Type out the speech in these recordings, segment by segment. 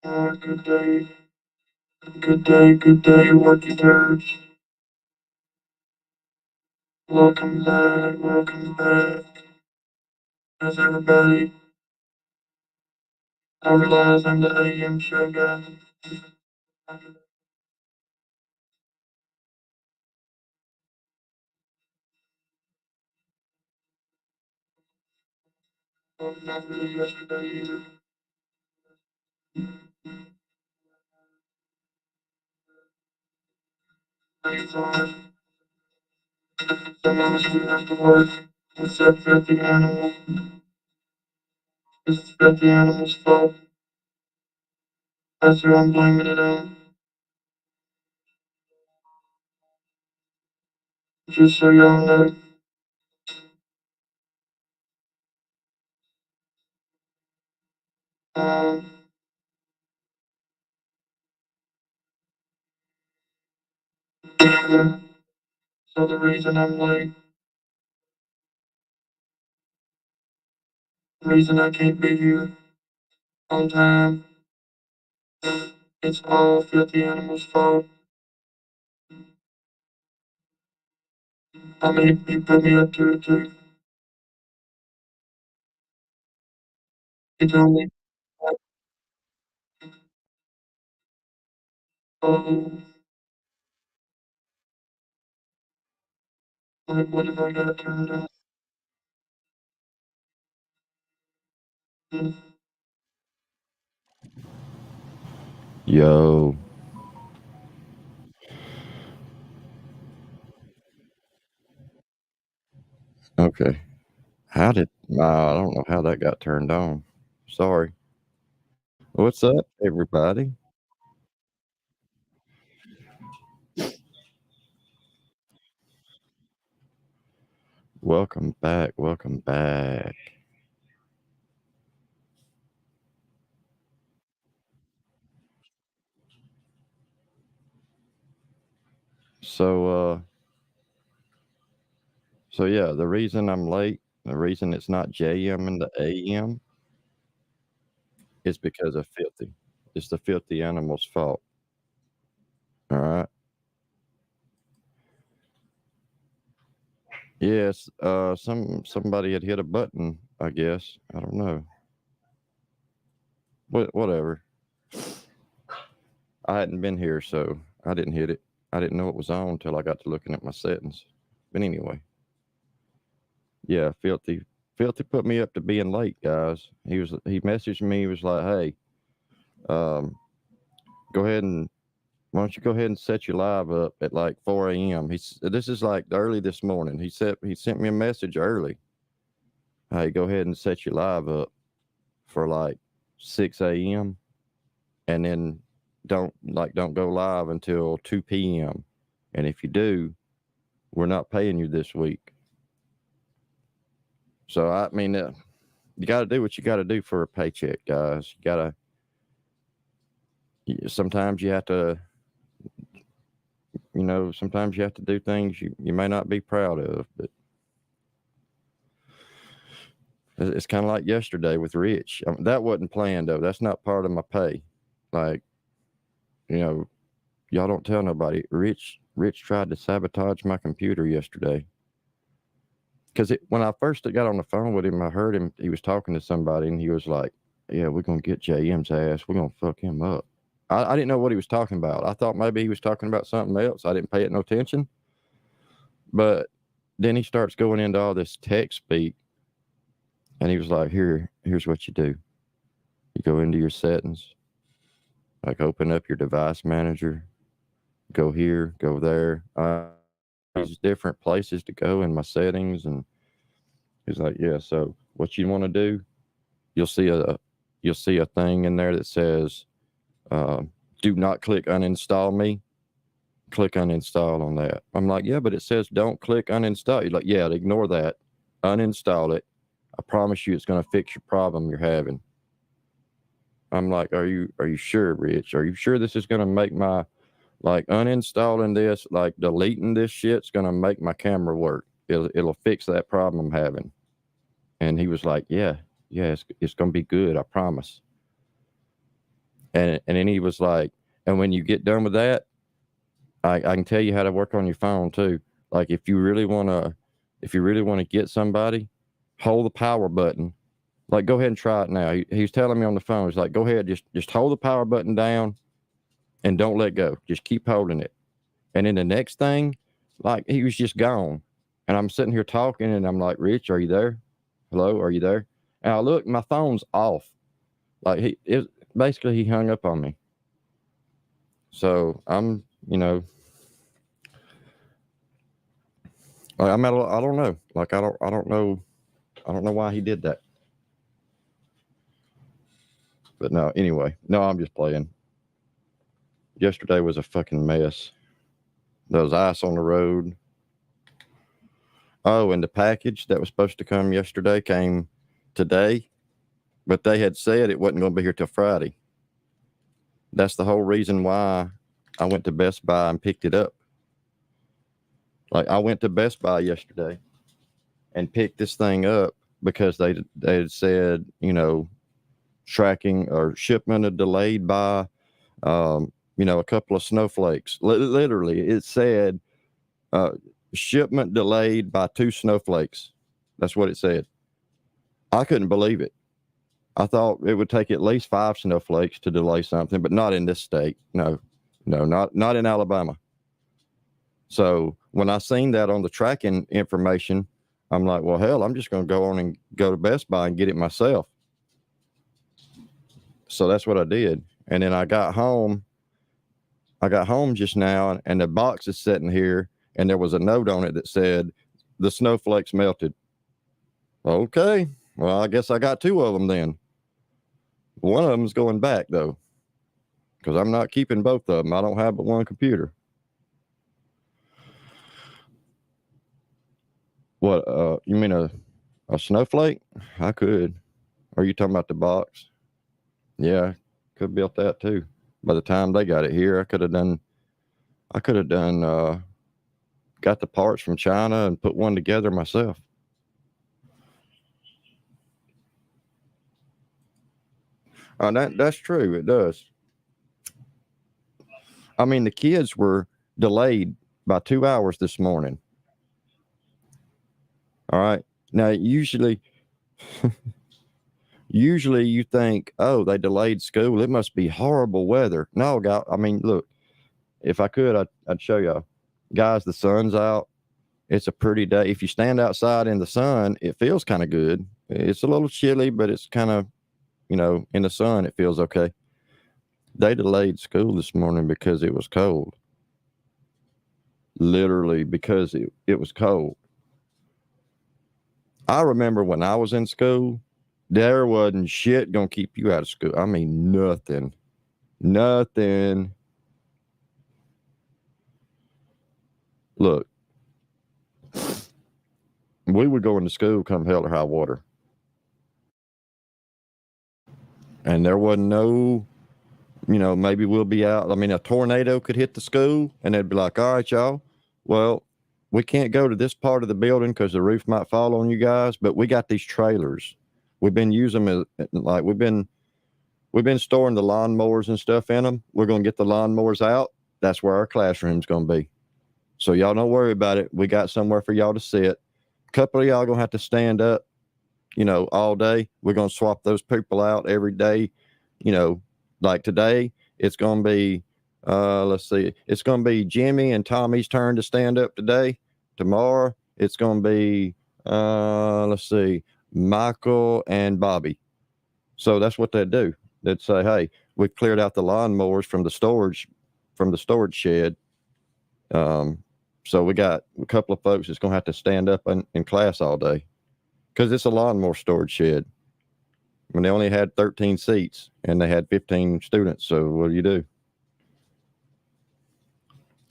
Good day, working turds. Welcome back. How's everybody? I realize I'm the AM show guy. Not really yesterday either. Thanks on some of us didn't have to work. Except filthy animal. It's filthy animal's fault. That's who I'm blaming it on. Just so y'all know. Um, yeah. So the reason I'm late, the reason I can't be here on time, it's all filthy animal's fault. I mean, he put me up to it too. He told me, oh, what if I got turned on? Yo, okay. I don't know how that got turned on. Sorry. What's up, everybody? Welcome back. Welcome back. So, yeah, the reason I'm late, the reason it's not JM and the AM is because of filthy. It's the filthy animal's fault. All right. Yes. Somebody had hit a button. I guess. I don't know. Whatever. I hadn't been here, so I didn't hit it. I didn't know it was on until I got to looking at my settings. But anyway, yeah, filthy put me up to being late, guys. He messaged me. He was like, "Hey, um, go ahead and why don't you go ahead and set your live up at like 4 a.m." This is like early this morning. He sent me a message early. Hey, go ahead and set your live up for like 6 a.m. and then don't go live until 2 p.m. And if you do, we're not paying you this week. So I mean, you got to do what you got to do for a paycheck, guys. Sometimes you have to, sometimes you have to do things you may not be proud of, but it's kind of like yesterday with Rich. That wasn't planned though. That's not part of my pay. Like, you know, y'all don't tell nobody. Rich tried to sabotage my computer yesterday. Because when I first got on the phone with him, I heard him. He was talking to somebody, and he was like, "Yeah, we're gonna get JM's ass. We're gonna fuck him up." I didn't know what he was talking about. I thought maybe he was talking about something else. I didn't pay it no attention. But then he starts going into all this tech speak, and he was like, Here's what you do. You go into your settings, like open up your device manager, go here, go there. These different places to go in my settings, and he's like, yeah. So what you want to do? You'll see a you'll see a thing in there that says, uh, "Do not click uninstall me." Click uninstall on that. I'm like, yeah, but it says don't click uninstall. You're like, yeah, ignore that. Uninstall it. I promise you, it's going to fix your problem you're having. I'm like, are you sure, Rich? Are you sure this is going to make my like uninstalling this, like deleting this shit's going to make my camera work? It'll fix that problem I'm having. And he was like, yeah, it's going to be good. I promise. And then he was like, and when you get done with that, I can tell you how to work on your phone too. Like if you really want to get somebody, hold the power button. Like go ahead and try it now. He's telling me on the phone. He's like, go ahead, just hold the power button down and don't let go. Just keep holding it. And then the next thing, like he was just gone. And I'm sitting here talking and I'm like, Rich, are you there? Hello, are you there? And I look, my phone's off. Like basically he hung up on me. So I'm, I'm at I don't know. Like I don't know why he did that. But no, anyway, no, I'm just playing. Yesterday was a fucking mess. There was ice on the road. Oh, and the package that was supposed to come yesterday came today, but they had said it wasn't going to be here till Friday. That's the whole reason why I went to Best Buy and picked it up. Like I went to Best Buy yesterday and picked this thing up because they had said, tracking or shipment delayed by, a couple of snowflakes. Literally, it said shipment delayed by 2 snowflakes. That's what it said. I couldn't believe it. I thought it would take at least 5 snowflakes to delay something, but not in this state. No, not in Alabama. So when I seen that on the tracking information, I'm like, well, hell, I'm just going to go on and go to Best Buy and get it myself. So that's what I did. And then I got home just now, and the box is sitting here, and there was a note on it that said, the snowflakes melted. Okay, well, I guess I got 2 of them then. One of them's going back, though, because I'm not keeping both of them. I don't have but one computer. What, you mean a snowflake? I could. Are you talking about the box? Yeah, could built that too. By the time they got it here, I could have done, got the parts from China and put one together myself. That's true. It does. I mean, the kids were delayed by 2 hours this morning. All right. Now, usually you think, oh, they delayed school. It must be horrible weather. No, I mean, look, if I could, I'd show y'all. Guys, the sun's out. It's a pretty day. If you stand outside in the sun, it feels kind of good. It's a little chilly, but it's kind of, in the sun, it feels okay. They delayed school this morning because it was cold. Literally because it was cold. I remember when I was in school, there wasn't shit gonna keep you out of school. I mean, nothing. Look, we would go into school come hell or high water. And there wasn't no, maybe we'll be out. I mean, a tornado could hit the school and they'd be like, all right, y'all, well, we can't go to this part of the building because the roof might fall on you guys, but we got these trailers. We've been using them as, like, we've been storing the lawnmowers and stuff in them. We're going to get the lawnmowers out. That's where our classroom's going to be. So y'all don't worry about it. We got somewhere for y'all to sit. A couple of y'all going to have to stand up, all day. We're going to swap those people out every day. Like today, it's going to be, let's see, it's going to be Jimmy and Tommy's turn to stand up today. Tomorrow, it's going to be, let's see, Michael and Bobby. So that's what they'd do. They'd say, hey, we've cleared out the lawnmowers from the storage shed. So we got a couple of folks that's going to have to stand up in class all day because it's a lawnmower storage shed. When they only had 13 seats and they had 15 students. So what do you do?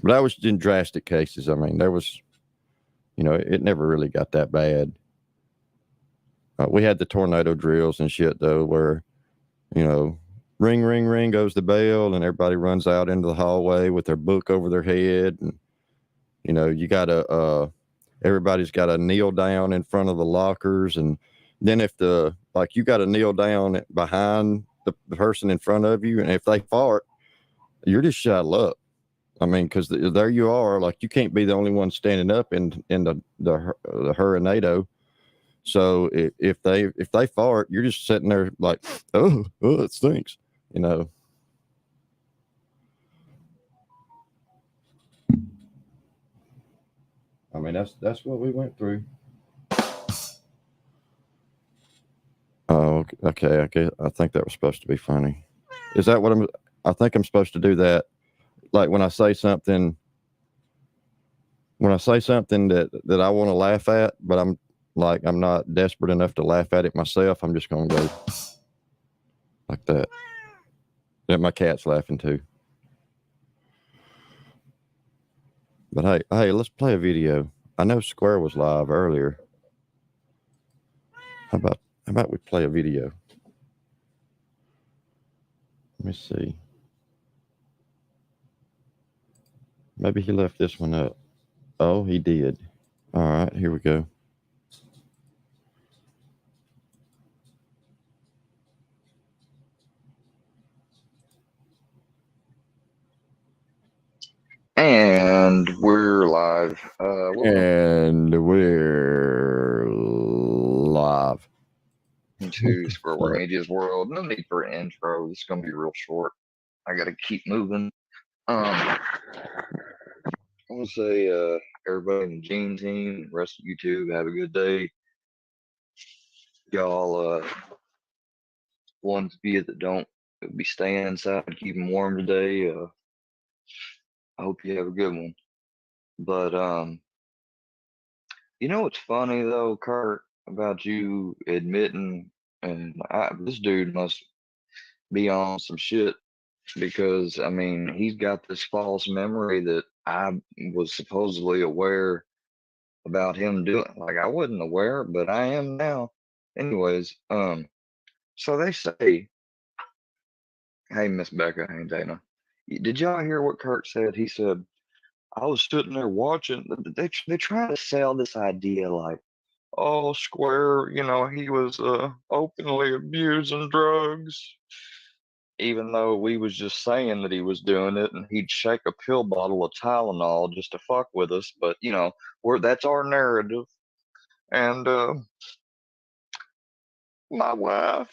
But that was in drastic cases. I mean, there was, it never really got that bad. We had the tornado drills and shit though, where, ring, ring, ring goes the bell and everybody runs out into the hallway with their book over their head. And, you gotta, everybody's got to kneel down in front of the lockers. And then if you got to kneel down behind the person in front of you, and if they fart, you're just shut up. I mean, because there you are, like you can't be the only one standing up in the Hurrinado. So if they fart, you're just sitting there like, oh, it stinks, you know. I mean, that's what we went through. Oh, okay. I think that was supposed to be funny. Is that what I think I'm supposed to do that? Like when I say something that I want to laugh at, but I'm not desperate enough to laugh at it myself. I'm just going to go like that. That my cat's laughing too. But hey, let's play a video. I know Square was live earlier. How about we play a video? Let me see. Maybe he left this one up. Oh, he did. All right, here we go. And we're live. And we're live. To Square Word Media's world. No need for an intro. This is gonna be real short. I gotta keep moving. I want to say, everybody in the Gene team, rest of YouTube, have a good day. Y'all, ones of you that don't be staying inside and keeping warm today. I hope you have a good one. But you know what's funny though, Kurt, about you admitting, and this dude must be on some shit, because I mean he's got this false memory that I was supposedly aware about him doing. Like I wasn't aware, but I am now. Anyways, so they say, hey Miss Becca, hey Dana, did y'all hear what Kurt said? He said, I was sitting there watching. They try to sell this idea like, oh, Square, he was openly abusing drugs, even though we was just saying that he was doing it, and he'd shake a pill bottle of Tylenol just to fuck with us. But that's our narrative. And my wife,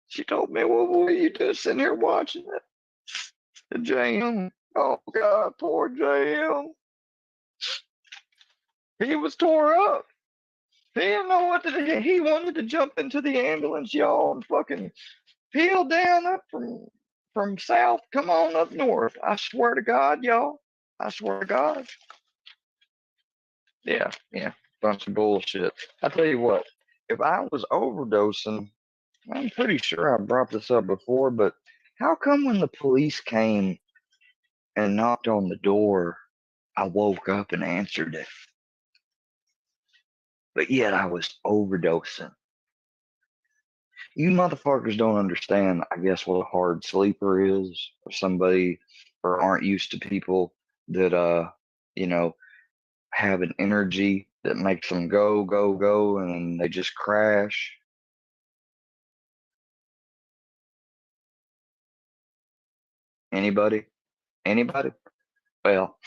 she told me, well, what are you just sitting here watching it? The JM. Oh God, poor JM. He was tore up. He didn't know what to do. He wanted to jump into the ambulance, y'all, and fucking peel down up from south, come on up north. I swear to God, y'all. I swear to God. Yeah, bunch of bullshit. I tell you what, if I was overdosing, I'm pretty sure I brought this up before, but how come when the police came and knocked on the door, I woke up and answered it? But yet I was overdosing. You motherfuckers don't understand, I guess, what a hard sleeper is, or somebody, or aren't used to people that have an energy that makes them go, go, go, and they just crash. Anybody? Anybody? Well,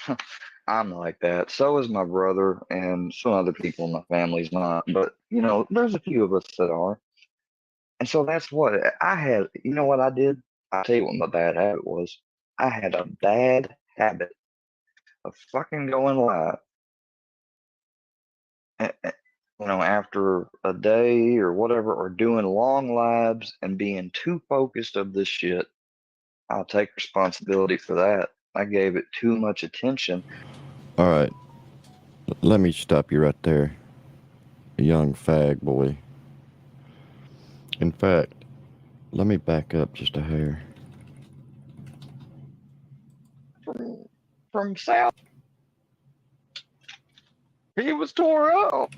I'm like that. So is my brother, and some other people in my family's not. But, there's a few of us that are. And so that's what I had. You know what I did? I'll tell you what my bad habit was. I had a bad habit of fucking going live. After a day or whatever, or doing long lives and being too focused of this shit. I'll take responsibility for that. I gave it too much attention. All right. Let me stop you right there, young fag boy. In fact, let me back up just a hair. From south, he was tore up.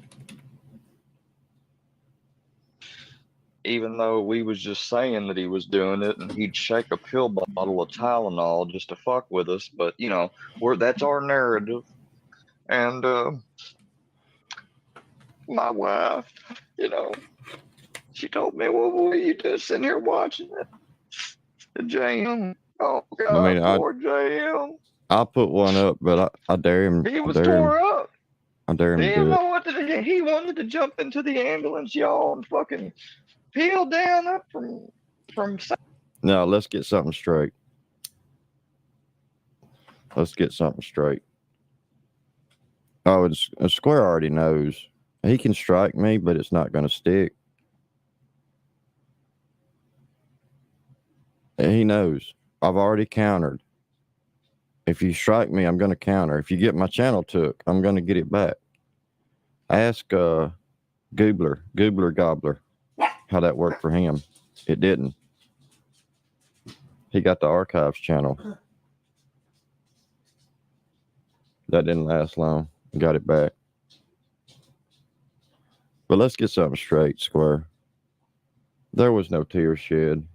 Even though we was just saying that he was doing it, and he'd shake a pill bottle of Tylenol just to fuck with us. But that's our narrative. And my wife, She told me, well, what are you just sitting here watching it? The JM. Oh, God, I mean, poor JM. I'll put one up, but I dare him. He was tore up. I dare him He to didn't do it. know what to do. He wanted to jump into the ambulance, y'all, and fucking peel down up from. No, let's get something straight. Let's get something straight. Oh, it's Square already knows. He can strike me, but it's not going to stick. He knows. I've already countered. If you strike me, I'm going to counter. If you get my channel took, I'm going to get it back. Ask Goobler Gobbler how that worked for him. It didn't. He got the archives channel. That didn't last long. Got it back. But let's get something straight, Square. There was no tears shed.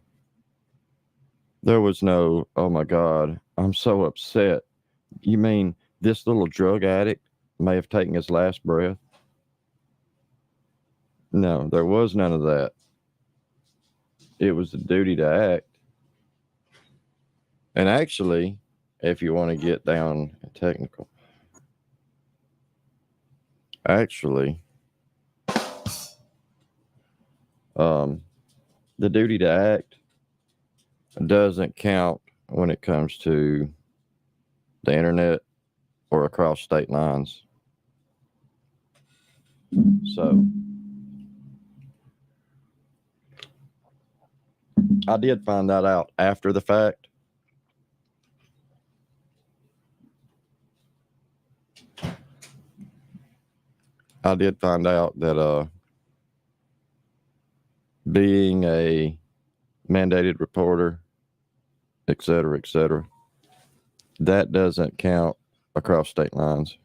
There was no, oh my God, I'm so upset. You mean this little drug addict may have taken his last breath? No, there was none of that. It was the duty to act. And actually, if you want to get down technical, actually, the duty to act doesn't count when it comes to the internet or across state lines. So I did find that out after the fact. I did find out that being a mandated reporter, et cetera, that doesn't count across state lines.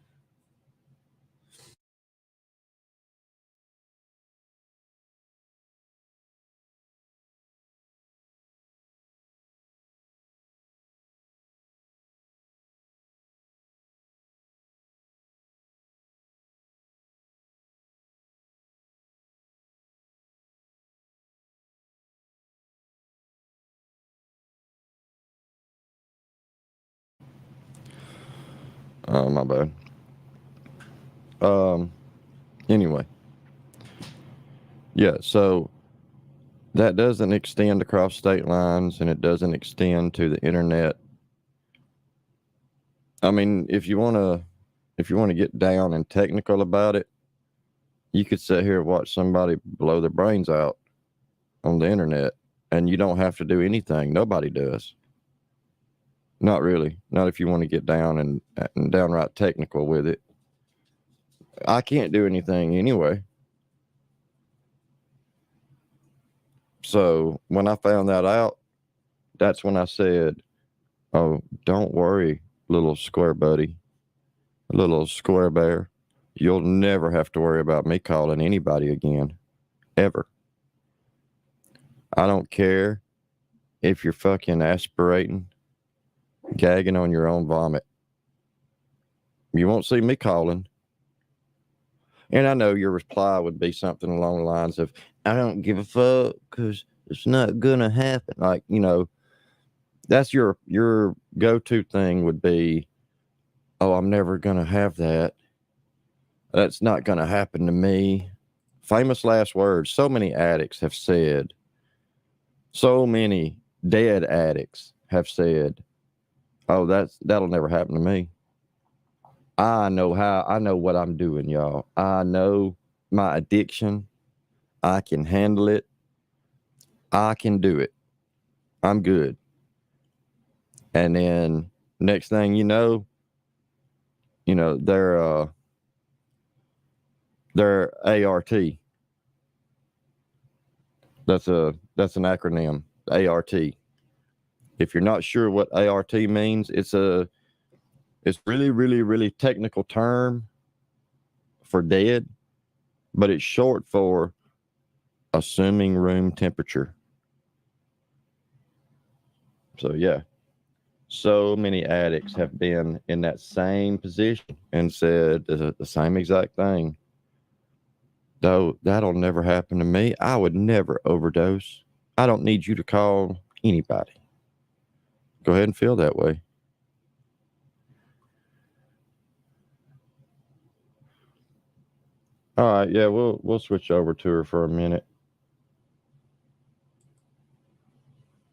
Oh, my bad. Anyway. Yeah, so that doesn't extend across state lines and it doesn't extend to the internet. I mean, if you want to get down and technical about it, you could sit here and watch somebody blow their brains out on the internet and you don't have to do anything. Nobody does. Not really. Not if you want to get down and downright technical with it. I can't do anything anyway. So when I found that out, that's when I said, oh, don't worry, little square buddy, little square bear. You'll never have to worry about me calling anybody again, ever. I don't care if you're fucking aspirating, gagging on your own vomit. You won't see me calling. And I know your reply would be something along the lines of, I don't give a fuck because it's not going to happen. Like, you know, that's your go-to thing would be, oh, I'm never going to have that. That's not going to happen to me. Famous last words. So many addicts have said, so many dead addicts have said, oh, that'll never happen to me. I know what I'm doing, y'all. I know my addiction. I can handle it. I can do it. I'm good. And then next thing you know, they're ART. That's an acronym, ART. If you're not sure what ART means, it's really, really, really technical term for dead, but it's short for assuming room temperature. So yeah, so many addicts have been in that same position and said the same exact thing. Though that'll never happen to me. I would never overdose. I don't need you to call anybody. Go ahead and feel that way. All right, yeah, we'll switch over to her for a minute.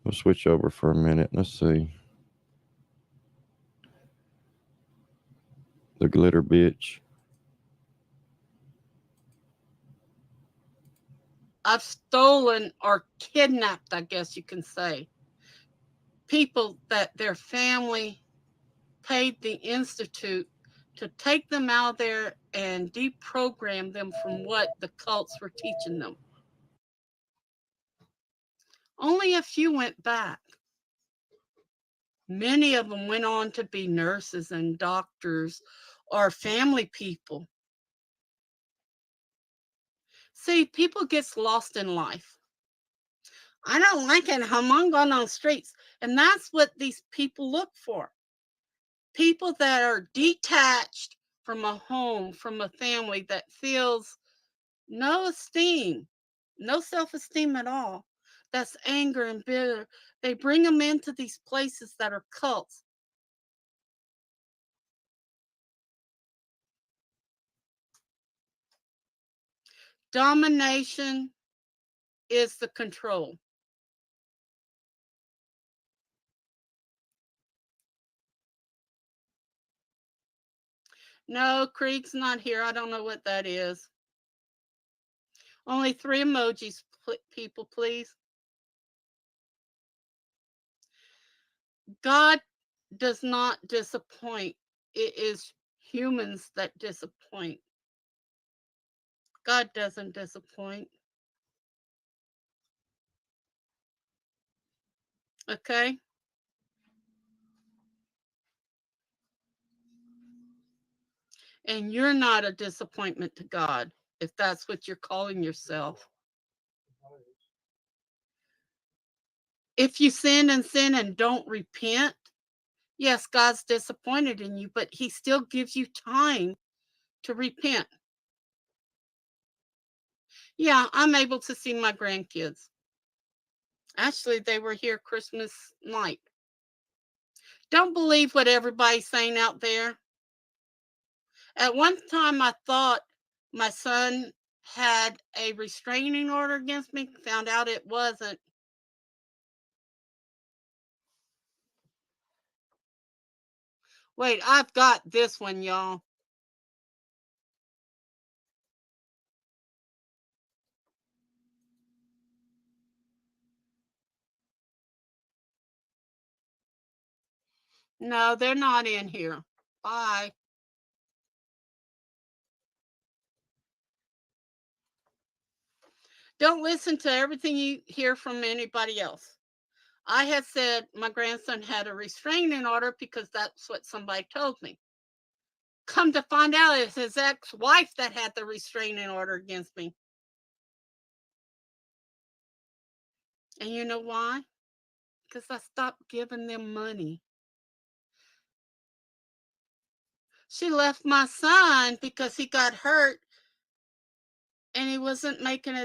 We'll switch over for a minute. Let's see. The glitter bitch. I've stolen or kidnapped, I guess you can say, people that their family paid the Institute to take them out there and deprogram them from what the cults were teaching them. Only a few went back. Many of them went on to be nurses and doctors or family people. See, people gets lost in life. I don't like it. I'm going on the streets. And that's what these people look for. People that are detached from a home, from a family that feels no esteem, no self-esteem at all. That's anger and bitter. They bring them into these places that are cults. Domination is the control. No, Krieg's not here. I don't know what that is. Only 3 emojis, people, please. God does not disappoint. It is humans that disappoint. God doesn't disappoint. Okay? And you're not a disappointment to God if that's what you're calling yourself. If you sin and don't repent, yes, God's disappointed in you, but He still gives you time to repent. Yeah, I'm able to see my grandkids. Actually, they were here Christmas night. Don't believe what everybody's saying out there. At one time, I thought my son had a restraining order against me, found out it wasn't. Wait, I've got this one, y'all. No, they're not in here. Bye. Don't listen to everything you hear from anybody else. I had said my grandson had a restraining order because that's what somebody told me. Come to find out, it's his ex-wife that had the restraining order against me. And you know why? Because I stopped giving them money. She left my son because he got hurt and he wasn't making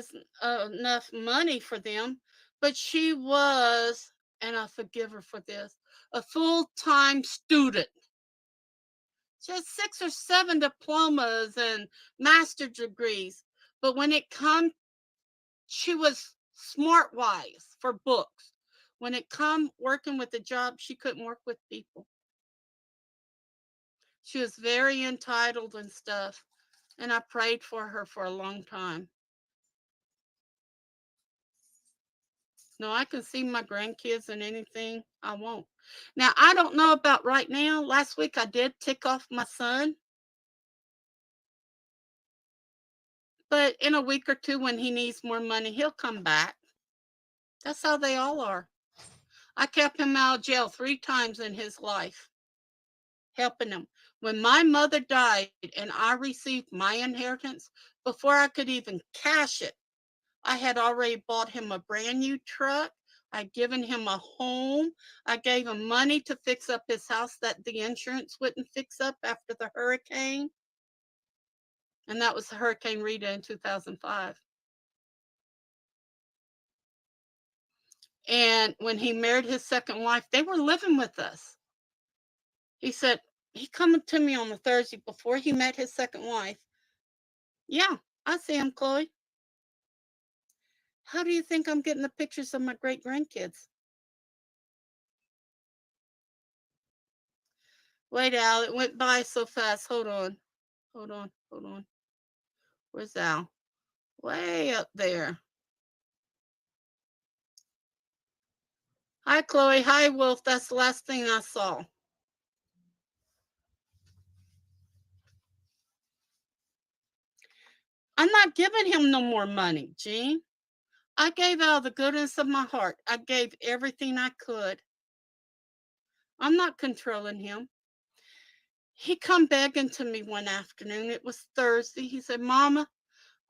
enough money for them. But she was, and I forgive her for this, a full-time student. She has 6 or 7 diplomas and master degrees. But when it come, she was smart wise for books. When it come working with the job, she couldn't work with people. She was very entitled and stuff. And I prayed for her for a long time. No, I can see my grandkids and anything I want. Now, I don't know about right now. Last week I did tick off my son. But in a week or two, when he needs more money, he'll come back. That's how they all are. I kept him out of jail 3 times in his life, helping him. When my mother died and I received my inheritance, before I could even cash it, I had already bought him a brand new truck. I'd given him a home. I gave him money to fix up his house that the insurance wouldn't fix up after the hurricane. And that was Hurricane Rita in 2005. And when he married his second wife, they were living with us. He said, he come to me on the Thursday before he met his second wife. Yeah, I see him, Chloe. How do you think I'm getting the pictures of my great grandkids? Wait, Al, it went by so fast. Hold on. Hold on. Hold on. Where's Al? Way up there. Hi, Chloe. Hi, Wolf. That's the last thing I saw. I'm not giving him no more money, Gene. I gave out of the goodness of my heart. I gave everything I could. I'm not controlling him. He come begging to me one afternoon. It was Thursday. He said, Mama,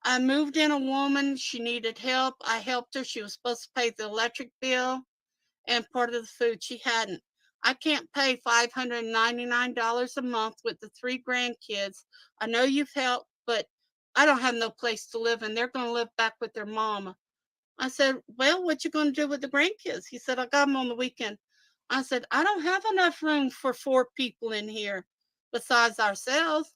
I moved in a woman. She needed help. I helped her. She was supposed to pay the electric bill and part of the food. She hadn't. I can't pay $599 a month with the 3 grandkids. I know you've helped, but I don't have no place to live, and they're going to live back with their mama. I said, well, what you going to do with the grandkids? He said, I got them on the weekend. I said, I don't have enough room for 4 people in here besides ourselves.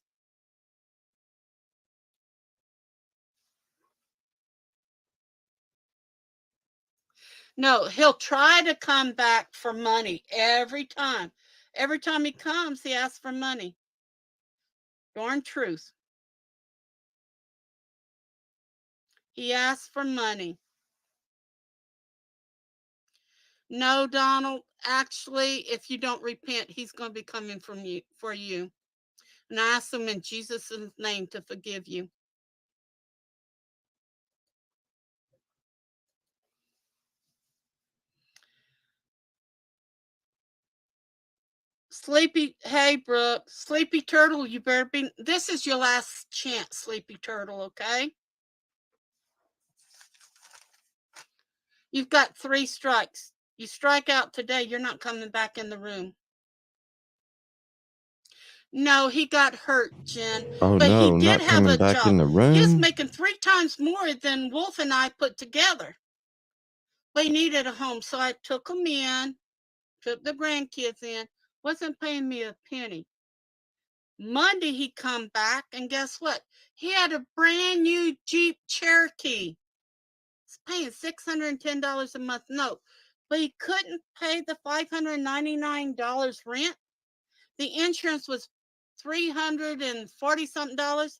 No, he'll try to come back for money every time. Every time he comes, he asks for money. Darn truth. He asks for money. No, Donald, actually, if you don't repent, he's going to be coming for you. And I ask him in Jesus' name to forgive you. Sleepy, hey, Brooke, Sleepy Turtle, you better be, this is your last chance, Sleepy Turtle, okay? You've got 3 strikes. You strike out today, you're not coming back in the room. No, he got hurt, Jen. Oh but no, he did not have coming a back job. in the He's room. making 3 times more than Wolf and I put together. But he needed a home, so I took him in, took the grandkids in, wasn't paying me a penny. Monday he come back, and guess what? He had a brand new Jeep Cherokee. He's paying $610 a month. No, but he couldn't pay the $599 rent. The insurance was $340 something dollars.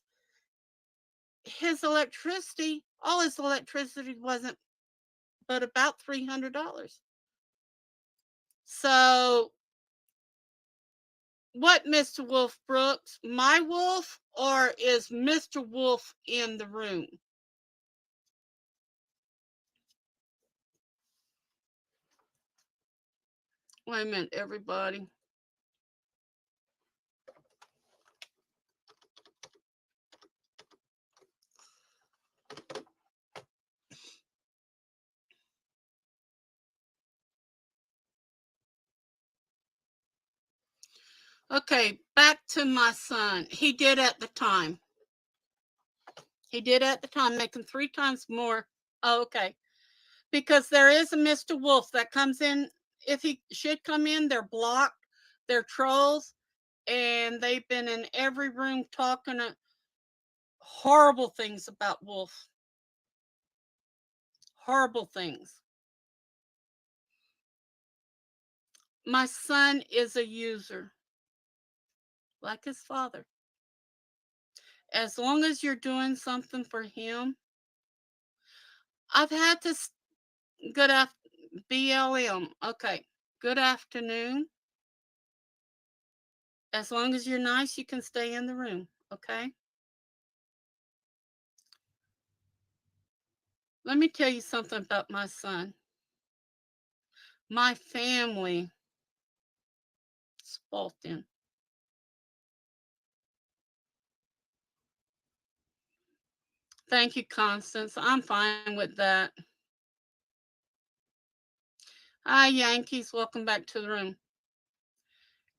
His electricity, all his electricity wasn't but about $300. So what, Mr. Wolf Brooks? My wolf, or is Mr. Wolf in the room? Wait a minute, everybody. Okay, back to my son. He did at the time. He did at the time, making 3 times more. Oh, okay. Because there is a Mr. Wolf that comes in. If he should come in, they're blocked. They're trolls. And they've been in every room talking horrible things about Wolf. Horrible things. My son is a user, like his father. As long as you're doing something for him, I've had this good BLM. Okay, good afternoon. As long as you're nice, you can stay in the room, okay? Let me tell you something about my son. My family spoiled him. Thank you, Constance. I'm fine with that. Hi, Yankees. Welcome back to the room.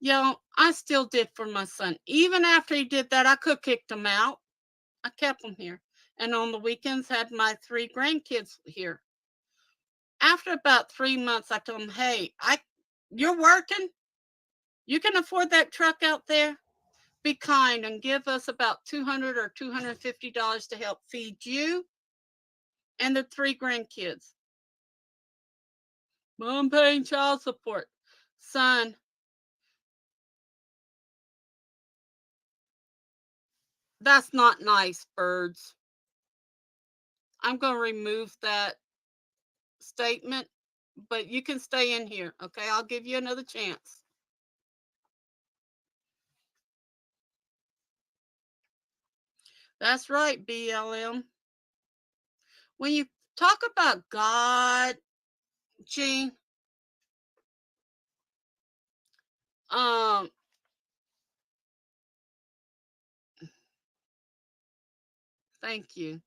Yo, I still did for my son. Even after he did that, I could have kicked him out. I kept them here. And on the weekends, had my 3 grandkids here. After about 3 months, I told them, hey, you're working. You can afford that truck out there. Be kind and give us about $200 or $250 to help feed you and the 3 grandkids. Mom paying child support. Son, that's not nice, birds. I'm going to remove that statement, but you can stay in here, okay? I'll give you another chance. That's right, BLM. When you talk about God, Gene, thank you.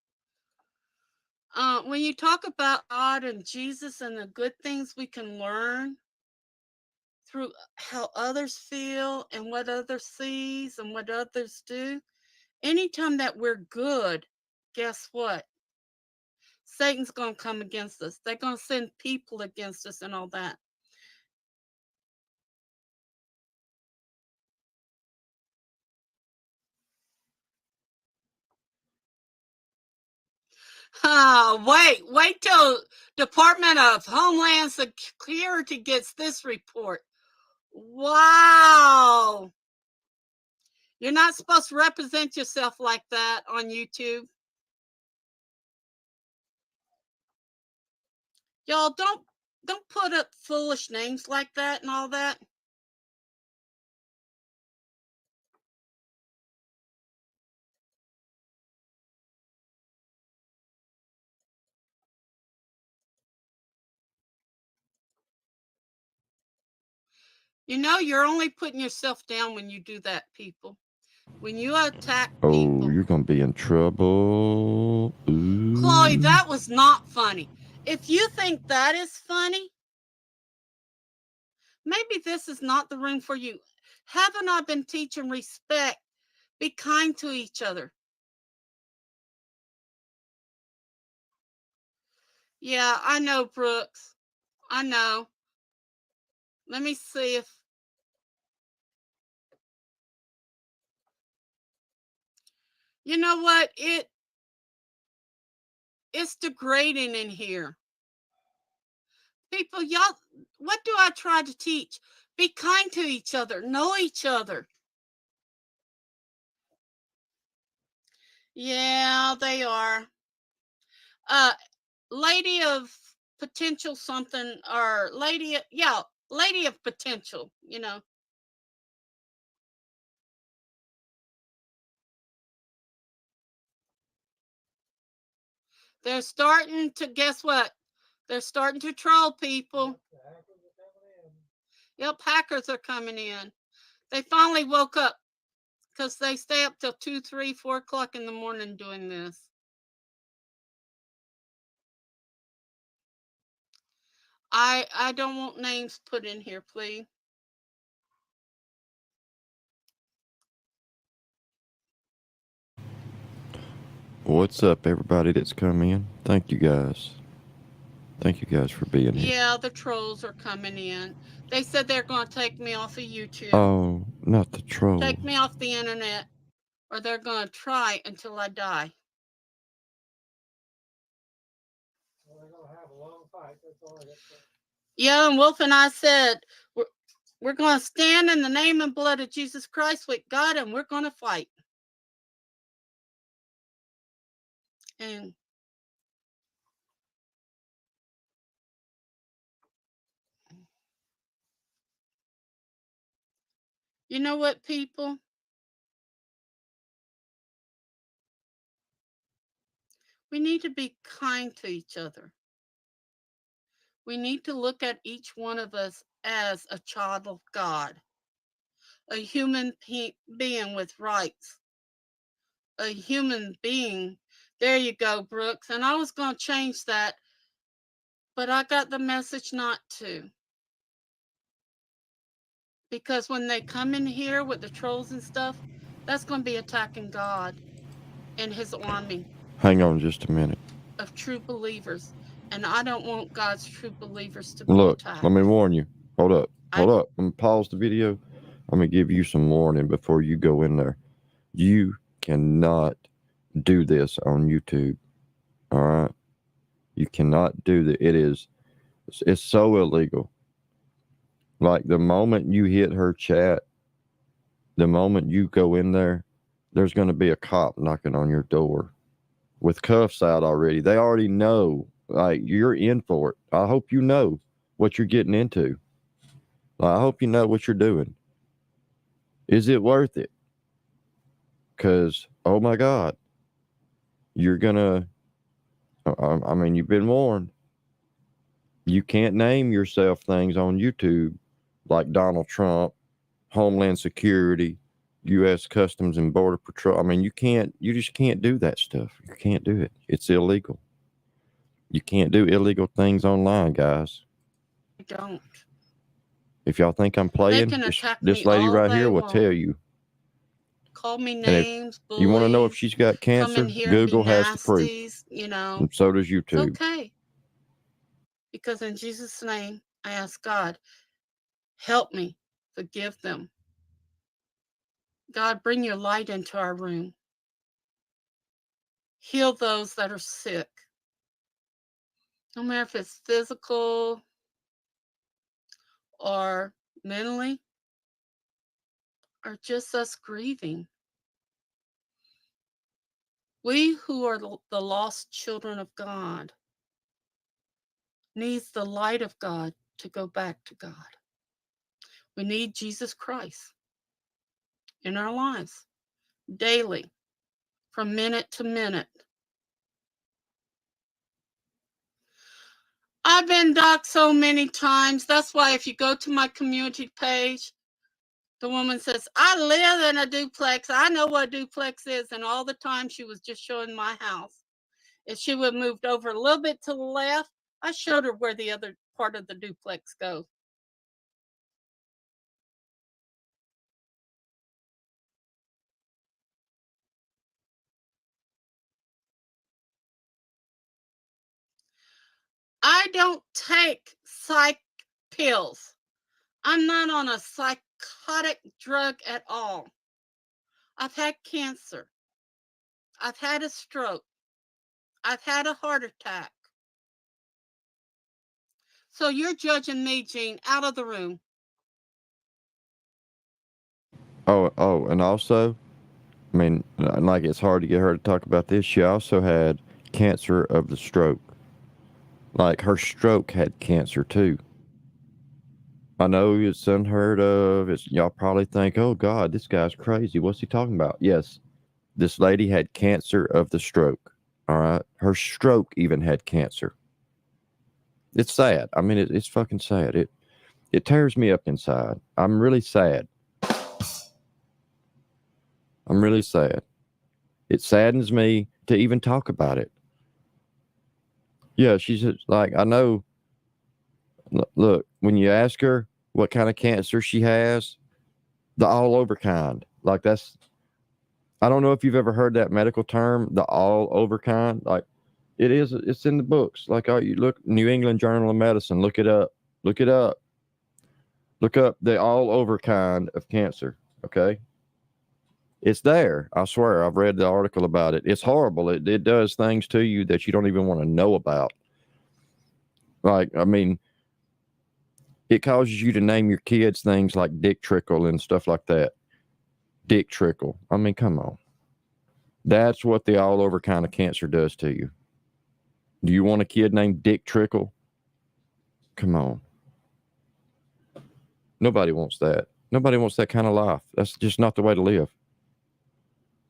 When you talk about God and Jesus and the good things we can learn through how others feel and what others sees and what others do, anytime that we're good, guess what? Satan's going to come against us. They're going to send people against us and all that. Wait till Department of Homeland Security gets this report. Wow. You're not supposed to represent yourself like that on YouTube. Y'all don't put up foolish names like that and all that. You know, you're only putting yourself down when you do that, people. When you attack people. Oh, you're going to be in trouble. Ooh. Chloe, that was not funny. If you think that is funny, maybe this is not the room for you. Haven't I been teaching respect? Be kind to each other. Yeah, I know, Brooks. I know. Let me see if... You know what? It's degrading in here. People, y'all, what do I try to teach? Be kind to each other. Know each other. Yeah, they are. Lady of potential something, or lady of potential, you know. They're starting to, guess what? They're starting to troll people. Yep, hackers are coming in. They finally woke up because they stay up till 2, 3, 4 o'clock in the morning doing this. I don't want names put in here, please. What's up, everybody that's come in? Thank you guys. Thank you guys for being here. Yeah, the trolls are coming in. They said they're going to take me off of YouTube. Oh, not the trolls. Take me off the internet, or they're going to try until I die. Well, they're going to have a long fight. That's all I got to say. Yeah, and Wolf and I said, we're going to stand in the name and blood of Jesus Christ with God, and we're going to fight. And you know what, people? We need to be kind to each other. We need to look at each one of us as a child of God, a human being with rights, a human being. There you go, Brooks. And I was going to change that, but I got the message not to. Because when they come in here with the trolls and stuff, that's going to be attacking God. in his army Hang on just a minute. of true believers. And I don't want God's true believers to be Look, attacked. let me warn you. Hold up. I- Hold up. I'm going to pause the video. I'm going to give you some warning before you go in there. You cannot do this on YouTube. All right? You cannot do that. It's so illegal. Like the moment you hit her chat, the moment you go in there, there's going to be a cop knocking on your door with cuffs out already. They already know, like, you're in for it. I hope you know what you're getting into. I hope you know what you're doing. Is it worth it? Because, oh my God, you're going to, I mean, you've been warned. You can't name yourself things on YouTube like Donald Trump, Homeland Security, U.S. Customs and Border Patrol. I mean, you just can't do that stuff. You can't do it. It's illegal. You can't do illegal things online, guys. don't. If y'all think I'm playing, can this attack this me lady all right they here will want. tell you. Call me if names, bullies. You want to know if she's got come cancer? in here Google and be has the proof. nasties, you know. And so does It's YouTube. okay. Because in Jesus' name, I ask God, help me, forgive them. God, bring your light into our room. Heal those that are sick. No matter if it's physical or mentally, or just us grieving. We who are the lost children of God needs the light of God to go back to God. We need Jesus Christ in our lives daily, from minute to minute. I've been doxxed so many times. That's why if you go to my community page, the woman says, I live in a duplex. I know what a duplex is. And all the time she was just showing my house. If she would have moved over a little bit to the left, I showed her where the other part of the duplex goes. I don't take psych pills. I'm not on a psychotic drug at all. I've had cancer. I've had a stroke. I've had a heart attack. So you're judging me, Gene, out of the room. Oh, and also, I mean, like it's hard to get her to talk about this. She also had cancer of the stroke. Like her stroke had cancer too. I know it's unheard of. Y'all probably think, oh God, this guy's crazy. What's he talking about? Yes, this lady had cancer of the stroke. All right. Her stroke even had cancer. It's sad. I mean, it's fucking sad. It tears me up inside. I'm really sad. I'm really sad. It saddens me to even talk about it. Yeah, she's like, I know. Look, when you ask her what kind of cancer she has, the all over kind. Like that's, I don't know if you've ever heard that medical term, the all over kind. Like it's in the books. Like you look, New England Journal of Medicine, look it up. Look it up. Look up the all over kind of cancer. Okay. It's there. I swear. I've read the article about it. It's horrible. It does things to you that you don't even want to know about. Like, I mean, it causes you to name your kids things like Dick Trickle and stuff like that. Dick Trickle. I mean, come on. That's what the all over kind of cancer does to you. Do you want a kid named Dick Trickle? Come on. Nobody wants that. Nobody wants that kind of life. That's just not the way to live.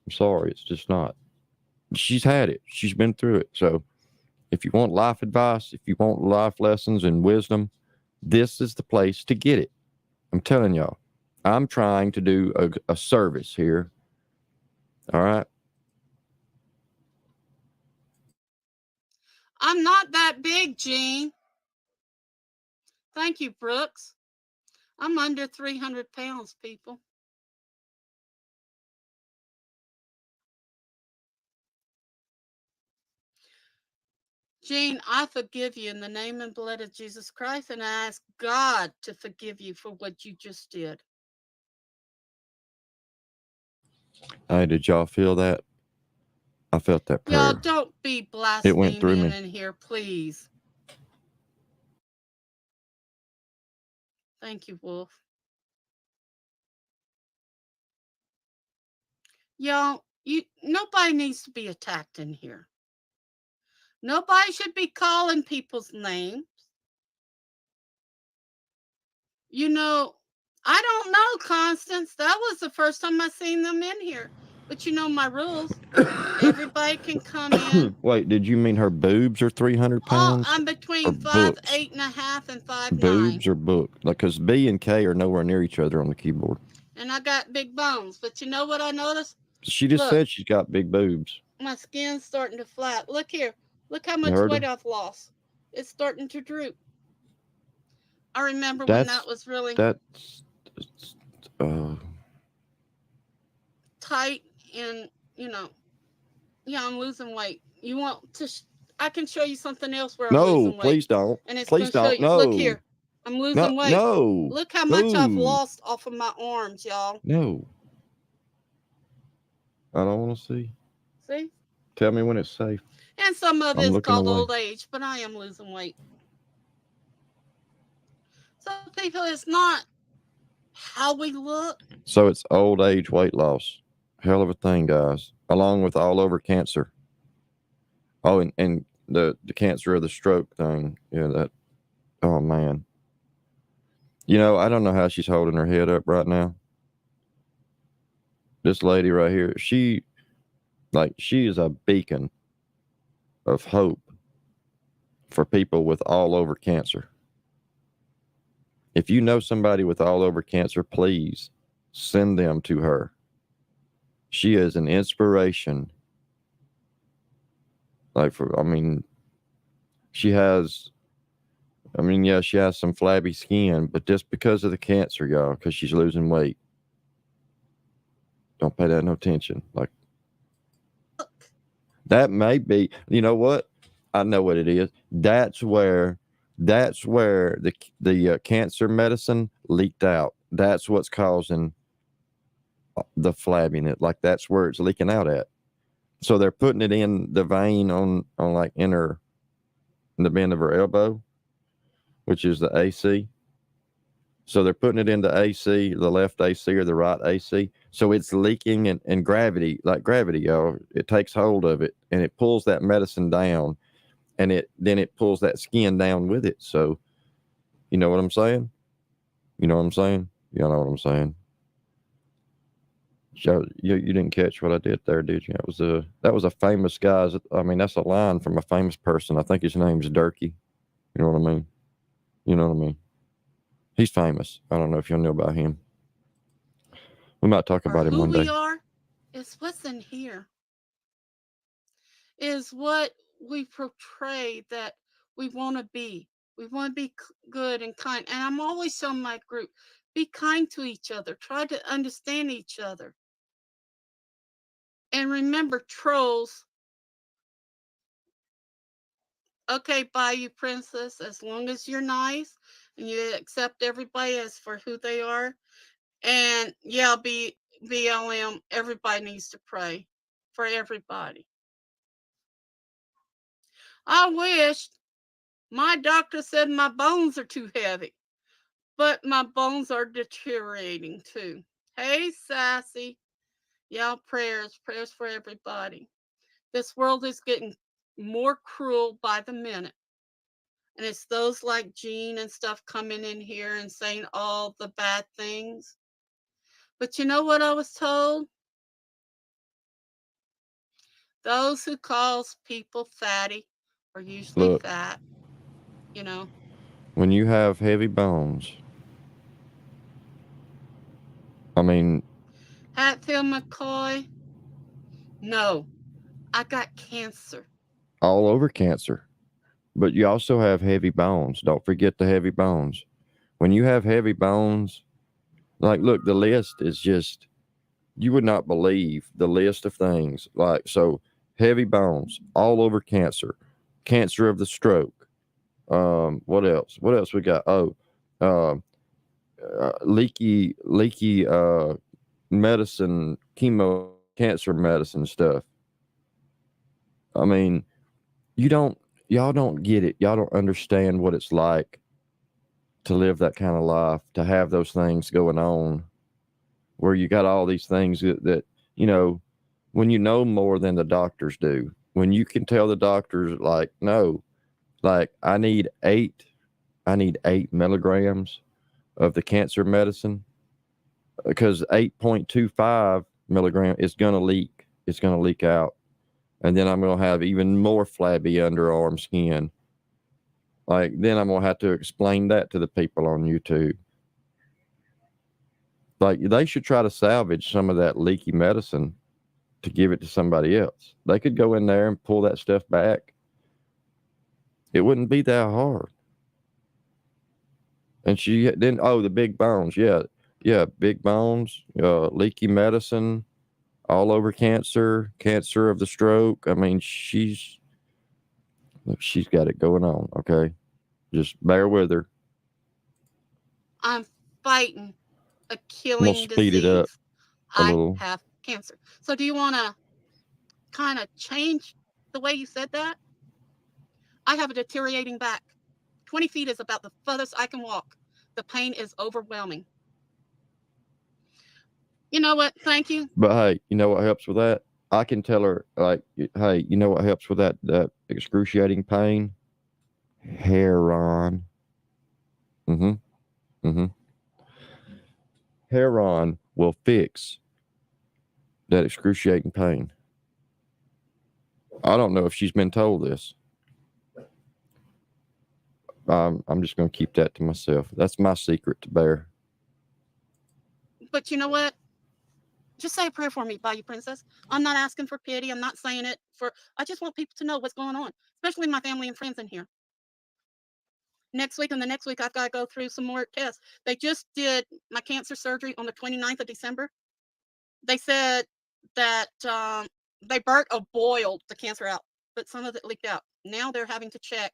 I'm sorry. It's just not. She's had it. She's been through it. So if you want life advice, if you want life lessons and wisdom, this is the place to get it. I'm telling y'all. I'm trying to do a service here. All right. I'm not that big, Gene. Thank you, Brooks. I'm under 300 pounds, people. Jean, I forgive you in the name and blood of Jesus Christ, and I ask God to forgive you for what you just did. Hey, did y'all feel that? I felt that prayer. Y'all don't be It went through blaspheming me. in here, please. Thank you, Wolf. Y'all, nobody needs to be attacked in here. Nobody should be calling people's names. You know, I don't know, Constance. That was the first time I seen them in here. But you know my rules. Everybody can come in. Wait, did you mean her boobs are 300 Oh, pounds? I'm Or between books? 5'8.5" and 5'9", Boobs or book? Like, because B and K are nowhere near each other on the keyboard. and I got big bones. But you know what I noticed? She just Look. said she's got big boobs. My skin's starting to flap. Look here. Look how You much heard weight her? I've lost. It's starting to droop. I remember when that was really That's uh tight and, yeah, I'm losing weight. You want to, I can show you something else where I'm no, losing weight. please don't. And it's Please going to show don't. you. No. Look here. I'm losing weight. No. Look how much I've No. lost off of my arms, y'all. No. I don't want to see. See? Tell me when it's safe. And some of I'm it's looking called away. old age, but I am losing weight. So, people, it's not how we look. So it's old age weight loss. Hell of a thing, guys. Along with all over cancer. Oh, and the cancer of the stroke thing. Yeah, that. Oh, man. You know, I don't know how she's holding her head up right now. This lady right here, she is a beacon of hope for people with all over cancer. If you know somebody with all over cancer, please send them to her. She is an inspiration. She has some flabby skin, but just because of the cancer, y'all, because she's losing weight. Don't pay that no attention. Like, that may be, you know what? I know what it is. That's where the cancer medicine leaked out. That's what's causing the flabbiness. Like, that's where it's leaking out at. So they're putting it in the vein on like in the bend of her elbow, which is the AC. So they're putting it into AC, the left AC or the right AC. So it's leaking, and gravity, y'all, it takes hold of it and it pulls that medicine down, and it pulls that skin down with it. So, you know what I'm saying? You know what I'm saying? Y'all know what I'm saying. You didn't catch what I did there, did you? That was a famous guy. I mean, that's a line from a famous person. I think his name's Durkee. You know what I mean? You know what I mean? He's famous. I don't know if you'll know about him. We might talk about him one day. Who we are is what's in here. Is what we portray that we want to be. We want to be good and kind. And I'm always telling my group, be kind to each other. Try to understand each other. And remember, trolls. Okay, bye, you princess. As long as you're nice and you accept everybody as for who they are. And yeah, BLM, everybody needs to pray for everybody. I wish my doctor said my bones are too heavy, but my bones are deteriorating too. Hey, Sassy. Y'all, prayers for everybody. This world is getting more cruel by the minute. And it's those like Jean and stuff coming in here and saying all the bad things. But you know what I was told? Those who calls people fatty are usually fat, you know. When you have heavy bones, I mean, Hatfield McCoy, no, I got cancer. all over cancer. But you also have heavy bones. Don't forget the heavy bones. When you have heavy bones, like, look, the list is just, you would not believe the list of things. Like, so heavy bones, all over cancer, cancer of the stroke. What else? What else we got? Oh, leaky medicine, chemo, cancer medicine stuff. I mean, y'all don't get it. Y'all don't understand what it's like to live that kind of life, to have those things going on, where you got all these things that when you know more than the doctors do, when you can tell the doctors, like, no, like I need 8 milligrams of the cancer medicine, because 8.25 milligram is going to leak. It's going to leak out. And then I'm going to have even more flabby underarm skin. Like, then I'm going to have to explain that to the people on YouTube. Like, they should try to salvage some of that leaky medicine to give it to somebody else. They could go in there and pull that stuff back. It wouldn't be that hard. And the big bones. Yeah, big bones, leaky medicine, all over cancer of the stroke. I mean, she's got it going on, okay? Just bear with her. I'm fighting a killing I'm gonna speed it up disease. a I little. have cancer. So do you want to kind of change the way you said that? I have a deteriorating back. 20 feet is about the furthest I can walk. The pain is overwhelming. You know what? Thank you. But hey, you know what helps with that? I can tell her, like, hey, you know what helps with that excruciating pain? Heron. Heron will fix that excruciating pain. I don't know if she's been told this. I'm just going to keep that to myself. That's my secret to bear. But you know what? Just say a prayer for me, Bayou Princess. I'm not asking for pity. I'm not saying it I just want people to know what's going on, especially my family and friends in here. Next week and the next week, I've got to go through some more tests. They just did my cancer surgery on the 29th of December. They said that they burnt or boiled the cancer out, but some of it leaked out. Now they're having to check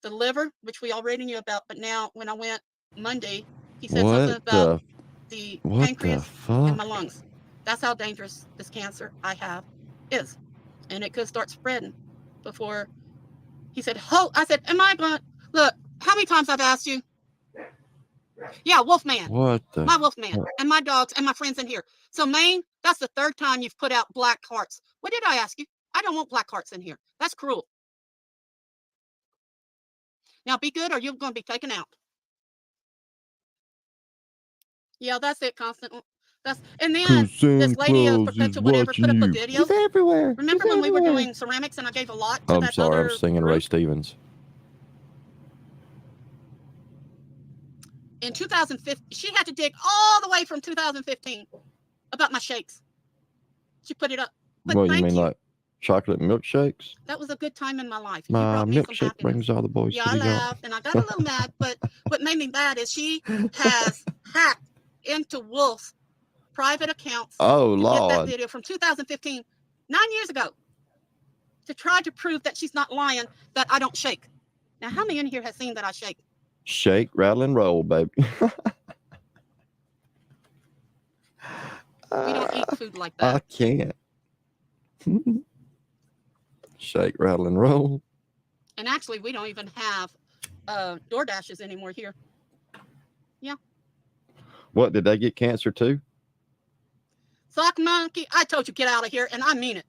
the liver, which we already knew about, but now when I went Monday, he said something about the pancreas and my lungs. That's how dangerous this cancer I have is. And it could start spreading before. He said, I said, am I going to, look, how many times I've asked you? Yeah, Wolfman. My Wolfman and my dogs and my friends in here. So Maine, that's the 3rd time you've put out black hearts. What did I ask you? I don't want black hearts in here. That's cruel. Now be good or you're going to be taken out. Yeah, that's it, Constant. And then this lady of Perpetual Whatever put up a video. He's everywhere. Remember when we were doing ceramics and I gave a lot to that sorry, other I was singing group? Ray Stevens. In 2015, she had to dig all the way from 2015 about my shakes. She put it up. But What, you mean like chocolate milkshakes? That was a good time in my life. My You brought me some milkshake happiness. brings all the boys Yeah, to I the yard. laughed and I got a little mad, but what made me mad is she has hacked into Wolf's private accounts Oh, to get that Lord. video from 2015, 9 years ago, to try to prove that she's not lying, that I don't shake. Now, how many in here has seen that I shake? Shake, rattle, and roll, baby. We don't eat food like I that. can't. Shake, rattle, and roll. And actually, we don't even have DoorDashes anymore here. Yeah. What, did they get cancer too? Sock Monkey, I told you get out of here, and I mean it.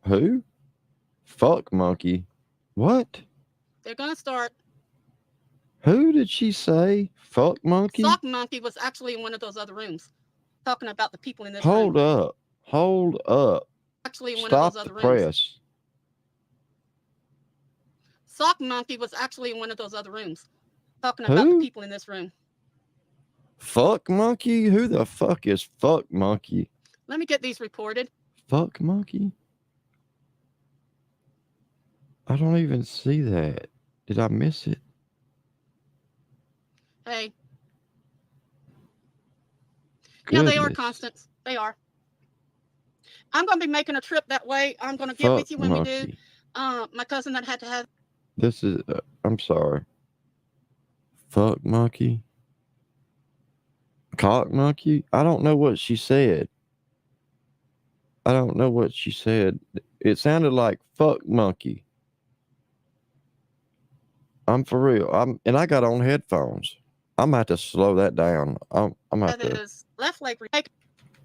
Who? Fuck Monkey. What? They're going to start. Who did she say? Fuck Monkey? Sock Monkey was actually in one of those other rooms talking about the people in this Hold room. Hold up. Actually in one Stop of those other the rooms. press. Sock Monkey was actually in one of those other rooms talking about the people in this room. Fuck Monkey? Who the fuck is Fuck Monkey? Let me get these reported. Fuck Monkey? I don't even see that. Did I miss it? Hey. Goodness. Yeah, they are Constance. They are. I'm going to be making a trip that way. I'm going to get with you when we do. My cousin that had to have. This is, I'm sorry. Fuck monkey? Cock monkey? I don't know what she said. I don't know what she said. It sounded like fuck monkey. I'm for real. And I got on headphones. I'm gonna have to slow that down. I'm gonna have to. His left leg.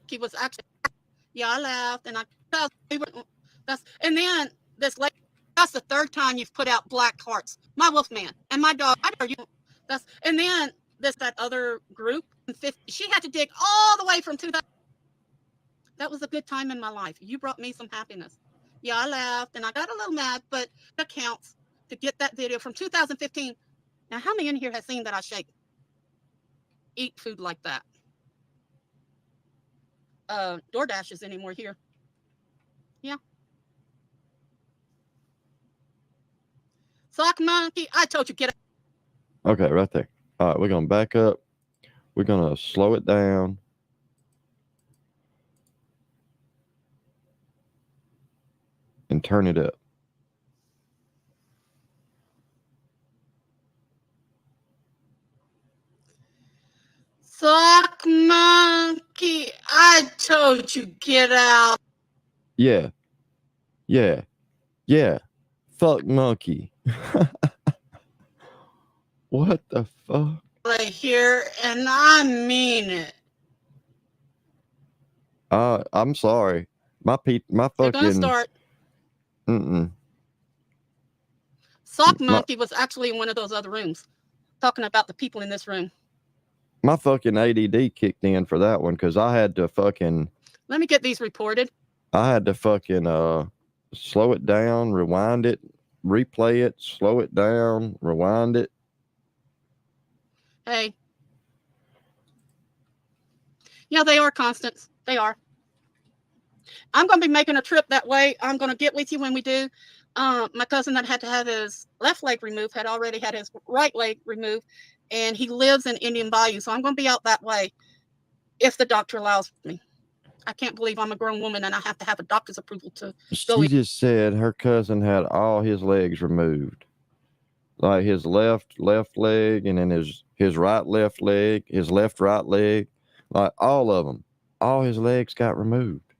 He was actually. Yeah, I laughed and I. And then this lady. That's the third time you've put out black hearts. My wolfman and my dog. I dare you. And then that other group. She had to dig all the way from 2000. That was a good time in my life. You brought me some happiness. Yeah, I laughed and I got a little mad, but it counts to get that video from 2015. Now, how many in here has seen that I eat food like that? DoorDash is anymore here. Yeah. Sock monkey, I told you, get it. Okay, right there. All right, we're gonna back up. We're gonna slow it down. And turn it up. Sock monkey, I told you, get out. Yeah. Yeah. Yeah. Fuck monkey. What the fuck? Here, and I mean it. I'm sorry. My They're fucking. gonna start. Sock monkey was actually in one of those other rooms, talking about the people in this room. My fucking ADD kicked in for that one because I had to fucking. Let me get these reported. I had to fucking slow it down, rewind it, replay it, slow it down, rewind it. Hey. Yeah, they are constants. They are. I'm going to be making a trip that way. I'm going to get with you when we do. My cousin that had to have his left leg removed had already had his right leg removed, and he lives in Indian Bayou, so I'm going to be out that way if the doctor allows me. I can't believe I'm a grown woman and I have to have a doctor's approval to go in. She just said her cousin had all his legs removed, like his left leg, and then his right left leg, his left right leg, like all of them. All his legs got removed.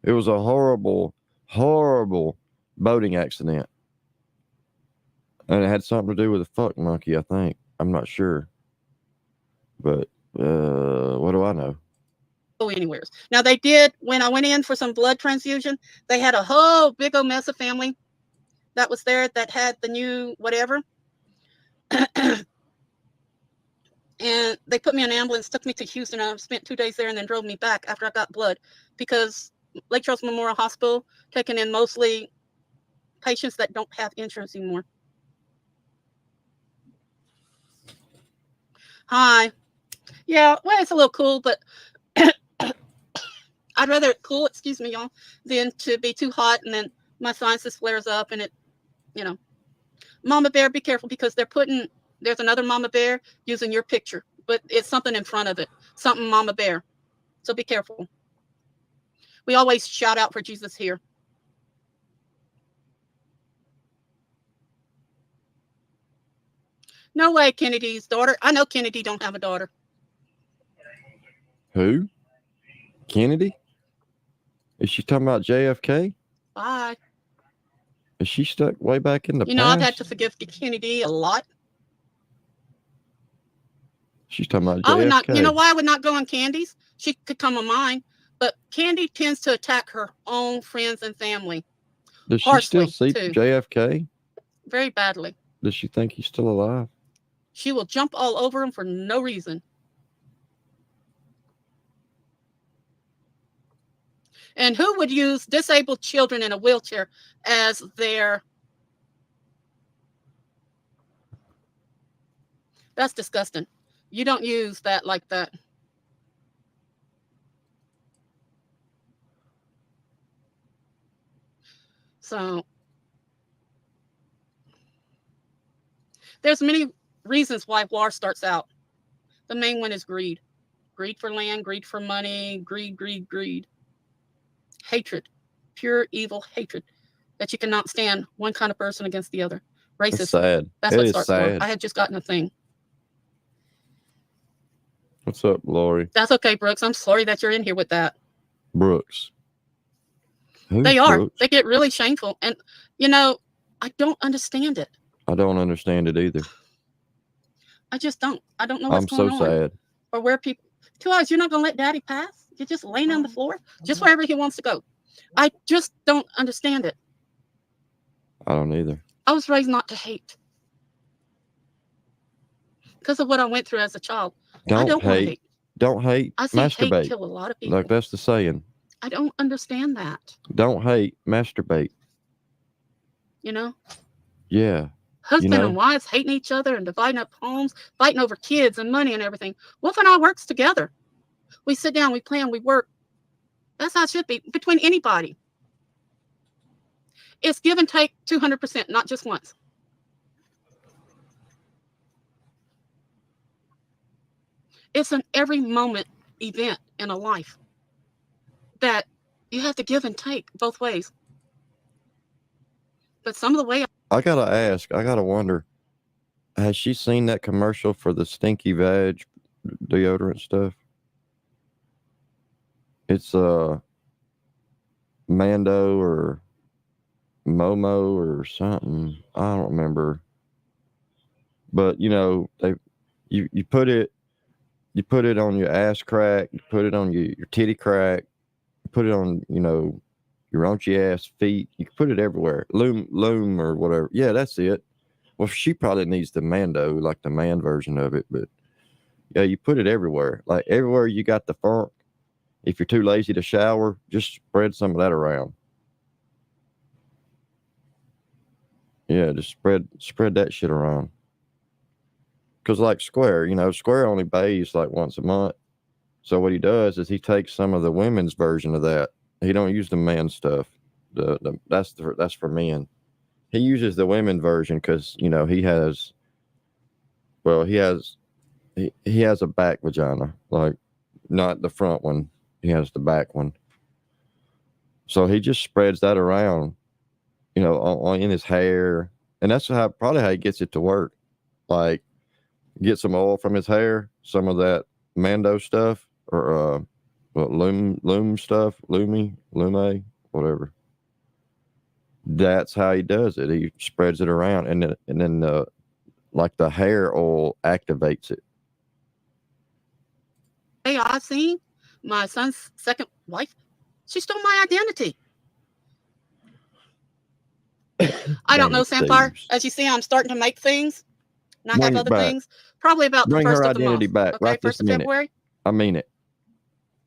It was a horrible boating accident. And it had something to do with a fuck monkey, I think. I'm not sure. But what do I know? Go anywhere. Now they did, when I went in for some blood transfusion, they had a whole big old mess of family that was there that had the new whatever. And they put me in an ambulance, took me to Houston. I spent 2 days there and then drove me back after I got blood because Lake Charles Memorial Hospital taking in mostly patients that don't have insurance anymore. Hi. Yeah, well, it's a little cool, but I'd rather it cool, excuse me, y'all, than to be too hot and then my sinuses flares up and it, Mama Bear, be careful because there's another Mama Bear using your picture, but it's something in front of it, something Mama Bear. So be careful. We always shout out for Jesus here. No way, Kennedy's daughter. I know Kennedy don't have a daughter. Who? Kennedy? Is she talking about JFK? Bye. Is she stuck way back in the past? I've had to forgive Kennedy a lot. She's talking about JFK. I would not, why I would not go on Candy's? She could come on mine. But Candy tends to attack her own friends and family. Does she still see JFK? Very badly. Does she think he's still alive? She will jump all over him for no reason. And who would use disabled children in a wheelchair as their... That's disgusting. You don't use that like that. So there's many reasons why war starts out. The main one is greed. Greed for land, greed for money, greed. Hatred, pure evil hatred. that you cannot stand one kind of person against the other. It's Racist. sad. That's It what is starts for. sad. I had just gotten a thing. What's up, Lori? That's okay, Brooks. I'm sorry that you're in here with that. Brooks. Who's They are. Brooks? They get really shameful. And, you know, I don't understand it. I don't understand it either. I just don't. I don't know what's I'm going so on. sad. Or where people, 2 hours, you're not going to let daddy pass? You're just laying on the floor? Just wherever he wants to go. I just don't understand it. I don't either. I was raised not to hate. Because of what I went through as a child. I don't want to hate. Don't hate. I see Masturbate. hate kill a lot of people. Like that's the saying. I don't understand that. Don't hate. Masturbate. You know? Yeah. Husband know? and wives hating each other and dividing up homes, fighting over kids and money and everything. Wolf and I works together. We sit down, we plan, we work. That's how it should be between anybody. It's give and take 200%, not just once. It's an every moment event in a life that you have to give and take both ways. But some of the way I gotta ask. I gotta wonder. Has she seen that commercial for the stinky vag deodorant stuff? It's Mando or Momo or something. I don't remember. But you know, you put it on your ass crack, you put it on your titty crack, you put it on, you know, your raunchy ass feet. You can put it everywhere. Loom or whatever. Yeah, that's it. Well, she probably needs the Mando, like the man version of it, but yeah, you put it everywhere. Like everywhere you got the funk. If you're too lazy to shower, just spread some of that around. Yeah, just spread that shit around. Because like Square, you know, Square only bathes like once a month. So what he does is he takes some of the women's version of that. He don't use the man stuff. That's for men. He uses the women version because, you know, he has a back vagina, like not the front one. He has the back one. So he just spreads that around, you know, in his hair. And that's probably how he gets it to work. Like, get some oil from his hair, some of that Mando stuff, or Lume stuff, Lume, whatever. That's how he does it. He spreads it around, and then like the hair oil activates it. Hey, I've seen my son's second wife. She stole my identity. I don't know, Samphire. As you see, I'm starting to make things, not have other things. Probably about the first of the month. Bring her identity back. Okay, right 1st of February. I mean it.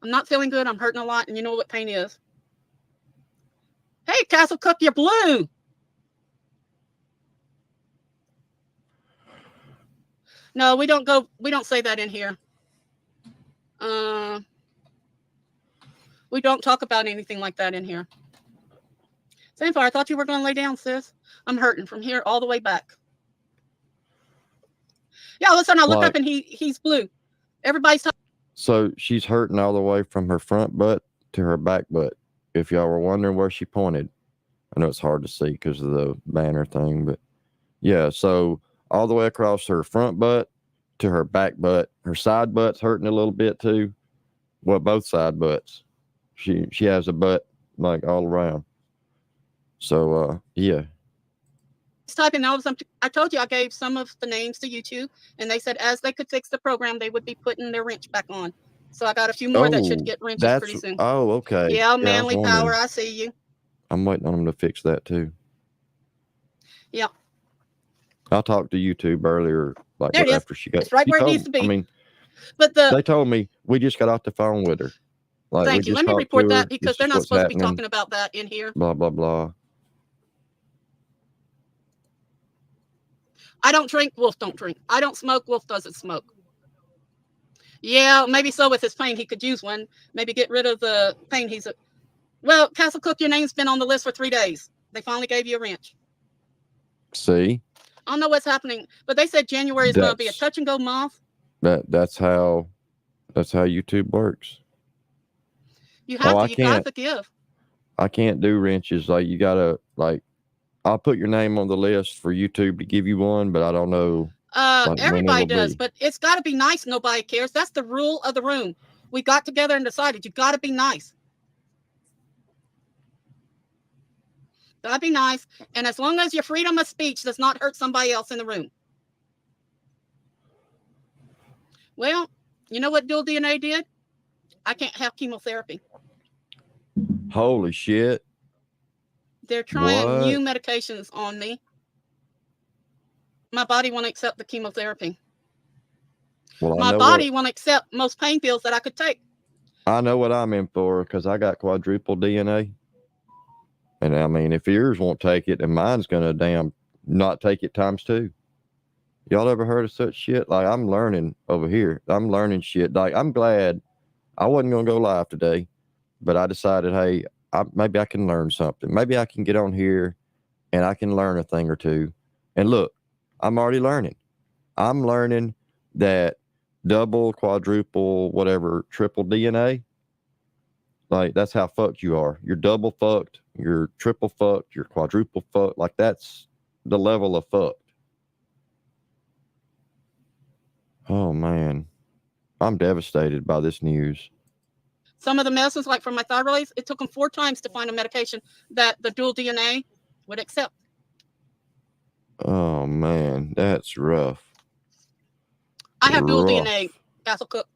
I'm not feeling good. I'm hurting a lot, and you know what pain is. Hey, Castle Cook, you're blue. No, we don't say that in here. We don't talk about anything like that in here. Samphire, I thought you were going to lay down, sis. I'm hurting from here all the way back. Yeah, all of a sudden I look up and he's blue. Everybody's talking. So she's hurting all the way from her front butt to her back butt. If y'all were wondering where she pointed, I know it's hard to see because of the banner thing, but yeah, so all the way across her front butt to her back butt. Her side butt's hurting a little bit too. Well, both side butts. She has a butt like all around. So yeah. Typing all of them. I told you I gave some of the names to YouTube, and they said as they could fix the program, they would be putting their wrench back on. So I got a few more that should get wrenches pretty soon. Oh, okay. Yeah, Manly Power. I see you. I'm waiting on them to fix that too. Yeah. I talked to YouTube earlier, like there it after she got. It's right where it needs to be. I mean, but they told me we just got off the phone with her. Like, thank you. Let me report that because they're not supposed to be talking about that in here. Blah blah blah. I don't drink. Wolf don't drink. I don't smoke. Wolf doesn't smoke. Yeah, maybe so with his pain. He could use one. Maybe get rid of the pain. Well, Castle Cook, your name's been on the list for 3 days. They finally gave you a wrench. See? I don't know what's happening, but they said January is going to be a touch and go month. That's how YouTube works. You have to. You got to give. I can't do wrenches. Like, you gotta, like, I'll put your name on the list for YouTube to give you one, but I don't know like when Everybody it'll does, be. but it's got to be nice. Nobody cares. That's the rule of the room. We got together and decided you got to be nice. Got to be nice. And as long as your freedom of speech does not hurt somebody else in the room. Well, you know what dual DNA did? I can't have chemotherapy. Holy shit. They're trying What? new medications on me. My body won't accept the chemotherapy. Well, My body won't accept most pain pills that I could take. I know what I'm in for, because I got quadruple DNA. And I mean, if yours won't take it, then mine's gonna damn not take it times 2. Y'all ever heard of such shit? Like, I'm learning over here. I'm learning shit. Like, I'm glad I wasn't gonna go live today, but I decided, hey, maybe I can learn something. Maybe I can get on here and I can learn a thing or two. And look, I'm already learning. I'm learning that double, quadruple, whatever, triple DNA, like, that's how fucked you are. You're double fucked, you're triple fucked, you're quadruple fucked. Like, that's the level of fucked. Oh man, I'm devastated by this news. Some of the medicines, like for my thyroids, it took them 4 times to find a medication that the dual DNA would accept. Oh man, that's rough. I have dual DNA, Castle Cook.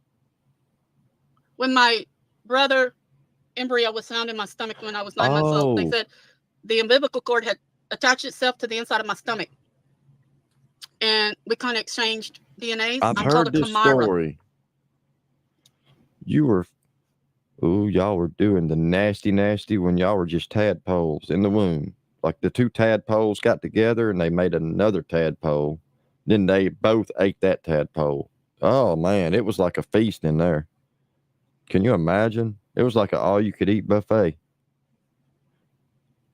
When my brother embryo was found in my stomach when I was 9 months old, they said the umbilical cord had attached itself to the inside of my stomach. And we kind of exchanged DNAs. I've heard this story. You were, y'all were doing the nasty when y'all were just tadpoles in the womb. Like, the 2 tadpoles got together and they made another tadpole. Then they both ate that tadpole. Oh man, it was like a feast in there. Can you imagine? It was like an all-you-could-eat buffet.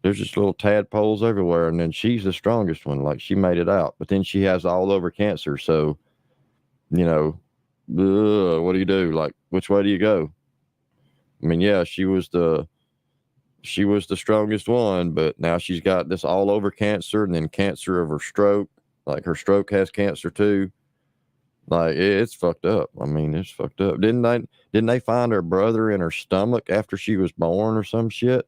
There's just little tadpoles everywhere, and then she's the strongest one. Like, she made it out, but then she has all over cancer. So, you know, what do you do? Like, which way do you go? I mean, yeah, she was the strongest one, but now she's got this all over cancer, and then cancer of her stroke. Like, her stroke has cancer too. Like, it's fucked up. I mean, it's fucked up. Didn't they find her brother in her stomach after she was born or some shit?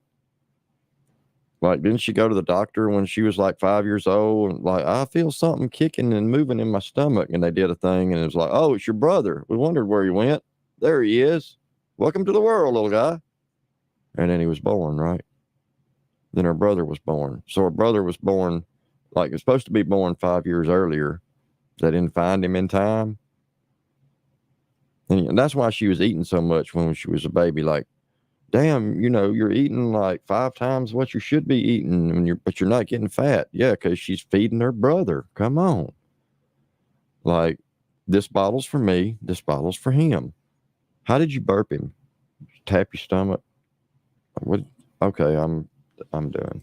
Like, didn't she go to the doctor when she was like 5 years old? And like, I feel something kicking and moving in my stomach. And they did a thing, and it was like, oh, it's your brother. We wondered where he went. There he is. Welcome to the world, little guy. And then he was born, right? Then her brother was born. So her brother was born, like, he was supposed to be born 5 years earlier. They didn't find him in time. And that's why she was eating so much when she was a baby. Like, damn, you're eating like 5 times what you should be eating, but you're not getting fat. Yeah, because she's feeding her brother. Come on. Like, this bottle's for me. This bottle's for him. How did you burp him? Tap your stomach? What? Okay, I'm done.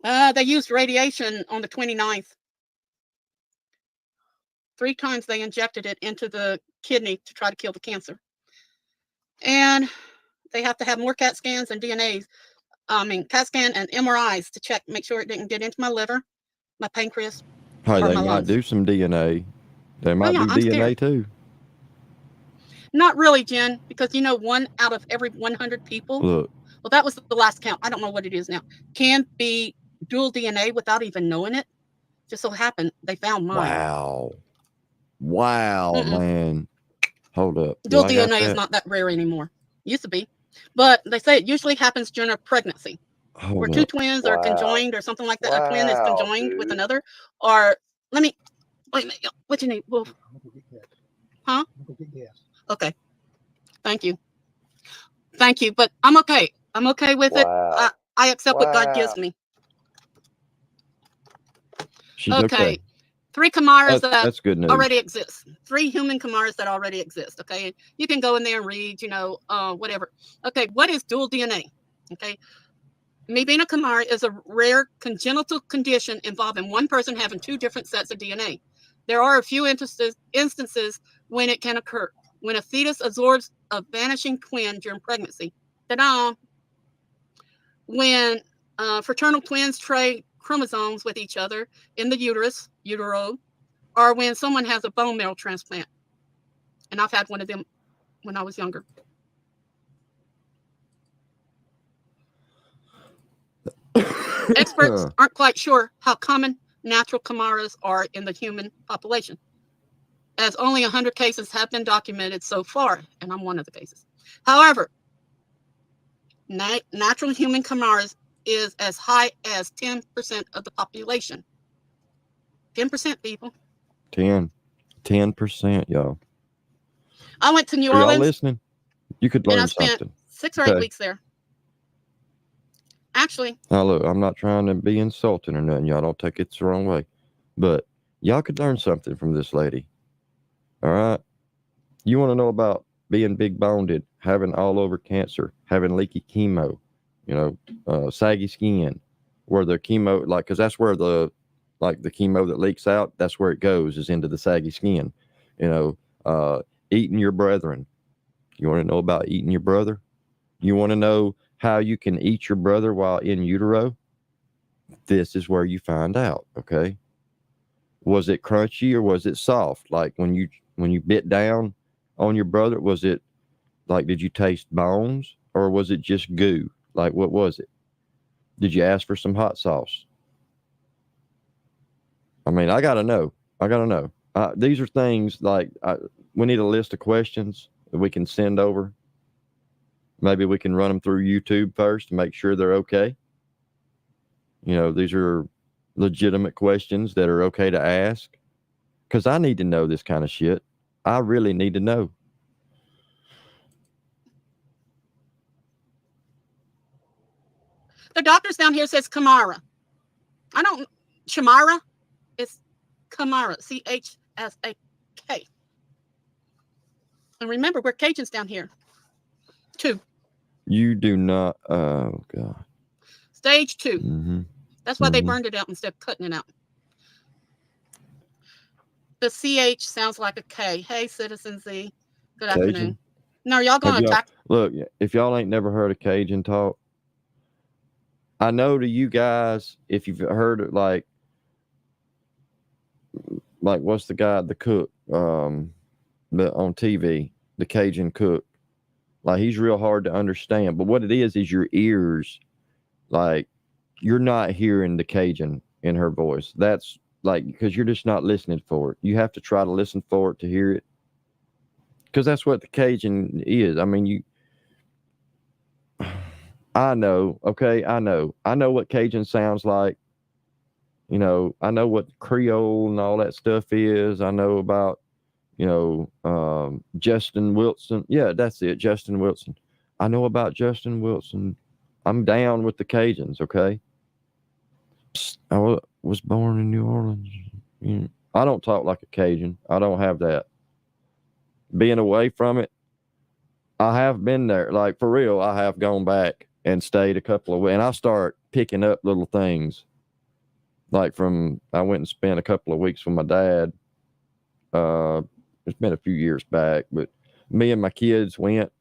They used radiation on the 29th. 3 times they injected it into the kidney to try to kill the cancer. And they have to have more CAT scans and DNAs. CAT scan and MRIs to check, make sure it didn't get into my liver, my pancreas. Hey, they might do some DNA. They might do DNA scared too. Not really, Jen, because 1 out of every 100 people. Look. Well, that was the last count. I don't know what it is now. Can be dual DNA without even knowing it. Just so happened they found mine. Wow, man. Hold up. Dual DNA is not that rare anymore. Used to be. But they say it usually happens during a pregnancy. Where 2 twins are conjoined or something like that. A twin is conjoined with another. Or, wait a minute. What you need, Wolf? Huh? Okay. Thank you. But I'm okay. I'm okay with it. I accept what God gives me. She's okay. 3 Kamaras that's good news. already exist. 3 human Kamaras that already exist. Okay. You can go in there and read, whatever. Okay. What is dual DNA? Okay. Me being a Kamara is a rare congenital condition involving one person having 2 different sets of DNA. There are a few instances when it can occur. When a fetus absorbs a vanishing twin during pregnancy, Ta-da! When fraternal twins trade chromosomes with each other in the utero, or when someone has a bone marrow transplant. And I've had one of them when I was younger. Experts aren't quite sure how common natural chimeras are in the human population, as only 100 cases have been documented so far, and I'm one of the cases. However, natural human chimeras is as high as 10% of the population. 10%, people. 10%, y'all. I went to New Are y'all Orleans listening? You could and I learn spent something. 6 or 8 Okay. weeks there. Actually, Now look, I'm not trying to be insulting or nothing. Y'all don't take it the wrong way. But y'all could learn something from this lady. All right? You want to know about being big boned, having all over cancer, having leaky chemo, saggy skin, where the chemo, like, because that's where the chemo that leaks out, that's where it goes, is into the saggy skin. Eating your brethren. You want to know about eating your brother? You want to know how you can eat your brother while in utero? This is where you find out, okay? Was it crunchy or was it soft? Like when you bit down on your brother, was it like, did you taste bones or was it just goo? Like, what was it? Did you ask for some hot sauce? I mean, I gotta know. These are things like we need a list of questions that we can send over. Maybe we can run them through YouTube first to make sure they're okay. These are legitimate questions that are okay to ask, because I need to know this kind of shit. I really need to know. the doctors down here says Kamara. I don't Chamara. It's Kamara. Chska. And remember, we're Cajuns down here, too. You do not. Oh God. Stage 2. Mm-hmm. That's why they burned it out instead of cutting it out. The CH sounds like a K. Hey, Citizen Z. Good Cajun? afternoon. No, y'all going to attack? Look, if y'all ain't never heard of Cajun talk, I know to you guys, if you've heard it, like what's the guy, the cook, on TV, the Cajun cook, like he's real hard to understand. But what it is your ears, like you're not hearing the Cajun in her voice. That's like, because you're just not listening for it. You have to try to listen for it to hear it. Because that's what the Cajun is. I mean, I know, okay, I know what Cajun sounds like. I know what Creole and all that stuff is. I know about, Justin Wilson. Yeah, that's it, Justin Wilson. I know about Justin Wilson. I'm down with the Cajuns, okay? I was born in New Orleans. I don't talk like a Cajun. I don't have that. Being away from it, I have been there. Like, for real, I have gone back and stayed a couple of weeks. And I start picking up little things. Like I went and spent a couple of weeks with my dad. It's been a few years back, but me and my kids went,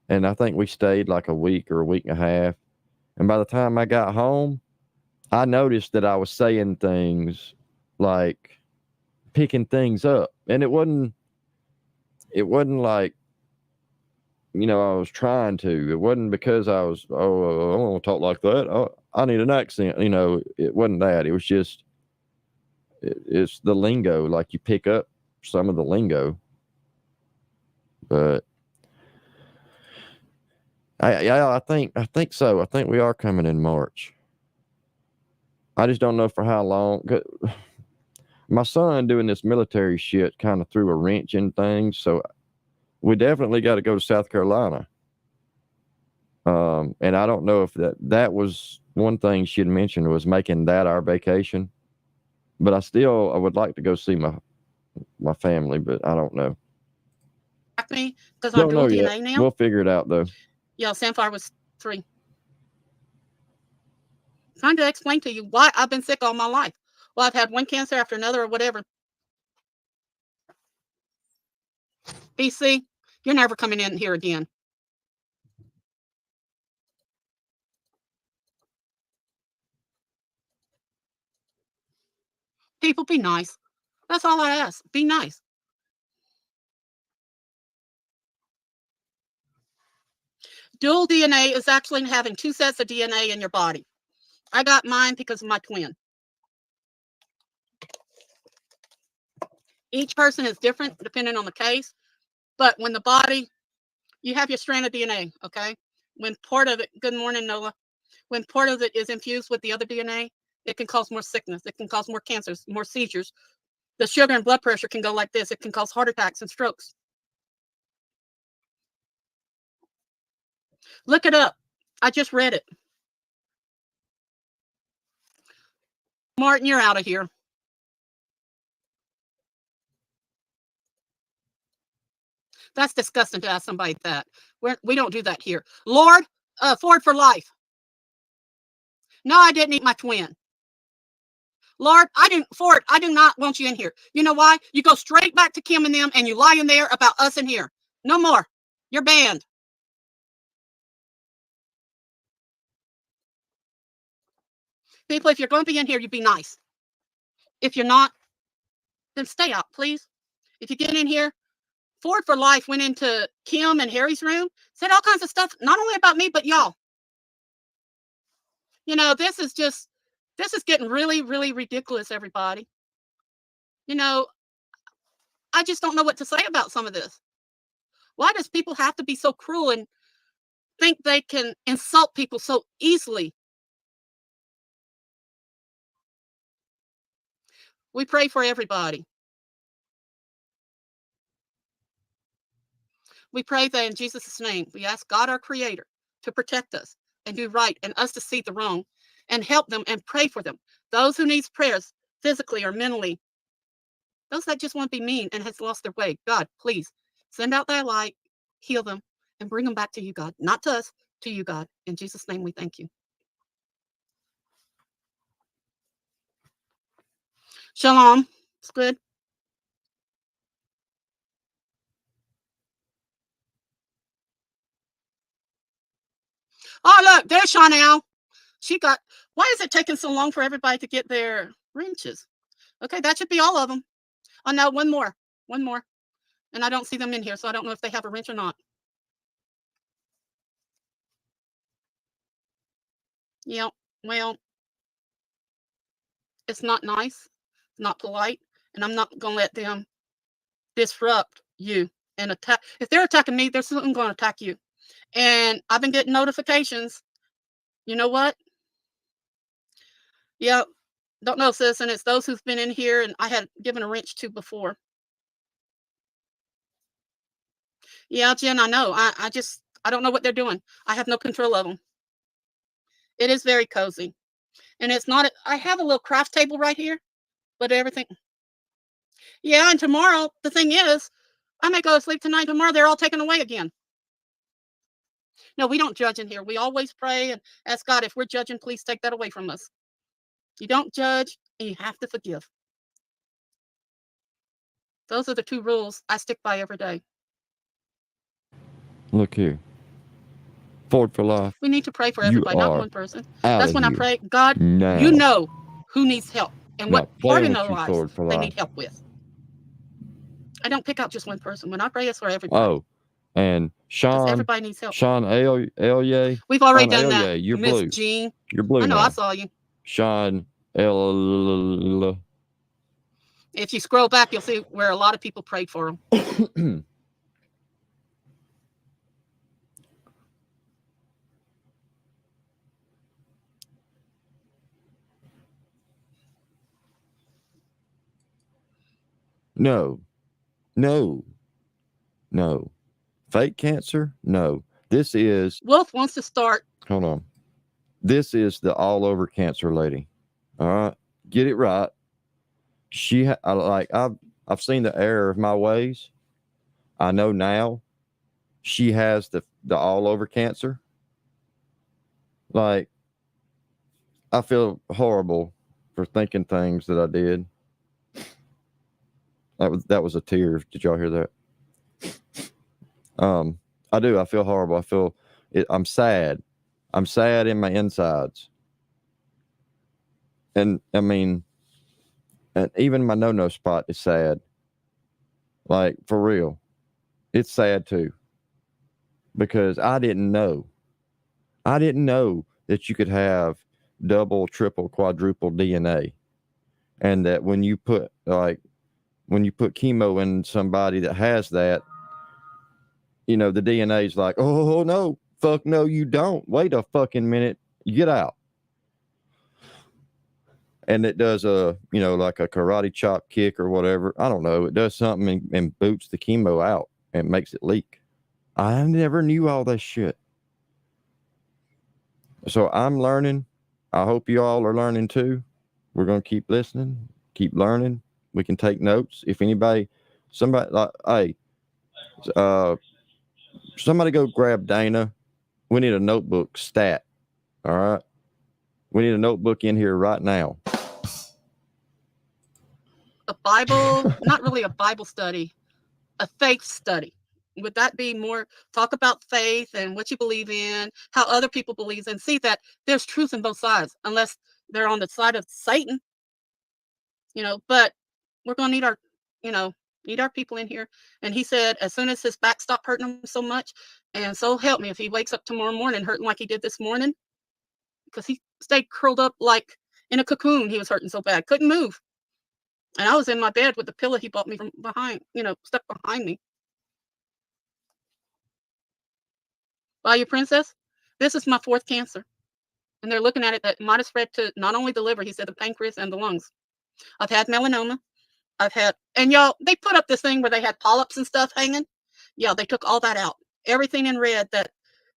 and I think we stayed like a week or a week and a half. And by the time I got home, I noticed that I was saying things, like picking things up, and it wasn't like, I was trying to. It wasn't because I was, I don't want to talk like that. Oh, I need an accent. It wasn't that. It was just, it's the lingo. Like you pick up some of the lingo, but I think so. I think we are coming in March. I just don't know for how long. My son doing this military shit kind of threw a wrench in things. So we definitely got to go to South Carolina. And I don't know if that was one thing she had mentioned, was making that our vacation. But I would like to go see my family, but I don't know. Me, because I'm dual DNA now. We'll figure it out, though. Yeah, Samfire was 3. Trying to explain to you why I've been sick all my life. Well, I've had one cancer after another or whatever. BC, you're never coming in here again. People, be nice. That's all I ask. Be nice. Dual DNA is actually having 2 sets of DNA in your body. I got mine because of my twin. Each person is different depending on the case, but when the body, you have your strand of DNA, okay? When part of it, good morning, Nola. When part of it is infused with the other DNA, it can cause more sickness. It can cause more cancers, more seizures. The sugar and blood pressure can go like this. It can cause heart attacks and strokes. Look it up. I just read it. Martin, you're out of here. That's disgusting to ask somebody that. We don't do that here. Lord, Ford for life. No, I didn't eat my twin. Lord, Ford, I do not want you in here. You know why? You go straight back to Kim and them and you lie in there about us in here. No more. You're banned. People, if you're going to be in here, you be nice. If you're not, then stay out, please. If you get in here, Ford for Life went into Kim and Harry's room, said all kinds of stuff, not only about me, but y'all. You know, this is getting really, really ridiculous, everybody. You know, I just don't know what to say about some of this. Why does people have to be so cruel and think they can insult people so easily? We pray for everybody. We pray that in Jesus' name, we ask God, our Creator, to protect us and do right and us to see the wrong and help them and pray for them. Those who need prayers physically or mentally, those that just want to be mean and has lost their way, God, please send out thy light, heal them, and bring them back to you, God. Not to us, to you, God. In Jesus' name, we thank you. Shalom. It's good. Oh, look, there's Chanel. Why is it taking so long for everybody to get their wrenches? Okay, that should be all of them. Oh, no, one more. And I don't see them in here, so I don't know if they have a wrench or not. Yeah, well, it's not nice, not polite, and I'm not going to let them disrupt you and attack. If they're attacking me, they're certainly going to attack you. And I've been getting notifications. You know what? Yeah, don't know, sis, and it's those who've been in here and I had given a wrench to before. Yeah, Jen, I know. I don't know what they're doing. I have no control of them. It is very cozy. And it's not, I have a little craft table right here, but everything. Yeah, and tomorrow, the thing is, I may go to sleep tonight. Tomorrow, they're all taken away again. No, we don't judge in here. We always pray and ask God, if we're judging, please take that away from us. You don't judge, and you have to forgive. Those are the 2 rules I stick by every day. Look here. Ford for Life. We need to pray for everybody, not one person. That's when I pray, God, now. You know who needs help and what part in their with you, lives they need help with. I don't pick out just one person. When I pray, it's for everybody. Oh, and Sean, everybody needs help. Sean Elye. We've already done that. You're Miss blue. Jean. You're blue I know, now. I saw you. Sean L. If you scroll back, you'll see where a lot of people prayed for him. No. Fake cancer? No. This is... Wolf wants to start. Hold on. This is the all over cancer lady. All right. Get it right. I've seen the error of my ways. I know now she has the all over cancer. Like, I feel horrible for thinking things that I did. That was a tear. Did y'all hear that? I do. I feel horrible. I'm sad. I'm sad in my insides. And I mean, And even my no spot is sad. Like, for real. It's sad too. Because I didn't know. I didn't know that you could have double, triple, quadruple DNA. And that when you put chemo in somebody that has that, the DNA is like, oh no, fuck no, you don't. Wait a fucking minute. Get out. And it does like a karate chop kick or whatever. I don't know. It does something and boots the chemo out and makes it leak. I never knew all that shit. So I'm learning. I hope you all are learning too. We're going to keep listening, keep learning. We can take notes. If somebody like, hey, somebody go grab Dana. We need a notebook stat. All right. We need a notebook in here right now. A Bible, not really a Bible study, a faith study. Would that be more talk about faith and what you believe in, how other people believe, and see that there's truth in both sides, unless they're on the side of Satan, but we're going to need our people in here. And he said, as soon as his back stopped hurting him so much, and so help me if he wakes up tomorrow morning hurting like he did this morning, because he stayed curled up like in a cocoon. He was hurting so bad, couldn't move. And I was in my bed with the pillow he bought me from behind, stuck behind me. Value Princess, this is my 4th cancer. And they're looking at it that might have spread to not only the liver, he said the pancreas and the lungs. I've had melanoma. And y'all, they put up this thing where they had polyps and stuff hanging. Yeah, they took all that out. Everything in red that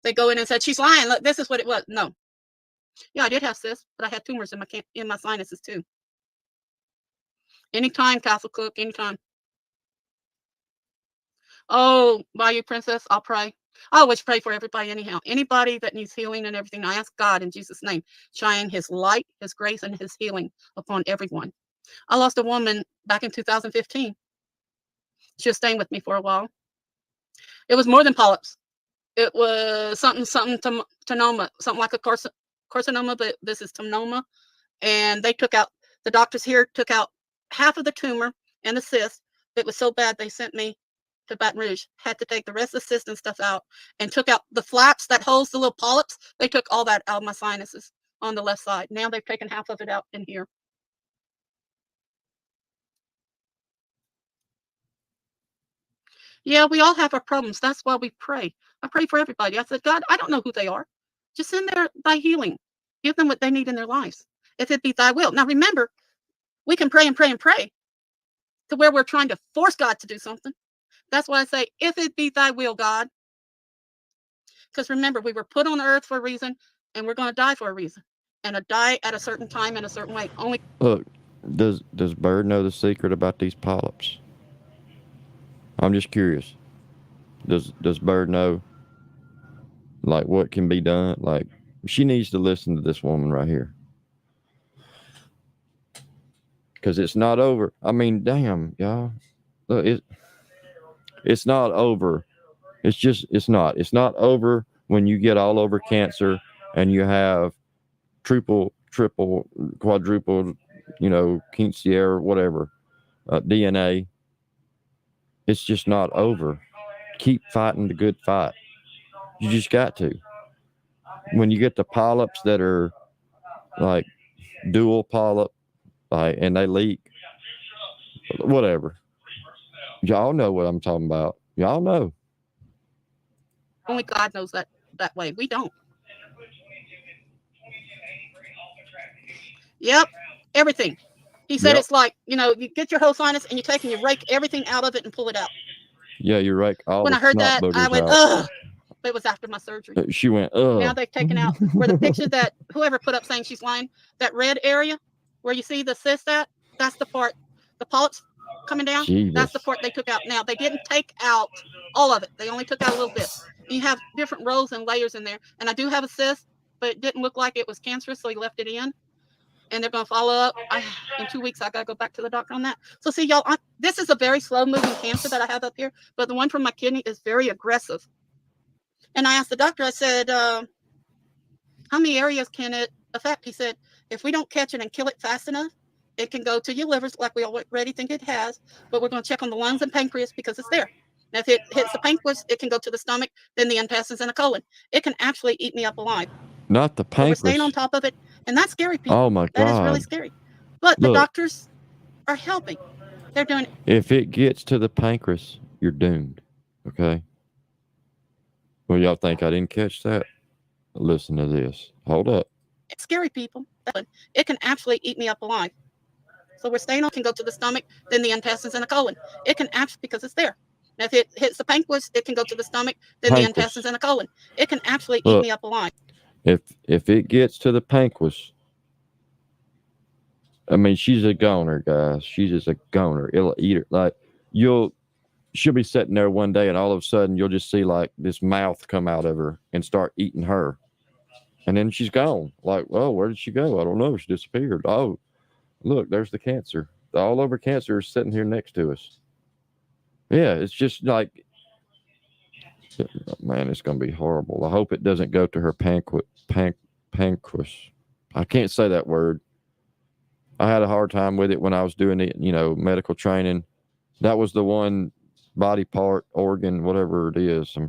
they go in and said, she's lying. Look, this is what it was. No. Yeah, I did have cysts, but I had tumors in my sinuses too. Anytime, Castle Cook, anytime. Oh, Value Princess, I'll pray. I always pray for everybody anyhow. Anybody that needs healing and everything, I ask God in Jesus' name, shine his light, his grace, and his healing upon everyone. I lost a woman back in 2015. She was staying with me for a while. It was more than polyps. It was something tonoma, something like a carcinoma, but this is tonoma. And the doctors here took out half of the tumor and the cyst. It was so bad they sent me to Baton Rouge. Had to take the rest of the cyst and stuff out, and took out the flaps that holds the little polyps. They took all that out of my sinuses on the left side. Now they've taken half of it out in here. Yeah, we all have our problems. That's why we pray. I pray for everybody. I said, God, I don't know who they are. Just send thy healing. Give them what they need in their lives. If it be thy will. Now remember, we can pray and pray and pray to where we're trying to force God to do something. That's why I say, if it be thy will, God. Because remember, we were put on earth for a reason, and we're going to die for a reason. And die at a certain time in a certain way. Only. Look, does Bird know the secret about these polyps? I'm just curious. Does Bird know, like, what can be done? Like, she needs to listen to this woman right here. Because it's not over. I mean, damn, y'all. Look, it's not over. It's not over when you get all over cancer and you have triple, quadruple, quinceañera, whatever, DNA. It's just not over. Keep fighting the good fight. You just got to. When you get the polyps that are like dual polyp, like, and they leak, whatever. Y'all know what I'm talking about. Y'all know. Only God knows that way. We don't. Yep, everything. He said It's like, you get your whole sinus and you take and you rake everything out of it and pull it out. Yeah, you rake all when the I heard snot that, boogers I went, out. ugh. But it was after my surgery. She went, ugh. Now they've taken out where the picture that whoever put up saying she's lying, that red area where you see the cyst at, that's the part, the polyps coming down, Jesus. That's the part they took out. Now, they didn't take out all of it. They only took out a little bit. You have different rows and layers in there. And I do have a cyst, but it didn't look like it was cancerous, so he left it in. And they're going to follow up. In 2 weeks, I got to go back to the doctor on that. So see, y'all, this is a very slow-moving cancer that I have up here, but the one from my kidney is very aggressive. And I asked the doctor, I said, how many areas can it affect? He said, if we don't catch it and kill it fast enough, it can go to your liver like we already think it has, but we're going to check on the lungs and pancreas because it's there. Now, if it hits the pancreas, it can go to the stomach, then the intestines and the colon. It can actually eat me up alive. Not the So we're staying on pancreas. top of it, and that's scary, people. Oh my That is really God. scary. But the Look, doctors are helping. They're doing if it gets to the pancreas, you're doomed. Okay. Well, y'all think I didn't catch that? Listen to this. Hold up. scary, people. It can actually eat me up alive. So we're staying on, can go to the stomach, then the intestines and the colon. It can actually, because it's there. Now, if it hits the pancreas, it can go to the stomach, then the intestines and the colon. It can actually eat me up alive. If it gets to the pancreas, I mean, she's a goner, guys. She's just a goner. It'll eat her. Like she'll be sitting there one day, and all of a sudden, you'll just see like this mouth come out of her and start eating her, and then she's gone. Like, oh, where did she go? I don't know. She disappeared. Oh, look, there's the cancer. The all over cancer is sitting here next to us. Yeah, it's just like, man, it's gonna be horrible. I hope it doesn't go to her pancreas. I can't say that word. I had a hard time with it when I was doing it, medical training. That was the one body part, organ, whatever it is. I'm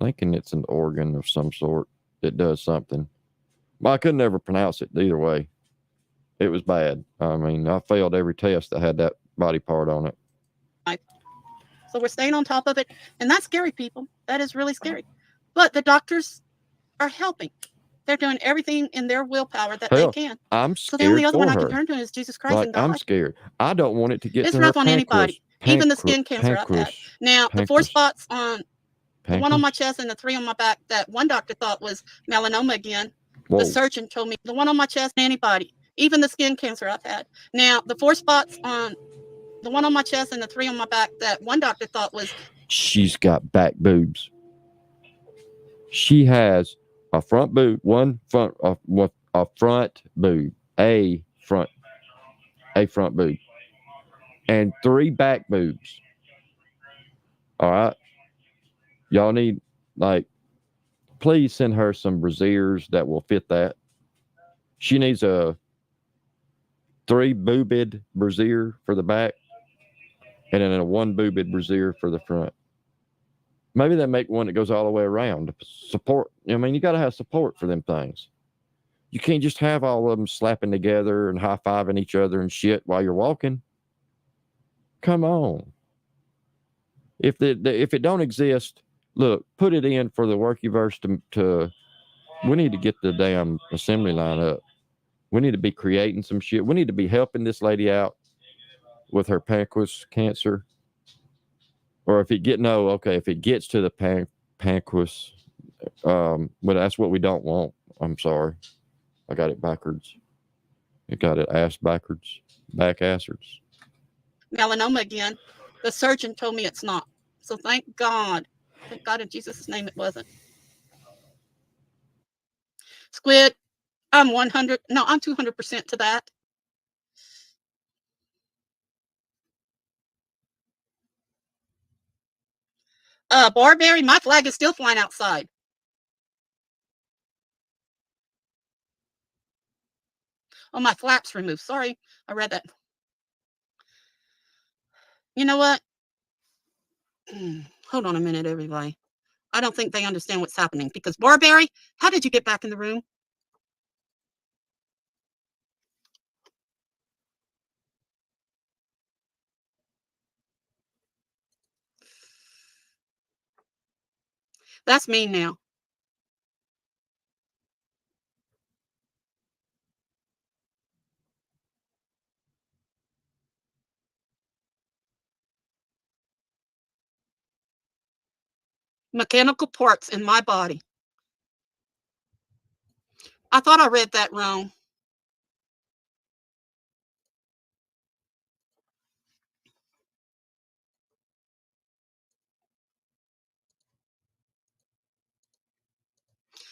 thinking it's an organ of some sort that does something. But I could never pronounce it either way. It was bad. I mean, I failed every test that had that body part on it. So we're staying on top of it, and that's scary, people. That is really scary. But the doctors are helping. They're doing everything in their willpower that they can. I'm scared. So the only other one I for can her. turn to is Jesus Christ and God. I'm scared. I don't want it to get It's to rough her on anybody, even the skin cancer I've had. pancreas. Now, the 4 spots on the one on my chest and the 3 on my back that one doctor thought was melanoma again. Whoa. The surgeon told me the one on my chest, anybody, even the skin cancer I've had. Now, the 4 spots on the one on my chest and the 3 on my back that one doctor thought was. She's got back boobs. She has a front boob, a front boob, a front boob, and 3 back boobs. All right, y'all need, please send her some brasiers that will fit that. She needs a 3 boobed brassiere for the back, and then a 1 boobed brassiere for the front. Maybe they make one that goes all the way around to support. I mean, you got to have support for them things. You can't just have all of them slapping together and high-fiving each other and shit while you're walking. Come on. If it don't exist, look, put it in for the Workyverse to we need to get the damn assembly line up. We need to be creating some shit. We need to be helping this lady out with her pancreas cancer. Or if it gets to the pancreas, but that's what we don't want. I'm sorry. I got it backwards. It got it ass backwards. Back astards. Melanoma again. The surgeon told me it's not. So thank God. Thank God in Jesus' name it wasn't. Squid, I'm 200% to that. Barberry, my flag is still flying outside. Oh, my flaps removed. Sorry, I read that. You know what? Hold on a minute, everybody. I don't think they understand what's happening because Barberry, how did you get back in the room? That's me now. Mechanical parts in my body. I thought I read that wrong.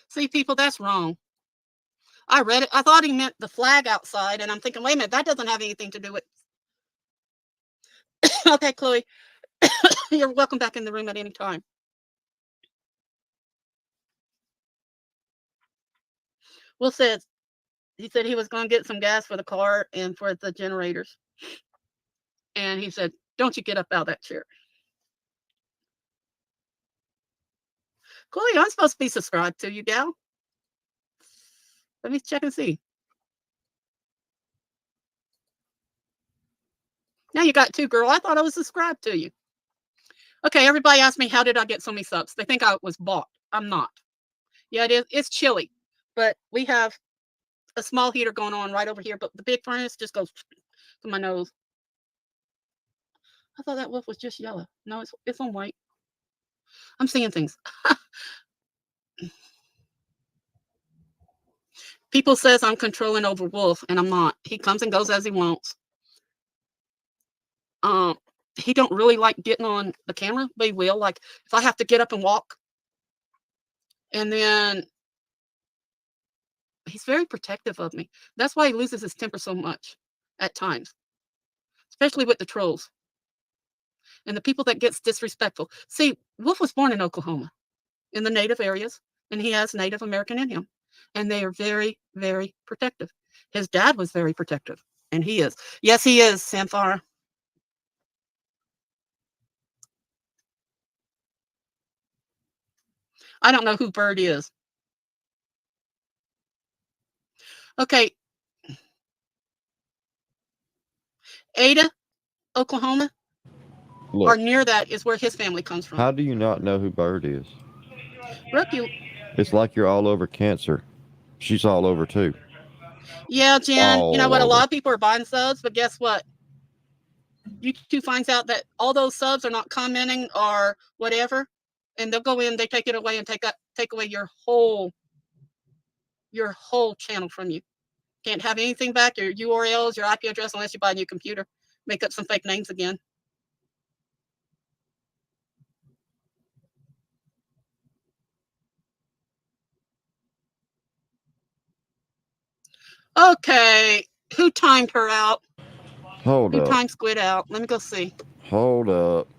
See, people, that's wrong. I read it. I thought he meant the flag outside, and I'm thinking, wait a minute, that doesn't have anything to do with. Okay, Chloe, you're welcome back in the room at any time. Will says, he said he was going to get some gas for the car and for the generators. And he said, don't you get up out of that chair. Cooley, I'm supposed to be subscribed to you, gal. Let me check and see. Now you got 2, girl. I thought I was subscribed to you. Okay, everybody asked me, how did I get so many subs? They think I was bought. I'm not. Yeah, it is. It's chilly, but we have a small heater going on right over here, but the big furnace just goes to my nose. I thought that wolf was just yellow. No, it's on white. I'm seeing things. People says I'm controlling over Wolf, and I'm not. He comes and goes as he wants. He don't really like getting on the camera, but he will. Like if I have to get up and walk, and then he's very protective of me. That's why he loses his temper so much at times, especially with the trolls and the people that gets disrespectful. See, Wolf was born in Oklahoma, in the native areas, and he has Native American in him, and they are very, very protective. His dad was very protective, and he is. Yes, he is, Samphara. I don't know who Bird is. Okay. Ada, Oklahoma, Look, or near that is where his family comes from. how do you not know who Bird is? Brooke, It's like you're all over cancer. She's all over too. Yeah, Jen. All you know what? A over. lot of people are buying subs, but guess what? YouTube finds out that all those subs are not commenting or whatever, and they'll go in, they take it away and take away your whole channel from you. Can't have anything back, your URLs, your IP address, unless you buy a new computer. Make up some fake names again. Okay, who timed her out? Hold Who up. timed Squid out? Let me go see. Hold up.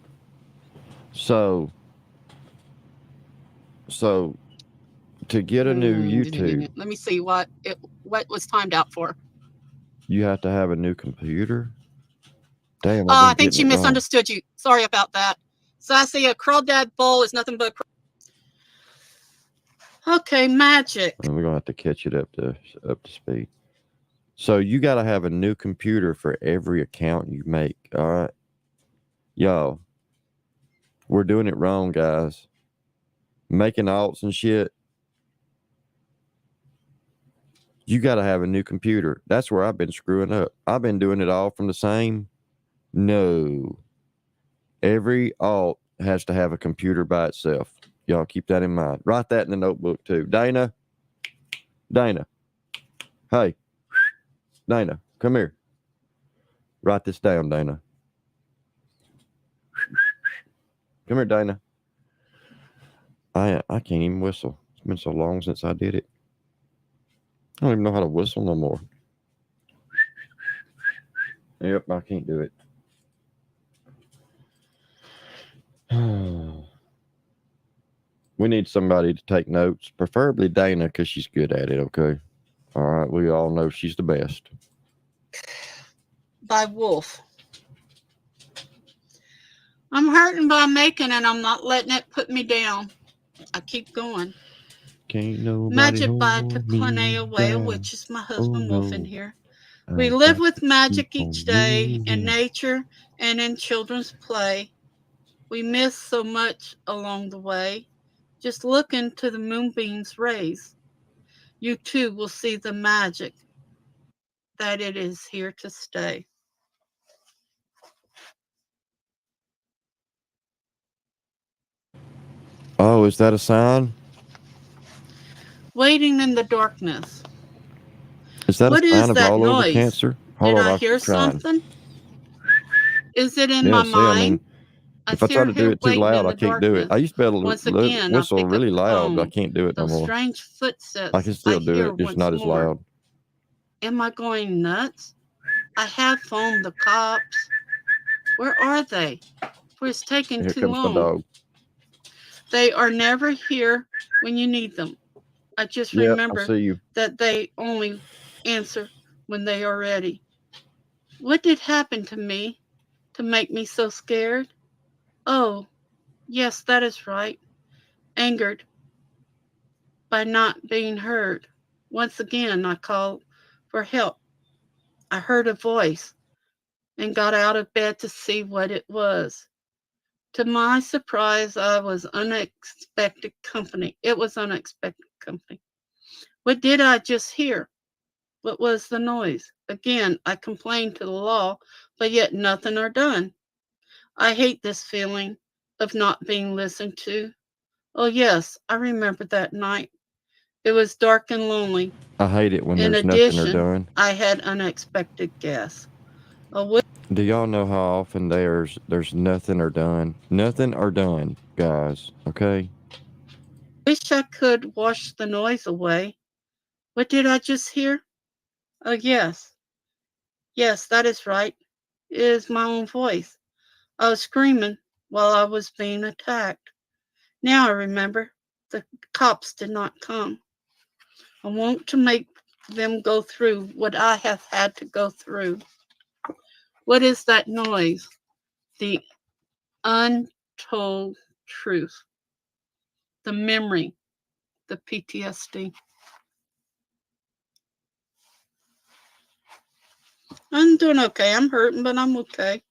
So to get a new YouTube, Let me see what was timed out for. you have to have a new computer. Damn, I think she misunderstood you. Sorry about that. Sassy, a crawdad bowl is nothing but. Okay, magic. And we're gonna have to catch it up to speed. So you got to have a new computer for every account you make. All right, y'all, we're doing it wrong, guys. Making alts and shit. You got to have a new computer. That's where I've been screwing up. I've been doing it all from the same. No. Every alt has to have a computer by itself. Y'all keep that in mind. Write that in the notebook too. Dana. Hey. Dana, come here. Write this down, Dana. Come here, Dana. I can't even whistle. It's been so long since I did it. I don't even know how to whistle no more. Yep, I can't do it. We need somebody to take notes, preferably Dana, because she's good at it, okay? All right, we all know she's the best. By Wolf. I'm hurting by making it. I'm not letting it put me down. I keep going. Can't nobody Magic by hold Taquane away, down. which is my husband Wolf in no. here. I We live got with to magic keep each on day in moving. nature and in children's play. We miss so much along the way. Just look into the moonbeam's rays. You too will see the magic that it is here to stay. Oh, is that a sign? Waiting in the darkness. Is that What a is sign of that all over noise? cancer? Hold Did on, I I'll hear keep trying. something? Is it in Yeah, my see, mind? I mean, if I try to do it too loud, I can't do it. I used to be able to Once again, I'll whistle pick up really the loud, but I phone. can't do it no Those more. strange footsteps I can still do hear it, just once not as more. loud. Am I going nuts? I have phoned the cops. Where are they? For it's taking Here too comes my long. dog. They are never here when you need them. I just Yep, I remember see you. that they only answer when they are ready. What did happen to me to make me so scared? Oh, yes, that is right. Angered by not being heard. Once again, I called for help. I heard a voice and got out of bed to see what it was. To my surprise, I was unexpected company. It was unexpected company. What did I just hear? What was the noise? Again, I complained to the law, but yet nothing are done. I hate this feeling of not being listened to. Oh, yes, I remember that night. It was dark and lonely. I hate it when In there's nothing or addition, done. I had unexpected guests. I Do y'all know how often there's nothing or done? Nothing or done, guys. Okay. wish I could wash the noise away. What did I just hear? Oh, yes. Yes, that is right. It is my own voice. I was screaming while I was being attacked. Now I remember the cops did not come. I want to make them go through what I have had to go through. What is that noise? The untold truth, the memory, the PTSD. I'm doing okay. I'm hurting, but I'm okay.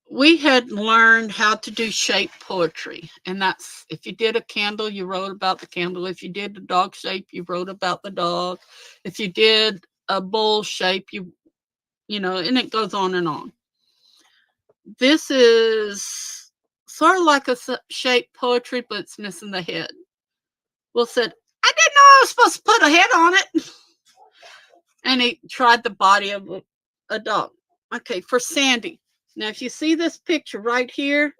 We had learned how to do shape poetry, and that's if you did a candle, you wrote about the candle. If you did the dog shape, you wrote about the dog. If you did a bull shape, and it goes on and on. This is sort of like a shape poetry, but it's missing the head. Will said, I didn't know I was supposed to put a head on it. And he tried the body of a dog. Okay, for Sandy. Now, if you see this picture right here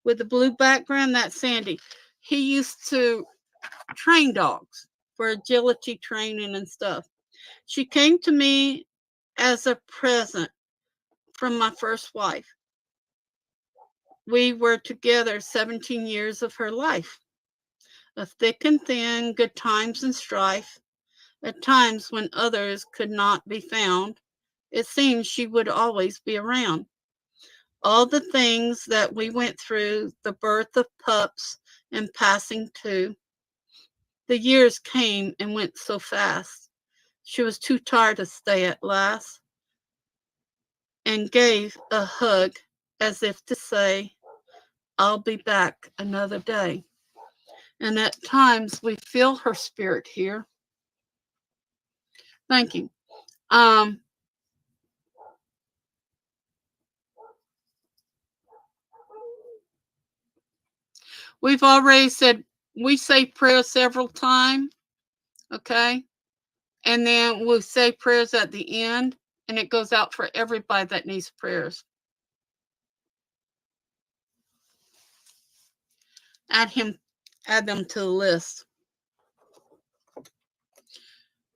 with the blue background, that's Sandy. He used to train dogs for agility training and stuff. She came to me as a present from my first wife. We were together 17 years of her life, of thick and thin, good times and strife. At times when others could not be found, it seemed she would always be around. All the things that we went through, the birth of pups and passing too, the years came and went so fast. She was too tired to stay at last and gave a hug as if to say, I'll be back another day. And at times we feel her spirit here. Thank you. We've already said we say prayer several times, okay? And then we'll say prayers at the end, and it goes out for everybody that needs prayers. Add them to the list.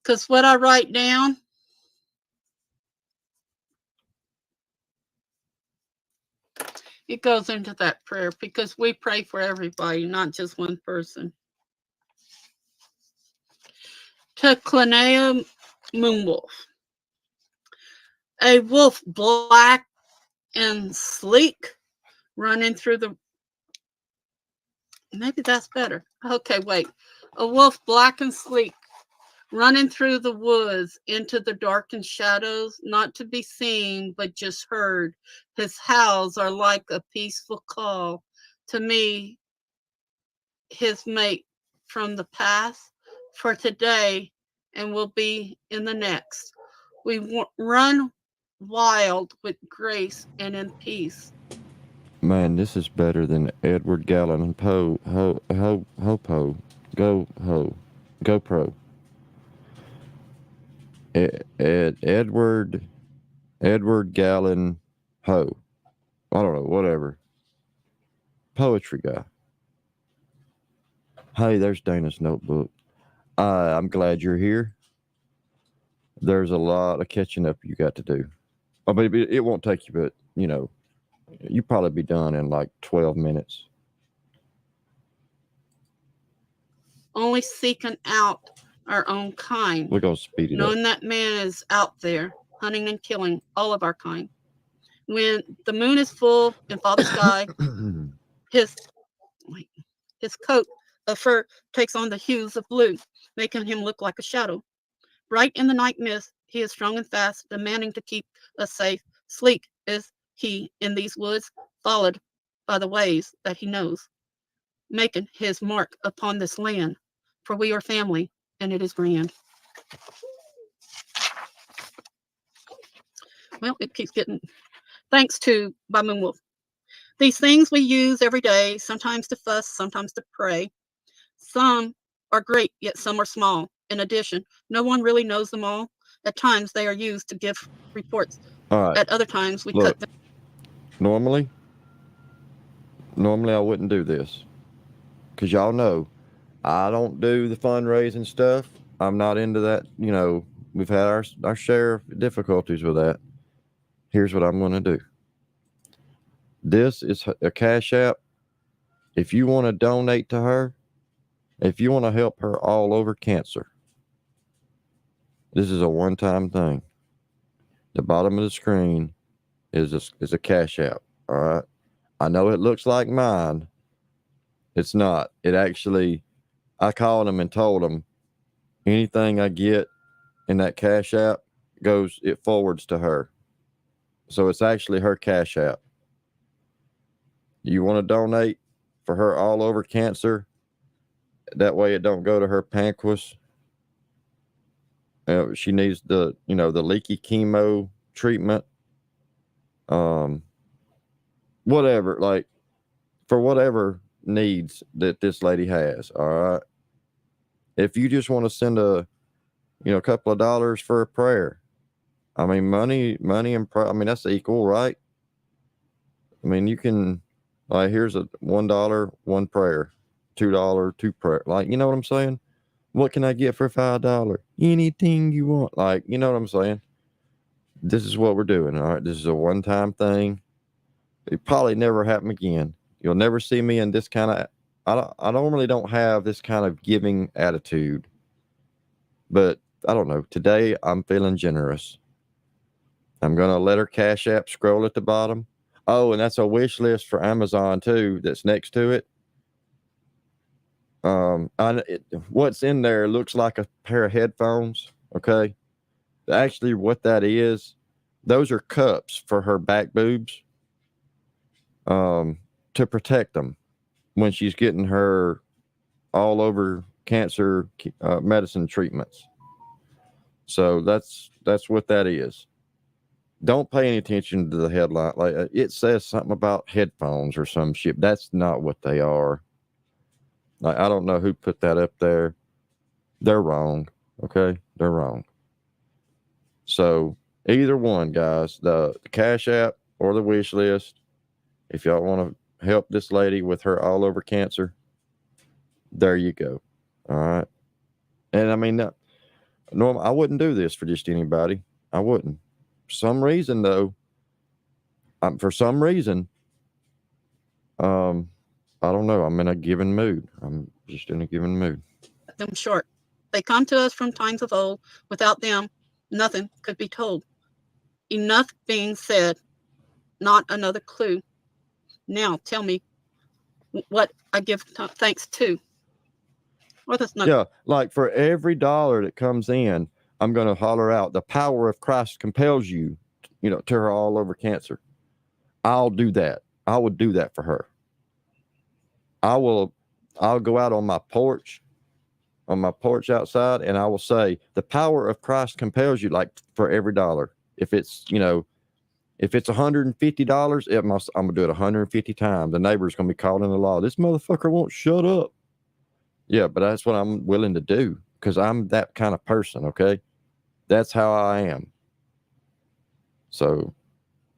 Because what I write down, it goes into that prayer because we pray for everybody, not just one person. To Clinea Moonwolf. A wolf black and sleek running through the... Maybe that's better. Okay, wait. A wolf black and sleek running through the woods into the darkened shadows, not to be seen, but just heard. His howls are like a peaceful call to me, his mate from the past, for today, and will be in the next. We run wild with grace and in peace. Man, this is better than Edward Gallon and GoPro. Edward Gallon Ho. I don't know, whatever. Poetry guy. Hey, there's Dana's notebook. I'm glad you're here. There's a lot of catching up you got to do. Oh, but it won't take you, but you'll probably be done in like 12 minutes. only seeking out our own kind, We're gonna speed it up. knowing that man is out there hunting and killing all of our kind. When the moon is full in Father Sky, his his coat of fur takes on the hues of blue, making him look like a shadow. Bright in the night mist, he is strong and fast, demanding to keep us safe. Sleek is he in these woods, followed by the ways that he knows, making his mark upon this land. For we are family, and it is grand. Well, it keeps getting. Thanks to by Moonwolf. These things we use every day, sometimes to fuss, sometimes to pray. Some are great, yet some are small. In addition, no one really knows them all. At times, they are used to give reports. All right. At other times, we Look, cut them. Normally I wouldn't do this, because y'all know I don't do the fundraising stuff. I'm not into that. You know, we've had our share of difficulties with that. Here's what I'm going to do. This is a Cash App. If you want to donate to her, if you want to help her all over cancer, this is a one-time thing. The bottom of the screen is a Cash App. All right. I know it looks like mine. It's not. It actually, I called them and told them anything I get in that Cash App it forwards to her. So it's actually her Cash App. You want to donate for her all over cancer? That way it don't go to her pancreas. She needs the leaky chemo treatment. Whatever, like for whatever needs that this lady has. All right. If you just want to send a couple of dollars for a prayer, I mean, money and prayer, I mean, that's equal, right? I mean, you can, like, here's a $1, one prayer, $2, two prayer. Like, you know what I'm saying? What can I get for $5? Anything you want. Like, you know what I'm saying? This is what we're doing. All right. This is a one-time thing. It probably never happen again. You'll never see me in this kind of, I normally don't have this kind of giving attitude, but I don't know. Today I'm feeling generous. I'm going to let her Cash App scroll at the bottom. Oh, and that's a wish list for Amazon too. That's next to it. What's in there looks like a pair of headphones. Okay. Actually, what that is, those are cups for her back boobs. To protect them when she's getting her all over cancer medicine treatments. So that's what that is. Don't pay any attention to the headline. Like it says something about headphones or some shit. That's not what they are. Like, I don't know who put that up there. They're wrong. Okay, they're wrong. So either one, guys, the Cash App or the wish list. If y'all want to help this lady with her all over cancer, there you go. All right. And I mean, I wouldn't do this for just anybody. I wouldn't. For some reason, though, I don't know. I'm in a given mood. I'm just in a given mood. Them short. They come to us from times of old. Without them, nothing could be told. Enough being said, not another clue. Now tell me what I give thanks to. Or that's not. Yeah, like for every dollar that comes in, I'm going to holler out, the power of Christ compels you, to her all over cancer. I'll do that. I would do that for her. I'll go out on my porch outside, and I will say, the power of Christ compels you, like for every dollar. If it's, if it's $150, I'm going to do it 150 times. The neighbor's going to be calling the law. This motherfucker won't shut up. Yeah, but that's what I'm willing to do because I'm that kind of person, okay? That's how I am. So,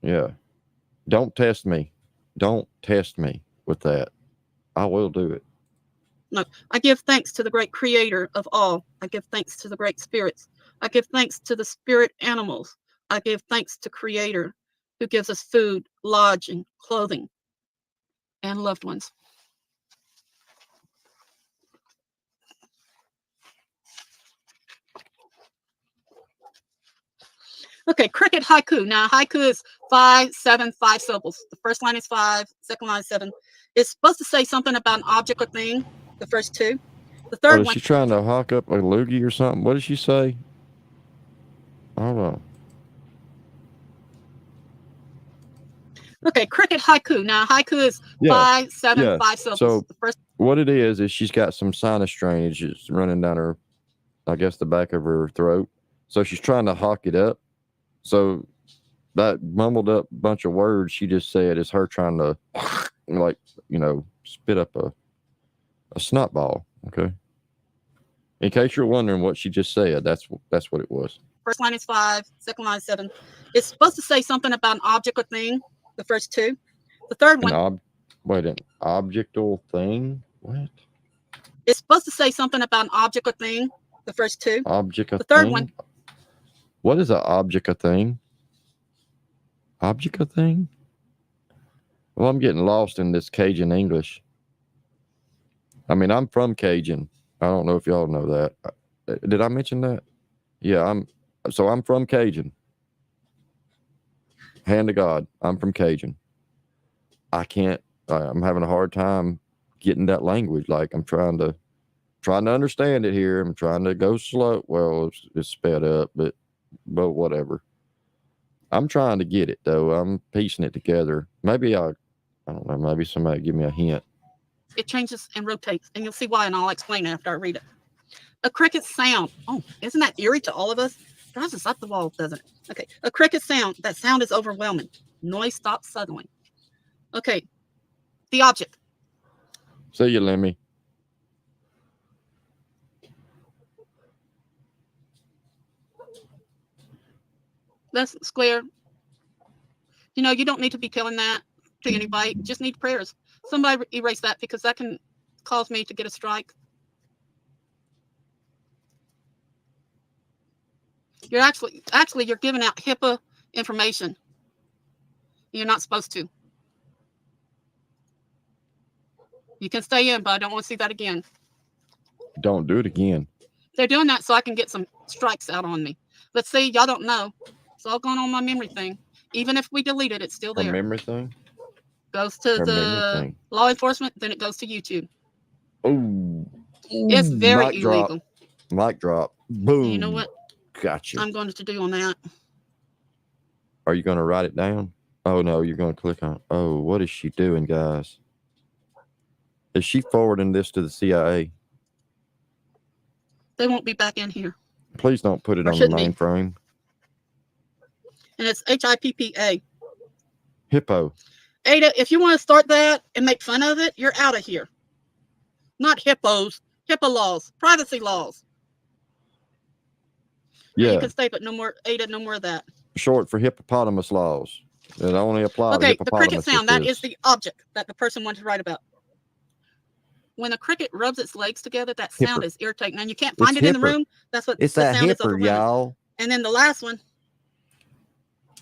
yeah. Don't test me. Don't test me with that. I will do it. No, I give thanks to the great creator of all. I give thanks to the great spirits. I give thanks to the spirit animals. I give thanks to Creator who gives us food, lodging, clothing, and loved ones. Okay, cricket haiku. Now, haiku is 5, 7, 5 syllables. The first line is 5, second line is 7. It's supposed to say something about an object or thing, the first two. The What third is one, she trying to hawk up a loogie or something? What did she say? Hold on. okay, cricket haiku. Now, haiku is Yeah, 5, 7, yeah. 5 syllables. So The first what it is she's got some sinus drainage just running down her, I guess, the back of her throat. So she's trying to hawk it up. So that mumbled up bunch of words she just said is her trying to, like, spit up a snot ball. Okay. In case you're wondering what she just said, that's what it was. first line is 5, second line is 7. It's supposed to say something about an object or thing, the first two. The third one, An objectal thing? What? it's supposed to say something about an object or thing, the first two. Object a The third thing? one, What is an object a thing? Object a thing? Well, I'm getting lost in this Cajun English. I mean, I'm from Cajun. I don't know if y'all know that. Did I mention that? Yeah, I'm from Cajun. Hand to God, I'm from Cajun. I'm having a hard time getting that language. Like, I'm trying to understand it here. I'm trying to go slow. Well, it's sped up, but whatever. I'm trying to get it though. I'm piecing it together. Maybe I don't know. Maybe somebody give me a hint. it changes and rotates, and you'll see why, and I'll explain after I read it. A cricket sound. Oh, isn't that eerie to all of us? Drives us up the wall, doesn't it? Okay, a cricket sound. That sound is overwhelming. Noise stops suddenly. Okay, the object. See you, Lemmy. That's square. You don't need to be telling that to anybody. Just need prayers. Somebody erase that because that can cause me to get a strike. You're actually you're giving out HIPAA information. You're not supposed to. You can stay in, but I don't want to see that again. Don't do it again. They're doing that so I can get some strikes out on me. Let's see, y'all don't know. It's all going on my memory thing. Even if we delete it, it's still Her there. memory thing? Goes to Her memory the thing. law enforcement, then it goes to YouTube. Oh. It's very Mic illegal. Mic drop. Boom. And you know what Gotcha. I'm going to do on that? Are you going to write it down? Oh, no, you're going to click on it. Oh, what is she doing, guys? Is she forwarding this to the CIA? They won't be back in here. Please don't put it Or on the shouldn't be. mainframe. And it's HIPPA. Hippo. Ada, if you want to start that and make fun of it, you're out of here. Not hippos. HIPAA laws. Privacy laws. Yeah. And you can stay, but no more, Ada, no more of that. Short for hippopotamus laws. It only applies to Okay, the cricket hippopotamus. sound, that is the object that the person wanted to write about. When a cricket rubs its legs together, that sound Hipper. is irritating. And you can't find It's it in the hipper. room. That's what It's the that sound is hipper, overwhelming. y'all. And then the last one.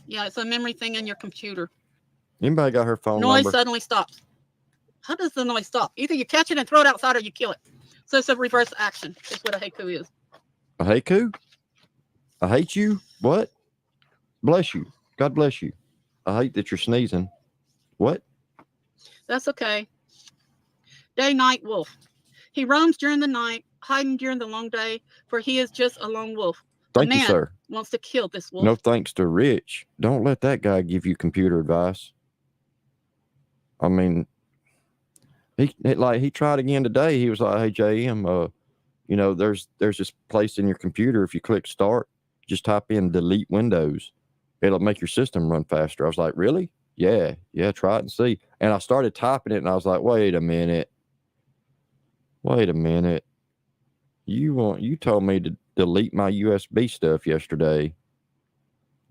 Yeah, it's a memory thing in your computer. Anybody got her phone Noise number? suddenly stops. How does the noise stop? Either you catch it and throw it outside or you kill it. So it's a reverse action. That's what a haiku is. A haiku? I hate you? What? Bless you. God bless you. I hate that you're sneezing. What? That's okay. Day, night, wolf. He roams during the night, hiding during the long day, for he is just a lone wolf. Thank a you, man sir. wants to kill this wolf. No thanks to Rich. Don't let that guy give you computer advice. I mean, he tried again today. He was like, "Hey, JM, there's this place in your computer. If you click start, just type in delete Windows. It'll make your system run faster." I was like, "Really? Yeah, try it and see." And I started typing it, and I was like, wait a minute. You told me to delete my USB stuff yesterday.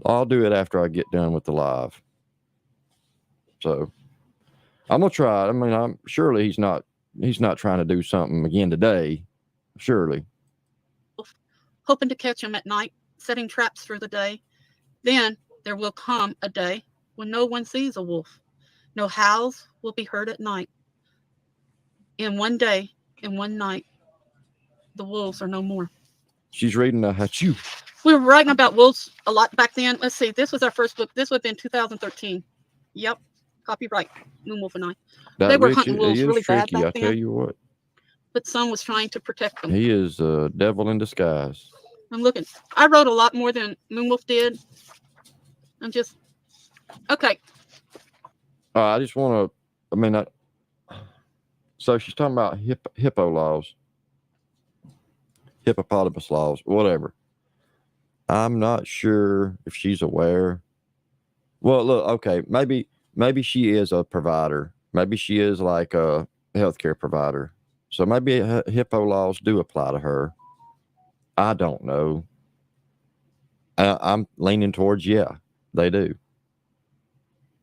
I'll do it after I get done with the live. So I'm gonna try it. I mean, surely he's not trying to do something again today. Surely. Hoping to catch him at night, setting traps for the day. Then there will come a day when no one sees a wolf. No howls will be heard at night. In one day, in one night, the wolves are no more. She's reading a hachoo. We were writing about wolves a lot back then. Let's see. This was our first book. This would have been 2013. Yep. Copyright. Moon Wolf and I. They That were Rich, hunting wolves he is really bad tricky. I back tell then, you what, but some was trying to protect them. he is a devil in disguise. I'm looking. I wrote a lot more than Moon Wolf did. I'm just okay. I just want to. I mean, so she's talking about hippo laws, hippopotamus laws, whatever. I'm not sure if she's aware. Well, look, okay, maybe she is a provider. Maybe she is like a healthcare provider. So maybe hippo laws do apply to her. I don't know. I'm leaning towards yeah, they do.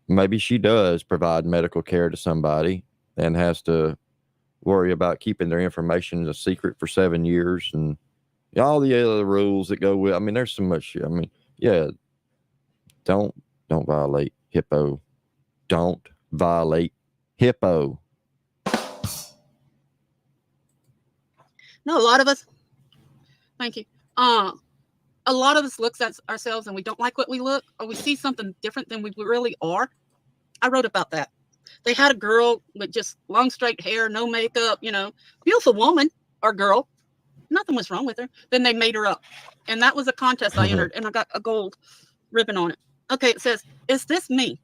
Maybe she does provide medical care to somebody and has to worry about keeping their information a secret for 7 years and all the other rules that go with. I mean, there's so much. I mean, yeah, don't violate hippo. Don't violate hippo. No, a lot of us. Thank you. A lot of us looks at ourselves and we don't like what we look, or we see something different than we really are. I wrote about that. They had a girl with just long straight hair, no makeup, beautiful woman or girl. Nothing was wrong with her. Then they made her up. And that was a contest I entered, and I got a gold ribbon on it. Okay, it says, "Is this me?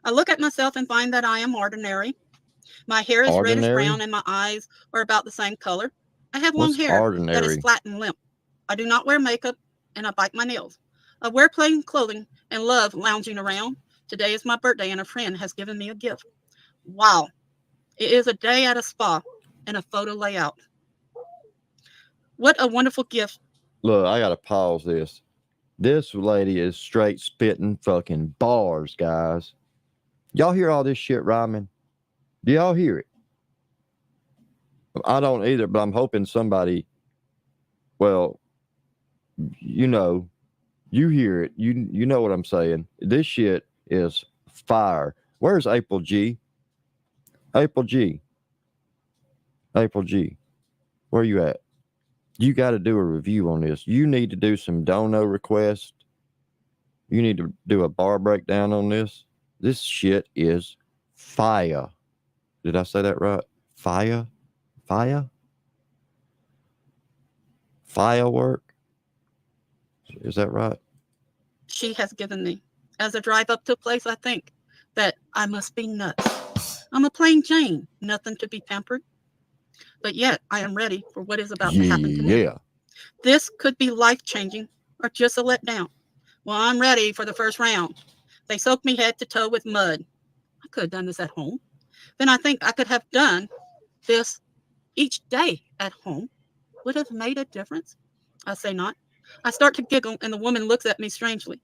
I look at myself and find that I am ordinary. My hair is reddish brown and my eyes are about the same color. I have long hair that is flat and limp. I do not wear makeup, and I bite my nails. I wear plain clothing and love lounging around. Today is my birthday, and a friend has given me a gift. Wow. It is a day at a spa and a photo layout. What a wonderful gift." Look, I got to pause this. This lady is straight spitting fucking bars, guys. Y'all hear all this shit rhyming? Do y'all hear it? I don't either, but I'm hoping somebody, well, you hear it. You know what I'm saying. This shit is fire. Where's April G? April G. April G. Where you at? You got to do a review on this. You need to do some dono requests. You need to do a bar breakdown on this. This shit is fire. Did I say that right? Fire? Fire? Firework? Is that right? She has given me. As I drive up to a place, I think that I must be nuts. I'm a plain Jane, nothing to be pampered. But yet I am ready for what is about to happen to me. Yeah. This could be life-changing or just a letdown. Well, I'm ready for the first round. They soaked me head to toe with mud. I could have done this at home. Then I think I could have done this each day at home. Would have made a difference? I say not. I start to giggle, and the woman looks at me strangely.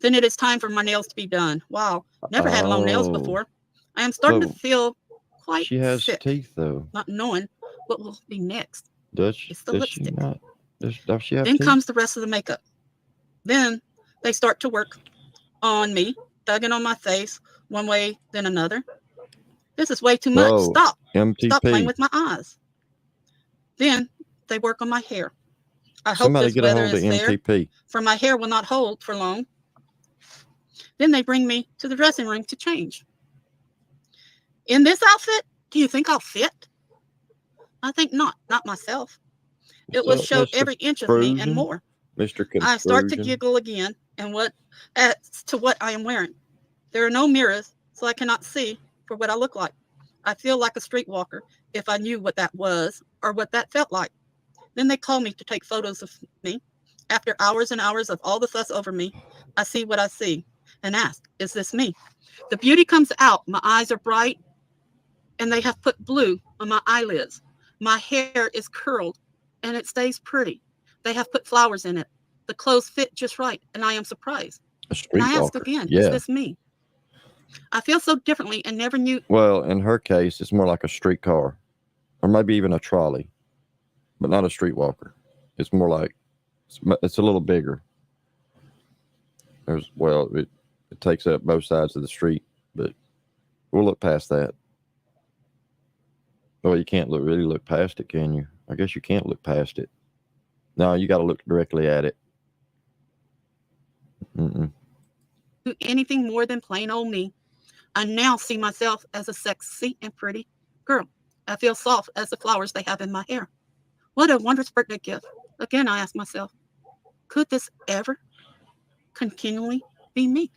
Then it is time for my nails to be done. Wow, never had long nails before. I am starting to feel quite She has sick, teeth, though. not knowing what will be next. Does It's the she lipstick. not? Does she have Then teeth? comes the rest of the makeup. Then they start to work on me, tugging on my face one way, then another. This is way too much. Whoa, Stop. MTP. Stop playing with my eyes. Then they work on my hair. I hope Somebody this get a weather hold of is there, MTP. for my hair will not hold for long. Then they bring me to the dressing room to change. In this outfit, do you think I'll fit? I think not myself. It will show every inch of me and more. Mr. I start to Confusion. giggle again, and as to what I am wearing. There are no mirrors, so I cannot see for what I look like. I feel like a streetwalker if I knew what that was or what that felt like. Then they call me to take photos of me. After hours and hours of all the fuss over me, I see what I see and ask, is this me? The beauty comes out. My eyes are bright, and they have put blue on my eyelids. My hair is curled, and it stays pretty. They have put flowers in it. The clothes fit just right, and I am surprised. And I ask again, is this me? I feel so differently and never knew. Well, in her case, it's more like a streetcar, or maybe even a trolley, but not a streetwalker. It's more like it's a little bigger. It takes up both sides of the street, but we'll look past that. Well, you can't really look past it, can you? I guess you can't look past it. No, you got to look directly at it. Mm-mm. Do anything more than plain old me. I now see myself as a sexy and pretty girl. I feel soft as the flowers they have in my hair. What a wondrous birthday gift. Again, I ask myself, could this ever continually be me?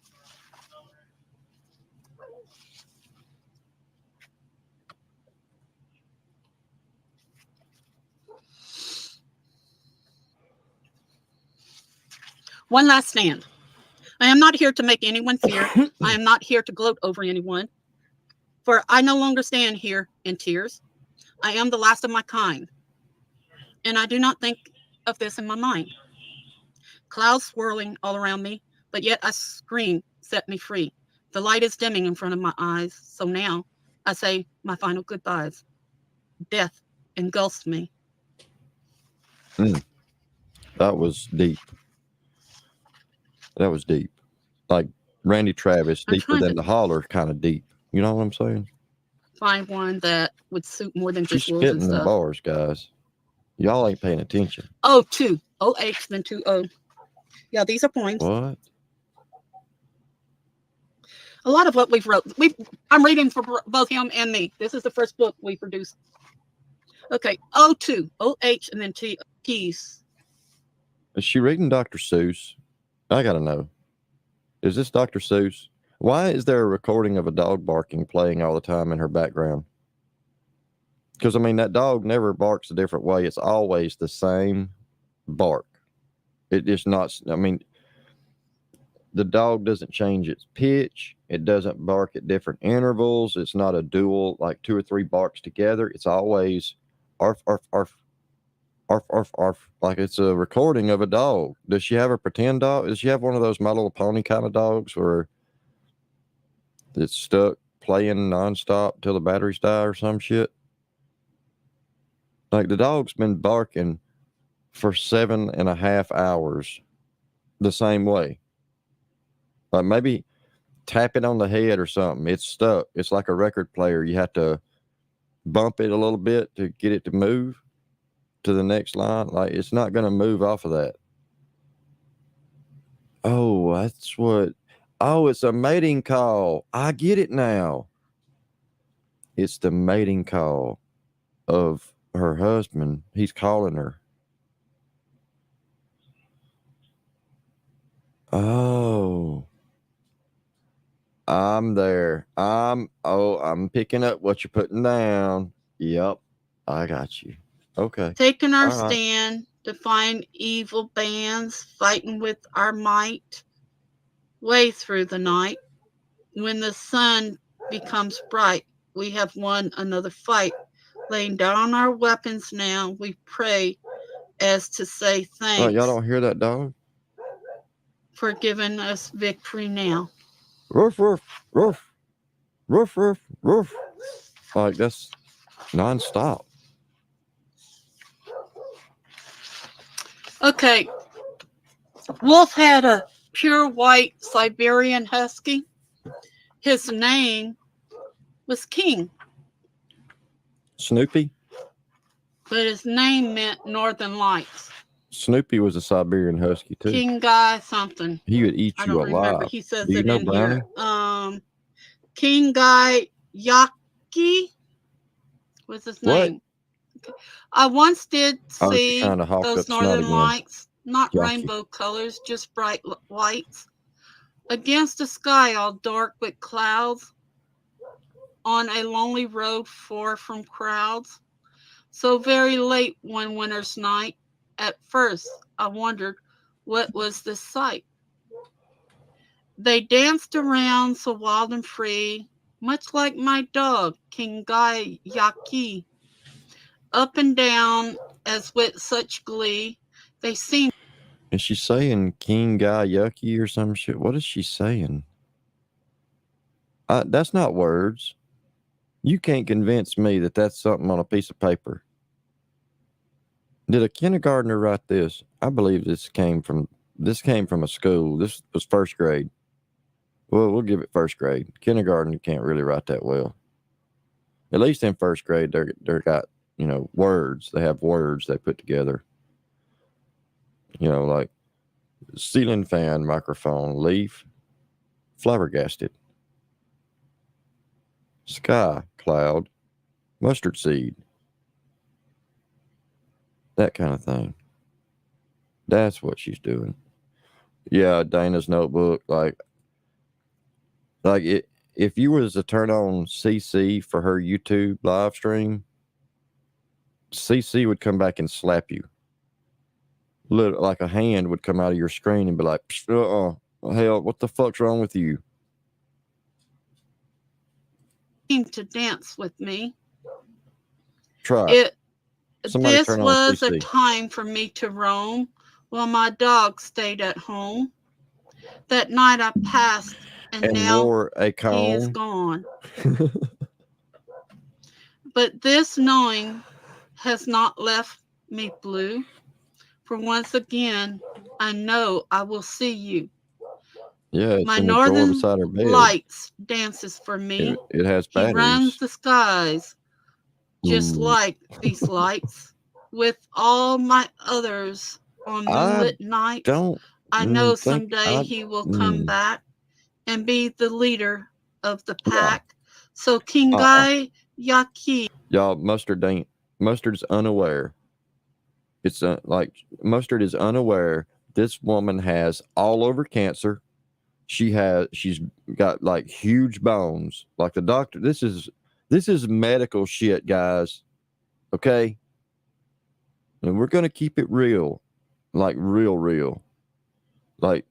One last stand. I am not here to make anyone fear. I am not here to gloat over anyone, for I no longer stand here in tears. I am the last of my kind, and I do not think of this in my mind. Clouds swirling all around me, but yet a scream set me free. The light is dimming in front of my eyes, so now I say my final goodbyes. Death engulfs me. That was deep. That was deep. Like Randy Travis, I'm deeper trying than to the holler, kind of deep. You know what I'm saying? find one that would suit more than She's just wolves and spitting the stuff. bars, guys. Y'all ain't paying attention. Oh, two. O-H, then 2-O. Yeah, these are poems. What? A lot of what we've wrote. I'm reading for both him and me. This is the first book we produced. Okay, O2, O-H, and then T, Peace. Is she reading Dr. Seuss? I gotta know. Is this Dr. Seuss? Why is there a recording of a dog barking playing all the time in her background? Because, I mean, that dog never barks a different way. It's always the same bark. It is not, I mean, the dog doesn't change its pitch. It doesn't bark at different intervals. It's not a dual, like 2 or 3 barks together. It's always arf, arf, arf, arf, arf, arf. Like it's a recording of a dog. Does she have a pretend dog? Does she have one of those My Little Pony kind of dogs where it's stuck playing nonstop till the batteries die or some shit? Like the dog's been barking for 7.5 hours the same way. Like maybe tap it on the head or something. It's stuck. It's like a record player. You have to bump it a little bit to get it to move to the next line. Like it's not going to move off of that. Oh, that's what. Oh, it's a mating call. I get it now. It's the mating call of her husband. He's calling her. Oh, I'm there. I'm picking up what you're putting down. Yep, I got you. Okay. Taking our All right. stand to find evil bands, fighting with our might, way through the night. When the sun becomes bright, we have won another fight. Laying down our weapons now, we pray as to say thanks. Oh, y'all don't hear that dog? For giving us victory now. Roof, roof, roof, roof, roof, roof. Like that's nonstop. Okay. Wolf had a pure white Siberian husky. His name was King. Snoopy? But his name meant Northern Lights. Snoopy was a Siberian husky too. King Guy something. He would eat I you don't remember. alive. He says Do you it know in Brownie? here. King Guy Yaki was his name. Okay. I once did see trying to hawk those up snot Northern again. Lights, not Yaki. rainbow colors, just bright lights, against a sky all dark with clouds, on a lonely road far from crowds. So very late one winter's night, at first I wondered what was this sight. They danced around so wild and free, much like my dog, King Guy Yaki. Up and down as with such glee, they seemed. Is she saying King Guy Yucky or some shit? What is she saying? That's not words. You can't convince me that that's something on a piece of paper. Did a kindergartner write this? I believe this came from a school. This was first grade. Well, we'll give it first grade. Kindergarten can't really write that well. At least in first grade, they're got, words. They have words they put together. Like ceiling fan microphone, leaf, flabbergasted. Sky, cloud, mustard seed. That kind of thing. That's what she's doing. Yeah, Dana's notebook. Like it. If you was to turn on CC for her YouTube live stream, CC would come back and slap you. Like a hand would come out of your screen and be like, hell, what the fuck's wrong with you? Came to dance with me. Try it. Somebody This turn on was CC. a time for me to roam while my dog stayed at home. That night I passed, and now wore a he is cone. gone. But this knowing has not left me blue, for once again I know I will see you. Yeah, it's My in the drawer northern beside her bed. lights dances for me. It has He runs batteries. the skies just Ooh. like these lights. With all my others on moonlit nights, I know someday he will come back and be the leader of the pack. So Kingai Yaki. Y'all, Mustard's unaware. It's like Mustard is unaware. This woman has all over cancer. She's got like huge bones. Like the doctor, this is medical shit, guys. Okay? And we're gonna keep it real. Like real. Like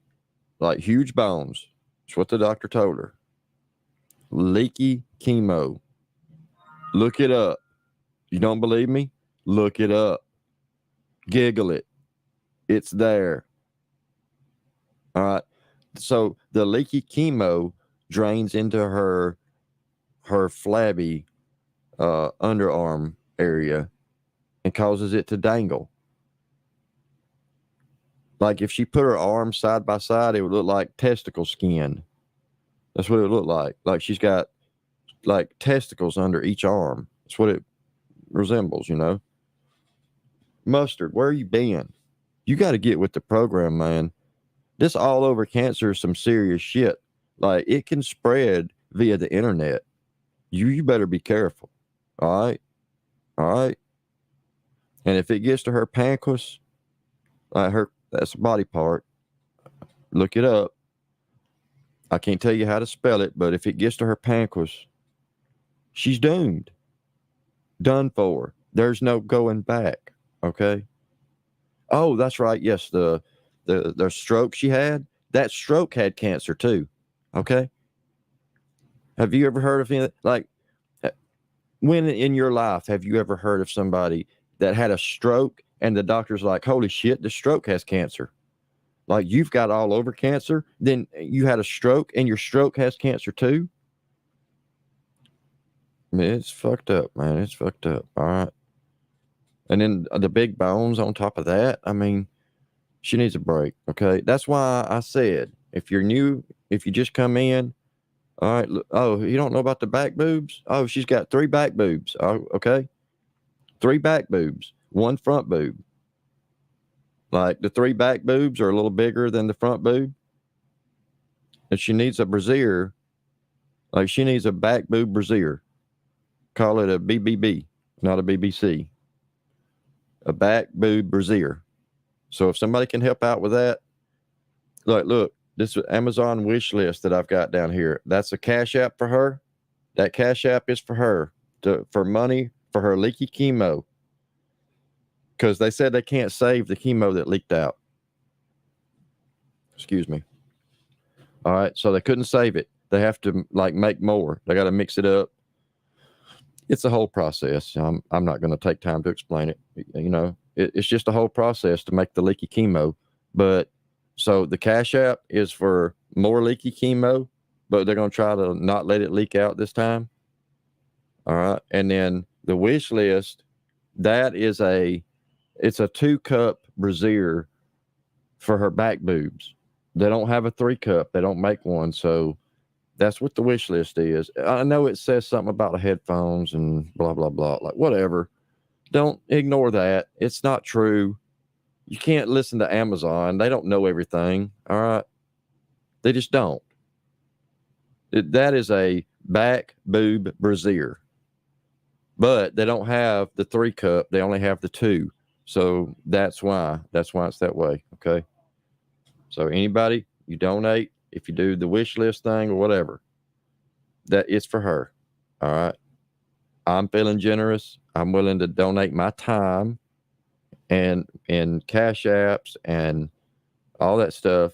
huge bones. That's what the doctor told her. Leaky chemo. Look it up. You don't believe me? Look it up. Giggle it. It's there. All right. So the leaky chemo drains into her flabby underarm area and causes it to dangle. Like if she put her arms side by side, it would look like testicle skin. That's what it would look like. Like she's got like testicles under each arm. That's what it resembles, you know. Mustard, where you been? You got to get with the program, man. This all over cancer is some serious shit. Like it can spread via the internet. You better be careful. All right. And if it gets to her pancreas, that's a body part. Look it up. I can't tell you how to spell it, but if it gets to her pancreas, she's doomed. Done for. There's no going back. Okay. Oh, that's right. Yes, the stroke she had, that stroke had cancer too. Okay. Have you ever heard of anything like when in your life have you ever heard of somebody that had a stroke and the doctor's like, holy shit, the stroke has cancer? Like you've got all over cancer, then you had a stroke and your stroke has cancer too. I mean, it's fucked up, man. It's fucked up. All right. And then the big bones on top of that. I mean, she needs a break. Okay. That's why I said, if you're new, if you just come in, all right. Oh, you don't know about the back boobs? Oh, she's got 3 back boobs. Oh, okay. 3 back boobs, 1 front boob. Like the 3 back boobs are a little bigger than the front boob. And she needs a brassiere. Like she needs a back boob brassiere. Call it a BBB, not a BBC. A back boob brassiere. So if somebody can help out with that, look, this Amazon wish list that I've got down here. That's a Cash App for her. That Cash App is for her for money for her leaky chemo. Because they said they can't save the chemo that leaked out. Excuse me. All right. So they couldn't save it. They have to like make more. They got to mix it up. It's a whole process. I'm not going to take time to explain it. You know, it's just a whole process to make the leaky chemo. But so the Cash App is for more leaky chemo, but they're going to try to not let it leak out this time. All right. And then the wish list, it's a 2-cup brassiere for her back boobs. They don't have a 3-cup. They don't make one. So that's what the wish list is. I know it says something about the headphones and blah, blah, blah. Like whatever. Don't ignore that. It's not true. You can't listen to Amazon. They don't know everything. All right. They just don't. That is a back boob brassiere. But they don't have the 3 cup. They only have the 2. So that's why it's that way. Okay. So anybody, you donate, if you do the wish list thing or whatever, that is for her. All right. I'm feeling generous. I'm willing to donate my time and cash apps and all that stuff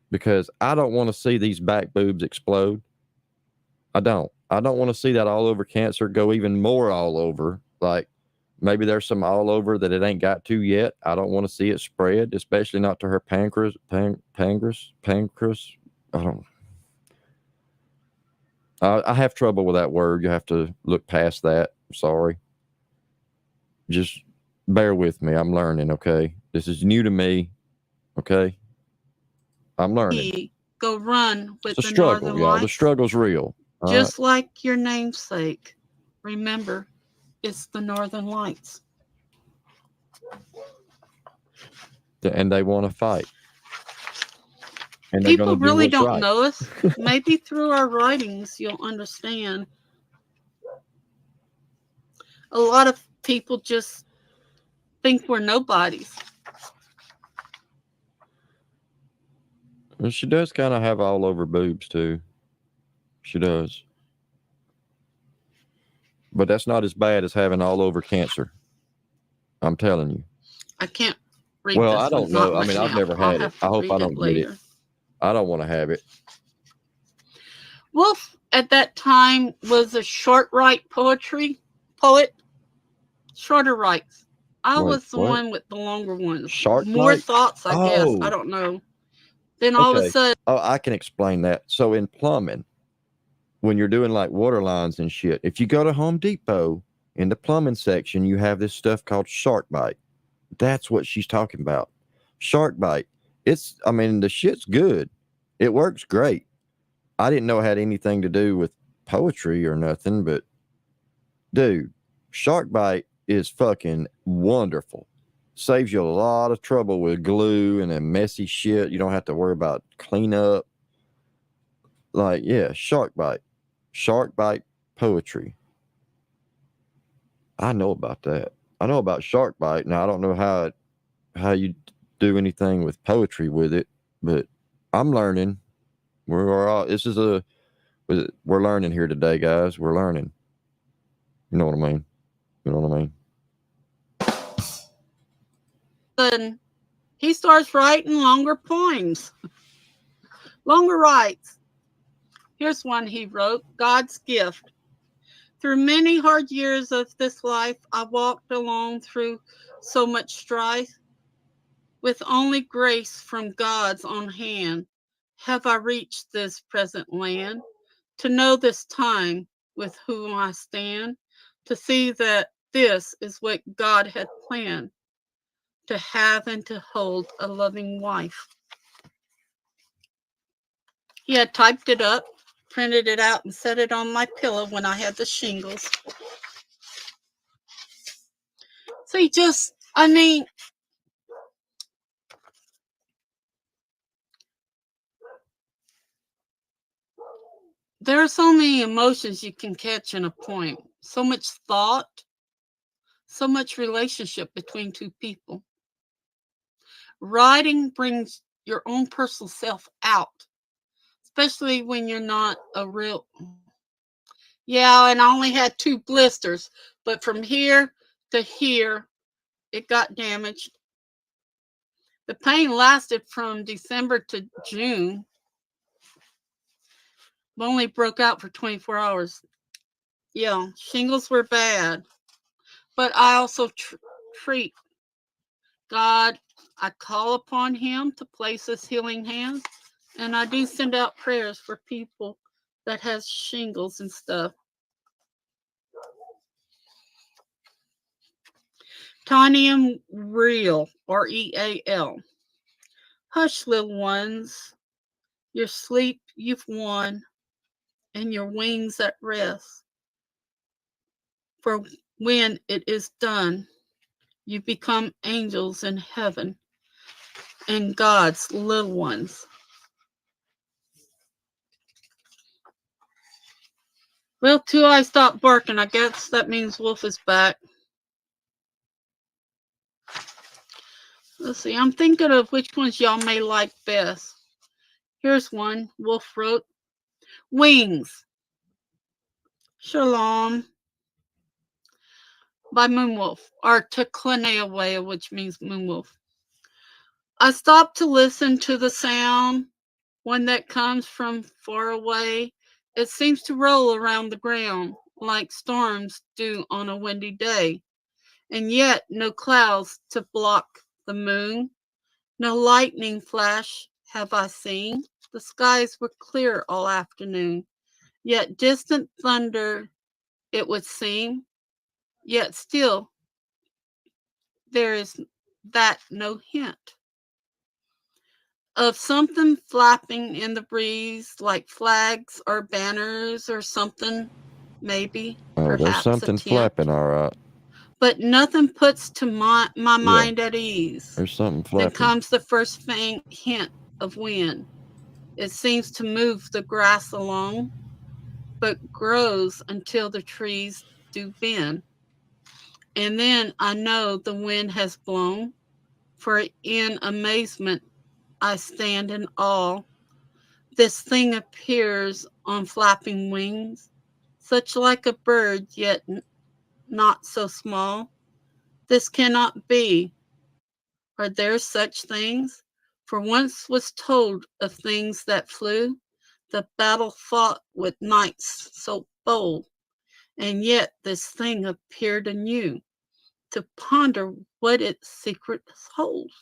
because I don't want to see these back boobs explode. I don't want to see that all over cancer go even more all over. Like maybe there's some all over that it ain't got to yet. I don't want to see it spread, especially not to her pancreas. I don't. I have trouble with that word. You have to look past that. Sorry. Just bear with me. I'm learning. Okay. This is new to me. Okay. I'm learning. Go run with It's a the struggle, Northern y'all. The Lights. struggle's real. Just like your namesake. Remember, it's the Northern Lights. And they want to fight. And people really don't right. know us. Maybe through our writings, you'll understand. A lot of people just think we're nobodies. Well, she does kind of have all over boobs too. She does. But that's not as bad as having all over cancer. I'm telling you. I can't read well, this I don't one, know. not I right mean, I've now. never I'll had it. have to I hope read I it don't get later. it. I don't want to have it. Wolf at that time was a short write poet. Shorter writes. I Wait, was the what? one with the longer ones. Shark More bite? thoughts, I guess. Oh. I don't know. Then all of a Okay. sudden, Oh, I can explain that. So in plumbing, when you're doing like water lines and shit, if you go to Home Depot in the plumbing section, you have this stuff called shark bite. That's what she's talking about. Shark bite. I mean, the shit's good. It works great. I didn't know it had anything to do with poetry or nothing, but dude, shark bite is fucking wonderful. Saves you a lot of trouble with glue and then messy shit. You don't have to worry about cleanup. Like, yeah, shark bite. Shark bite poetry. I know about that. I know about shark bite. Now I don't know how you do anything with poetry with it, but I'm learning. We're learning here today, guys. We're learning. You know what I mean? You know what I mean? he starts writing longer poems. Longer writes. Here's one he wrote, God's Gift. Through many hard years of this life, I walked alone through so much strife. With only grace from God's own hand, have I reached this present land, to know this time with whom I stand, to see that this is what God had planned, to have and to hold a loving wife. He had typed it up, printed it out, and set it on my pillow when I had the shingles. So there are so many emotions you can catch in a poem. So much thought, so much relationship between two people. Writing brings your own personal self out, especially when you're not a real. Yeah, and I only had 2 blisters, but from here to here, it got damaged. The pain lasted from December to June. But only broke out for 24 hours. Yeah, shingles were bad, but I also treat God. I call upon Him to place His healing hands, and I do send out prayers for people that has shingles and stuff. Tiny and real, REAL. Hush, little ones, your sleep you've won, and your wings at rest. For when it is done, You become angels in heaven and God's little ones. Well, Two Eyes stopped barking. I guess that means Wolf is back. Let's see. I'm thinking of which ones y'all may like best. Here's one. Wolf wrote, Wings. Shalom. By Moonwolf, or Tekleneawea, which means Moonwolf. I stopped to listen to the sound, one that comes from far away. It seems to roll around the ground like storms do on a windy day, and yet no clouds to block the moon, no lightning flash have I seen. The skies were clear all afternoon, yet distant thunder it would seem, yet still there is that no hint of something flapping in the breeze, like flags or banners or something, maybe, Oh, there's perhaps something a tent. flapping, all right. But nothing puts to my mind at ease. There's something Then flapping. comes the first faint hint of wind. It seems to move the grass along, but grows until the trees do bend. And then I know the wind has blown, for in amazement I stand in awe. This thing appears on flapping wings, such like a bird, yet not so small. This cannot be. Are there such things? For once was told of things that flew, the battle fought with knights so bold, and yet this thing appeared anew, to ponder what its secret holds.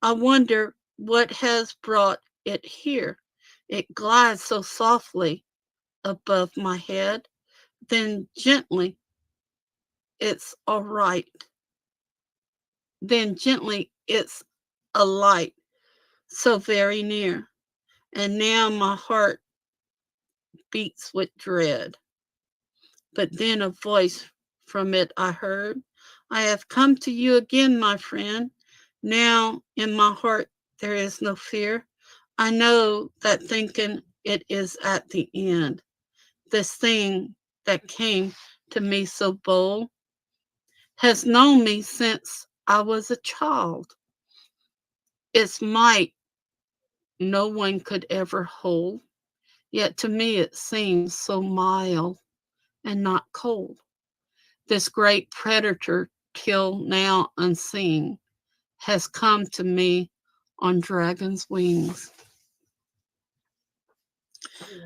I wonder what has brought it here. It glides so softly above my head, then gently it's all right. Then gently it's a light so very near, and now my heart beats with dread. But then a voice from it I heard, I have come to you again, my friend. Now in my heart there is no fear. I know that thinking it is at the end. This thing that came to me so bold has known me since I was a child. Its might no one could ever hold, yet to me it seems so mild and not cold. This great predator, till now unseen, has come to me on dragon's wings.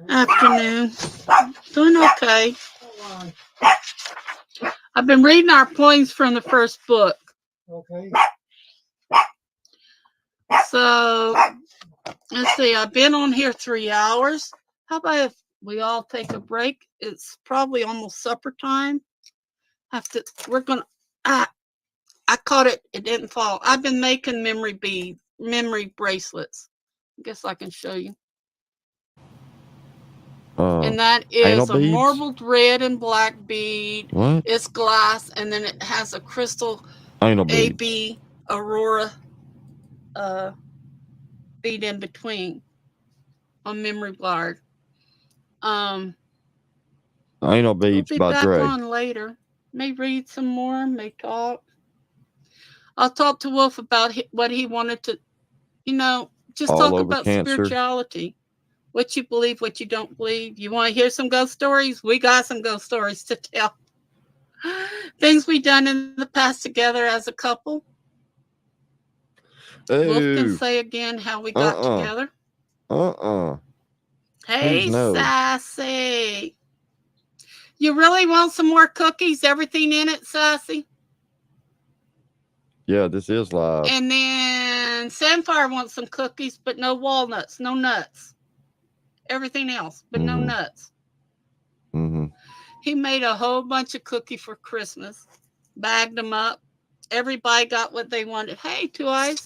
Afternoon. Doing okay. I've been reading our poems from the first book. Okay. So, let's see. I've been on here 3 hours. How about if we all take a break? It's probably almost supper time. We're going to, I caught it. It didn't fall. I've been making memory bracelets. I guess I can show you. And that is a marbled red and black bead. What? It's glass, and then it has a crystal Anal AB Aurora bead in between on memory guard. Anal beads we'll be by back Dre. on later. May read some more, may talk. I'll talk to Wolf about what he wanted to, just All talk over about cancer. spirituality. What you believe, what you don't believe. You want to hear some ghost stories? We got some ghost stories to tell. Things we done in the past together as a couple. Ooh. Wolf can say again how we got together. Hey, no. Sassy. You really want some more cookies? Everything in it, Sassy? Yeah, this is live. And then Samfire wants some cookies, but no walnuts, no nuts. Everything else, but no nuts. He made a whole bunch of cookies for Christmas, bagged them up. Everybody got what they wanted. Hey, Two Eyes.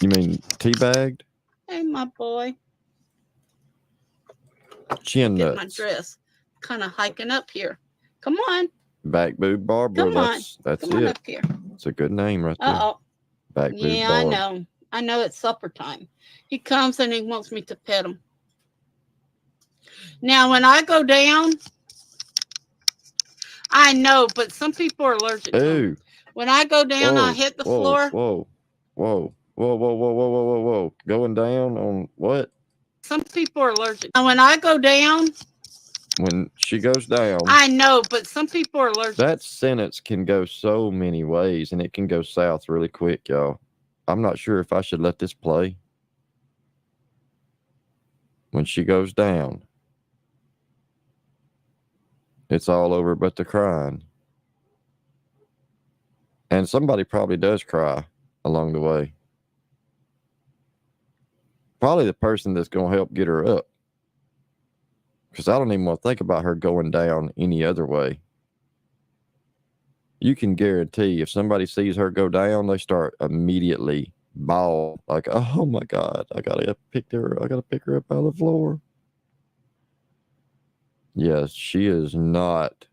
You mean teabagged? Hey, my boy. Chin nuts. Get my dress. Kind of hiking up here. Come on. Back boob Barbara. Come on. That's Come on it. up here. It's a good name right there. Uh-oh. Backbooted Yeah, I Barb. know. I know it's supper time. He comes and he wants me to pet him. Now, when I go down, I know, but some people are allergic to them. Ooh. When I go down, I Whoa. hit the Whoa. floor. Whoa. Whoa. Whoa. Whoa. Whoa. Whoa. Whoa. Whoa. Whoa. Going down on what? Some people are allergic. Now, when I go down, When she goes down, I know, but some people are allergic. that sentence can go so many ways, and it can go south really quick, y'all. I'm not sure if I should let this play. When she goes down, it's all over but the crying. And somebody probably does cry along the way. Probably the person that's going to help get her up. Because I don't even want to think about her going down any other way. You can guarantee if somebody sees her go down, they start immediately bawl like, "Oh my God, I gotta pick her up out of the floor." Yes, she is not.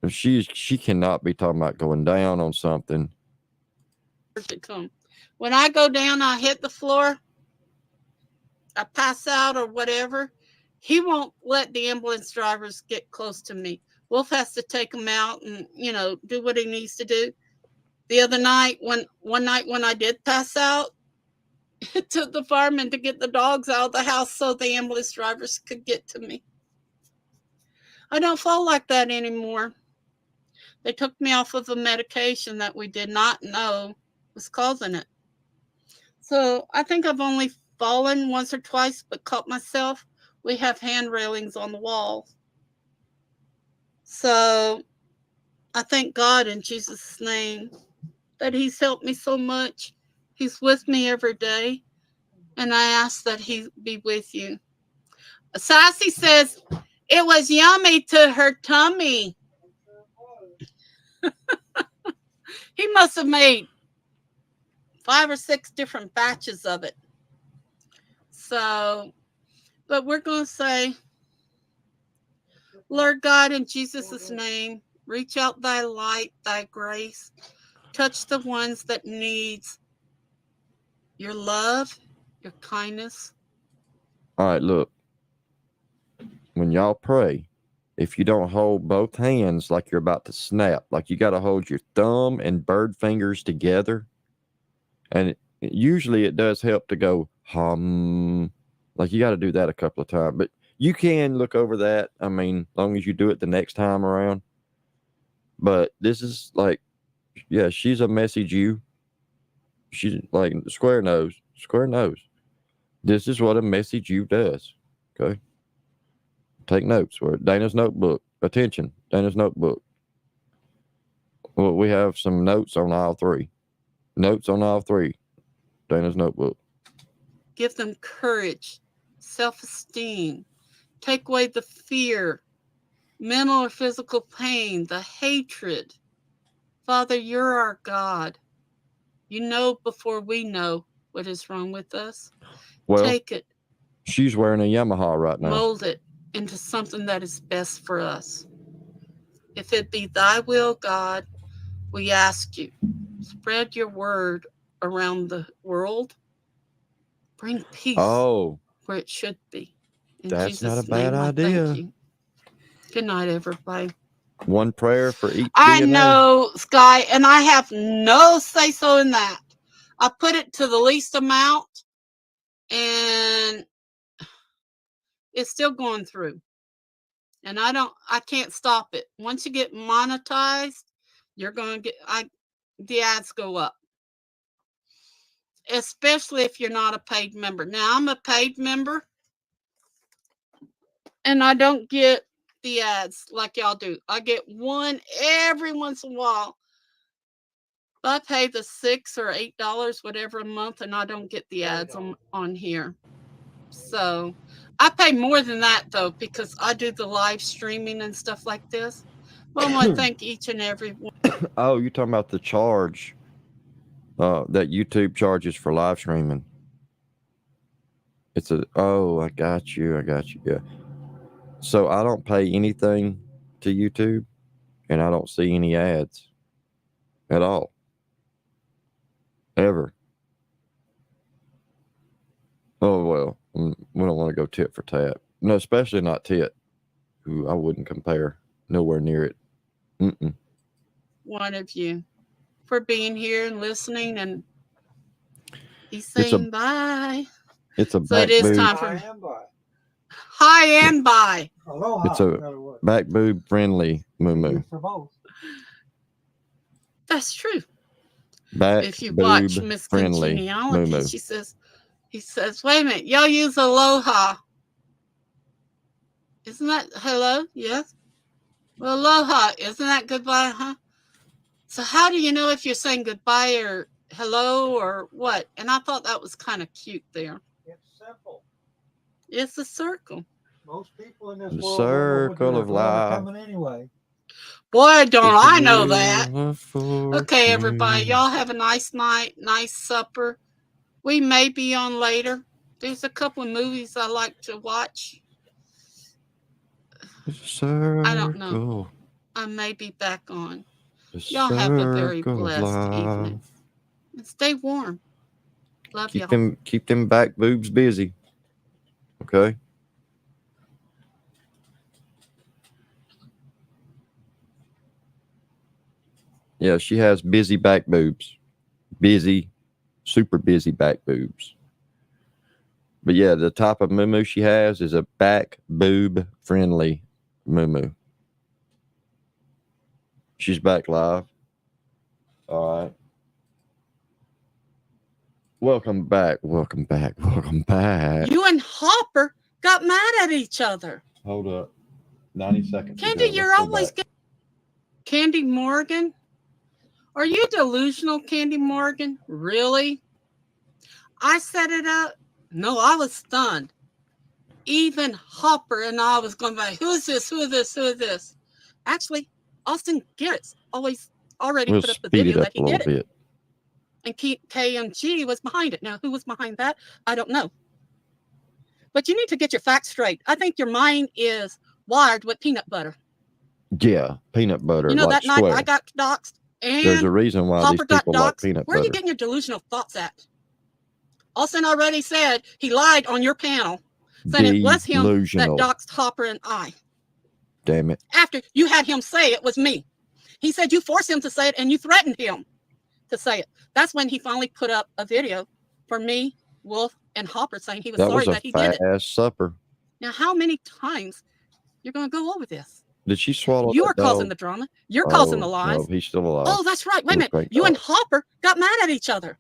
She cannot be talking about going down on something. When I go down, I hit the floor. I pass out or whatever. He won't let the ambulance drivers get close to me. Wolf has to take him out and, do what he needs to do. The other night, one night when I did pass out, it took the firemen to get the dogs out of the house so the ambulance drivers could get to me. I don't fall like that anymore. They took me off of a medication that we did not know was causing it. So I think I've only fallen once or twice, but caught myself. We have hand railings on the wall. So I thank God in Jesus' name that He's helped me so much. He's with me every day. And I ask that He be with you. Sassy says, it was yummy to her tummy. He must have made 5 or 6 different batches of it. So, but we're going to say, Lord God, in Jesus' name, reach out thy light, thy grace. Touch the ones that needs your love, your kindness. All right, look. When y'all pray, if you don't hold both hands like you're about to snap, like you got to hold your thumb and bird fingers together. And usually it does help to go hum. Like you got to do that a couple of times. But you can look over that. I mean, as long as you do it the next time around. But this is like, yeah, she's a message you. She's like square nose. This is what a message you does. Okay. Take notes. We're Dana's notebook. Attention, Dana's notebook. Well, we have some notes on aisle 3. Notes on aisle 3. Dana's notebook. Give them courage, self-esteem. Take away the fear, mental or physical pain, the hatred. Father, you're our God. You know before we know what is wrong with us. Well, take it. She's wearing a Yamaha right now. Mold it into something that is best for us. If it be thy will, God, we ask you, spread your word around the world. Bring peace where it should be. In that's Jesus' not a bad name, idea. Thank you. Good night, everybody. One prayer for each I DNA. know, Sky, and I have no say-so in that. I put it to the least amount, and it's still going through. And I can't stop it. Once you get monetized, you're going to get, the ads go up. Especially if you're not a paid member. Now, I'm a paid member, and I don't get the ads like y'all do. I get one every once in a while. I pay the $6 or $8, whatever a month, and I don't get the ads on here. So I pay more than that, though, because I do the live streaming and stuff like this. Well, I want to thank each and every one. Oh, you're talking about the charge that YouTube charges for live streaming. I got you. Yeah. So I don't pay anything to YouTube, and I don't see any ads at all. ever. Oh well, we don't want to go tit for tat. No, especially not tit, who I wouldn't compare. Nowhere near it. Mm-mm. One of you for being here and listening, and he's It's a saying bye. it's a So it back is boob. time for hi and bye. Aloha. It's a in other words. back boob friendly moo. For both. That's true. Back If you watch boob Miss friendly Congeniality, moo. he says, wait a minute, y'all use aloha. Isn't that hello? Yes. Well, aloha, isn't that goodbye, huh? So how do you know if you're saying goodbye or hello or what? And I thought that was kind of cute there. It's simple. It's a circle. Most people in this The world don't know what circle they're of going or life. coming anyway. Boy, don't It's I the know that. wheel of Okay, everybody, fortune. y'all have a nice night, nice supper. We may be on later. There's a couple of movies I like to watch. It's a circle. I don't know. I may be back on. The Y'all have a very circle of blessed life. evening. And stay warm. Love y'all. Keep them back boobs busy. Okay. Yeah, she has busy back boobs. Busy, super busy back boobs. But yeah, the type of moo she has is a back boob friendly moo. She's back live. All right. Welcome back. Welcome back. Welcome back. You and Hopper got mad at each other. Hold up. 90 seconds. Candy, you're always getting Candy Morgan. Are you delusional, Candy Morgan? Really? I set it up. No, I was stunned. Even Hopper and I was going by, who is this? Who is this? Who is this? Actually, Austin Garrett's already put up the video that he did it. Bit. And KMG was behind it. Now, who was behind that? I don't know. But you need to get your facts straight. I think your mind is wired with peanut butter. Yeah, peanut butter. You know, like that night I got doxxed and there's a reason why Hopper these people got doxxed. like peanut Where are butter. you getting your delusional thoughts at? Austin already said he lied on your panel, saying it was him that doxed Hopper and I. Damn it. After you had him say it was me. He said you forced him to say it and you threatened him to say it. That's when he finally put up a video for me, Wolf, and Hopper saying he was sorry that he did it. That was a fat-ass supper. Now, how many times you're going to go over this? Did she swallow You are dog? causing the drama. You're causing the lies. No, he's still alive. Oh, that's right. Wait a minute. You and Hopper got mad at each other.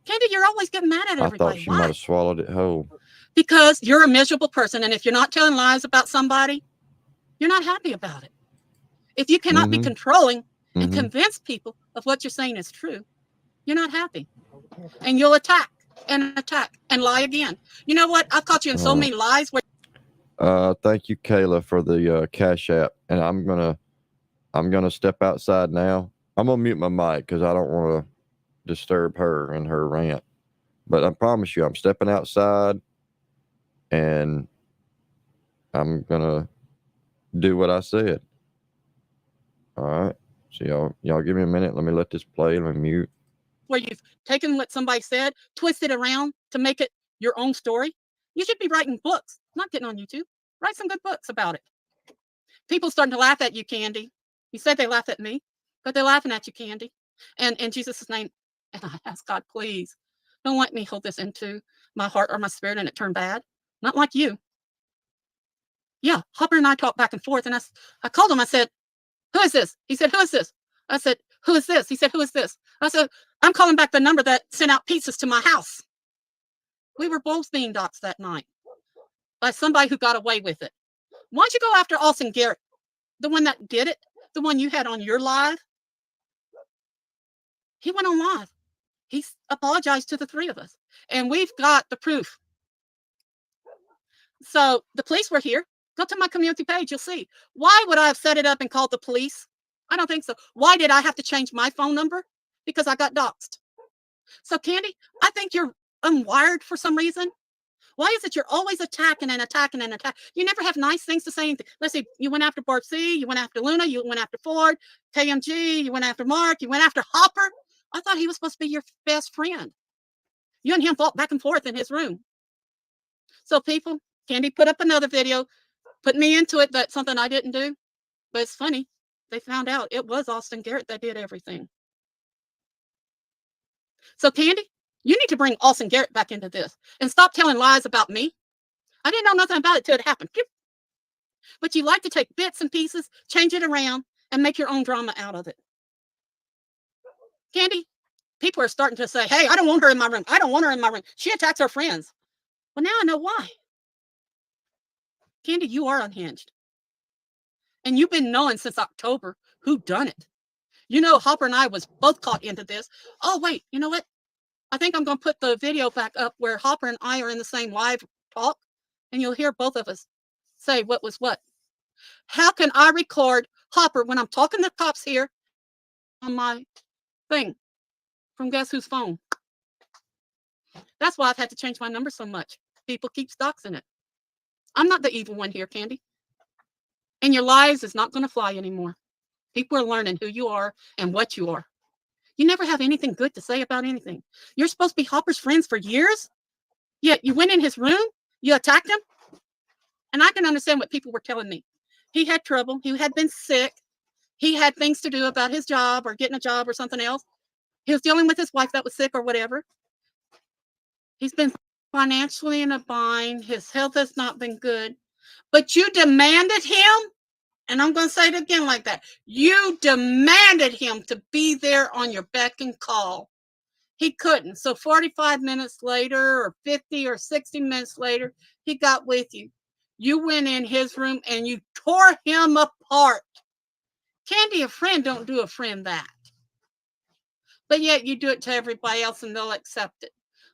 Candy, you're always getting mad at everybody. I thought she might have swallowed it whole. Because you're a miserable person, and if you're not telling lies about somebody, you're not happy about it. If you cannot be controlling and convince people of what you're saying is true, you're not happy. And you'll attack and lie again. You know what? I've caught you in so many lies. Thank you, Kayla, for the Cash App. And I'm gonna step outside now. I'm gonna mute my mic because I don't want to disturb her and her rant. But I promise you, I'm stepping outside and I'm gonna do what I said. All right. So y'all give me a minute. Let me let this play. Let me mute. Where you've taken what somebody said, twisted around to make it your own story. You should be writing books, not getting on YouTube. Write some good books about it. People starting to laugh at you, Candy. You said they laughed at me, but they're laughing at you, Candy. And in Jesus' name, and I ask God, please, don't let me hold this into my heart or my spirit and it turn bad. Not like you. Yeah, Hopper and I talked back and forth, and I called him. I said, who is this? He said, who is this? I said, who is this? He said, who is this? I said, I'm calling back the number that sent out pizzas to my house. We were both being doxxed that night by somebody who got away with it. Why don't you go after Austin Garrett, the one that did it, the one you had on your live? He went on live. He apologized to the three of us, and we've got the proof. So the police were here. Go to my community page. You'll see. Why would I have set it up and called the police? I don't think so. Why did I have to change my phone number? Because I got doxxed. So, Candy, I think you're unwired for some reason. Why is it you're always attacking and attacking and attacking? You never have nice things to say. Let's see, you went after Bart C, you went after Luna, you went after Ford, KMG, you went after Mark, you went after Hopper. I thought he was supposed to be your best friend. You and him fought back and forth in his room. So people, Candy put up another video, put me into it. That's something I didn't do. But it's funny. They found out it was Austin Garrett that did everything. So Candy, you need to bring Austin Garrett back into this and stop telling lies about me. I didn't know nothing about it till it happened. But you like to take bits and pieces, change it around, and make your own drama out of it. Candy, people are starting to say, hey, I don't want her in my room. I don't want her in my room. She attacks her friends. Well, now I know why. Candy, you are unhinged. And you've been knowing since October who done it. You know, Hopper and I was both caught into this. Oh, wait, you know what? I think I'm going to put the video back up where Hopper and I are in the same live talk, and you'll hear both of us say what was what. How can I record Hopper when I'm talking to cops here on my thing from guess whose phone? That's why I've had to change my number so much. People keep doxing it. I'm not the evil one here, Candy. And your lies is not going to fly anymore. People are learning who you are and what you are. You never have anything good to say about anything. You're supposed to be Hopper's friends for years, yet you went in his room, you attacked him, and I can understand what people were telling me. He had trouble. He had been sick. He had things to do about his job or getting a job or something else. He was dealing with his wife that was sick or whatever. He's been financially in a bind. His health has not been good. But you demanded him, and I'm going to say it again like that. You demanded him to be there on your beck and call. He couldn't. So 45 minutes later or 50 or 60 minutes later, he got with you. You went in his room and you tore him apart. Candy, a friend don't do a friend that. But yet you do it to everybody else and they'll accept it.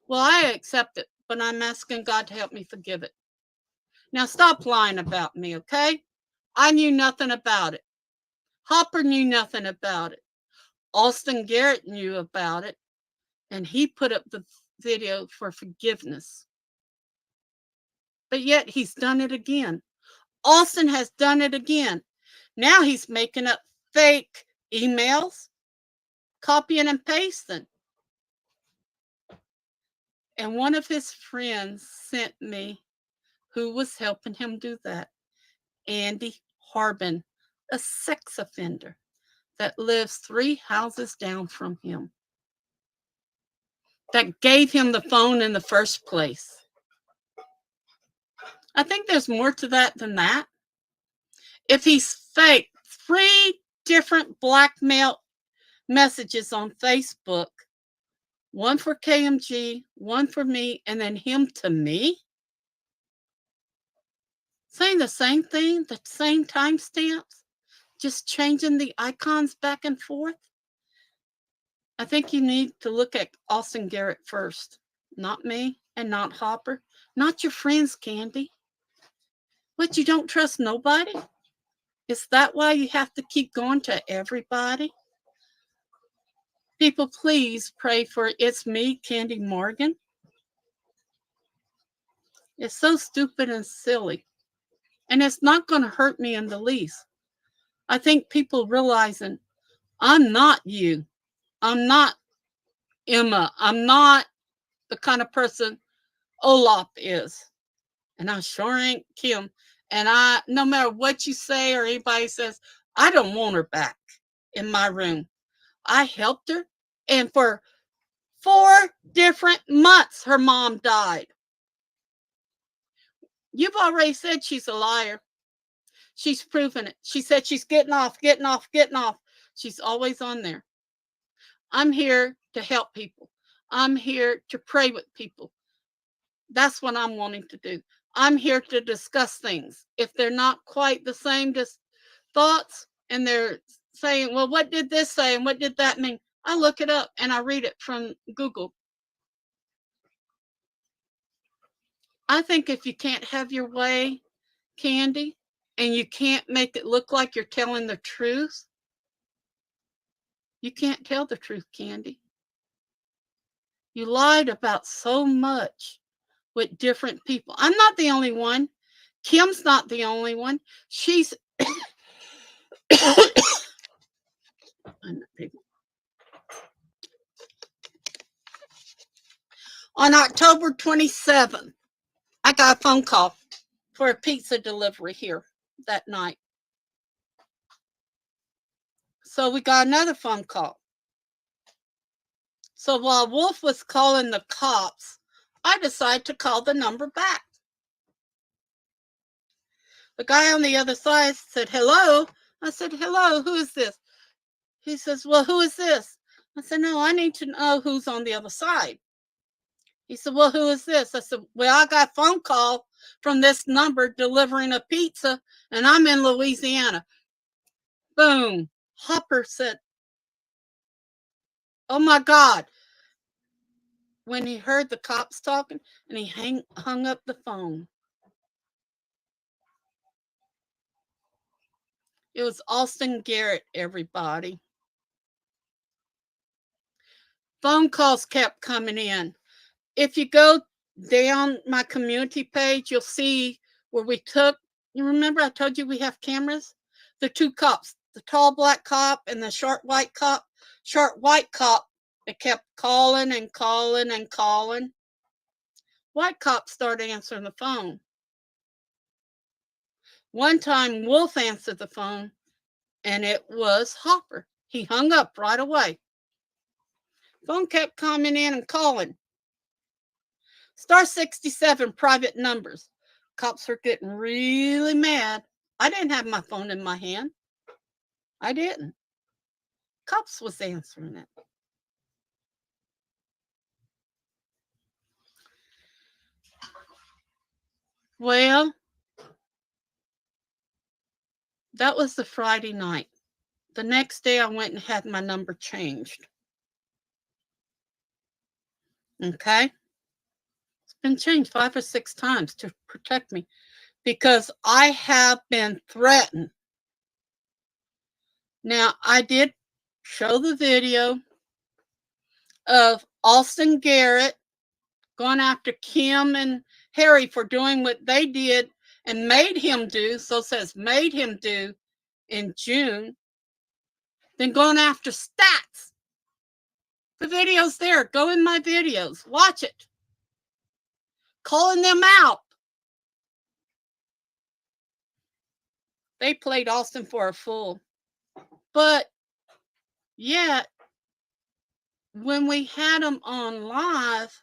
Well, I accept it, but I'm asking God to help me forgive it. Now stop lying about me, okay? I knew nothing about it. Hopper knew nothing about it. Austin Garrett knew about it. And he put up the video for forgiveness. But yet he's done it again. Austin has done it again. Now he's making up fake emails, copying and pasting. And one of his friends sent me who was helping him do that. Andy Harbin, a sex offender that lives 3 houses down from him, that gave him the phone in the first place. I think there's more to that than that. If he's faked 3 different blackmail messages on Facebook, one for KMG, one for me, and then him to me, saying the same thing, the same timestamps, just changing the icons back and forth. I think you need to look at Austin Garrett first, not me and not Hopper, not your friends, Candy. What, you don't trust nobody? Is that why you have to keep going to everybody? People, please pray for It's Me, Candy Morgan. It's so stupid and silly. And it's not going to hurt me in the least. I think people realizing I'm not you. I'm not Emma. I'm not the kind of person Olaf is. And I sure ain't Kim. And no matter what you say or anybody says, I don't want her back in my room. I helped her. And for 4 different months, her mom died. You've already said she's a liar. She's proven it. She said she's getting off. She's always on there. I'm here to help people. I'm here to pray with people. That's what I'm wanting to do. I'm here to discuss things. If they're not quite the same thoughts and they're saying, well, what did this say and what did that mean? I look it up and I read it from Google. I think if you can't have your way, Candy, and you can't make it look like you're telling the truth, you can't tell the truth, Candy. You lied about so much with different people. I'm not the only one. Kim's not the only one. She's On October 27th, I got a phone call for a pizza delivery here that night. So we got another phone call. So while Wolf was calling the cops, I decided to call the number back. The guy on the other side said, hello. I said, hello, who is this? He says, well, who is this? I said, no, I need to know who's on the other side. He said, well, who is this? I said, well, I got a phone call from this number delivering a pizza, and I'm in Louisiana. Boom. Hopper said, oh, my God. When he heard the cops talking, and he hung up the phone. It was Austin Garrett, everybody. Phone calls kept coming in. If you go down my community page, you'll see where we took, you remember I told you we have cameras? The two cops, the tall black cop and the short white cop. Short white cop, it kept calling and calling and calling. White cop started answering the phone. One time, Wolf answered the phone, and it was Hopper. He hung up right away. Phone kept coming in and calling. Star 67, private numbers. Cops are getting really mad. I didn't have my phone in my hand. I didn't. Cops was answering it. Well, that was the Friday night. The next day, I went and had my number changed. Okay? It's been changed 5 or 6 times to protect me because I have been threatened. Now, I did show the video of Austin Garrett going after Kim and Harry for doing what they did and made him do, so says made him do in June, then going after Stats. The video's there. Go in my videos. Watch it. Calling them out. They played Austin for a fool. But yet, when we had him on live,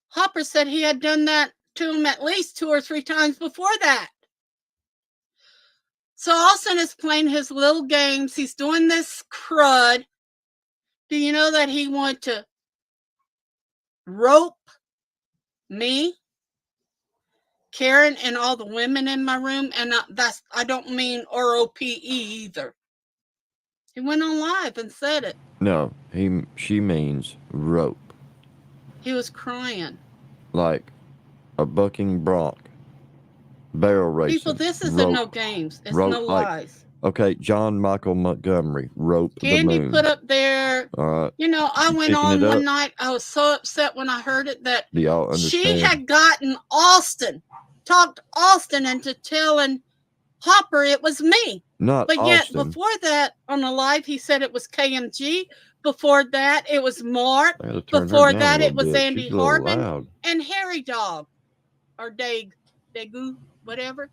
Hopper said he had done that to him at least 2 or 3 times before that. So Austin is playing his little games. He's doing this crud. Do you know that he wanted to rope me, Karen, and all the women in my room? And I don't mean ROPE either. He went on live and said it. No, she means rope. He was crying. Like a bucking bronc. Barrel racing. People, this isn't no games. It's no lies. Okay, John Michael Montgomery, Rope Candy the Moon. put up there. You know, I went on one night. I was so upset when I heard it that she had gotten Austin, talked Austin into telling Hopper it was me. Not but Austin. Yet before that, on the live, he said it was KMG. Before that, it was Mark. Before that, it was Andy Harbin and Harry Dog or Daegu, whatever.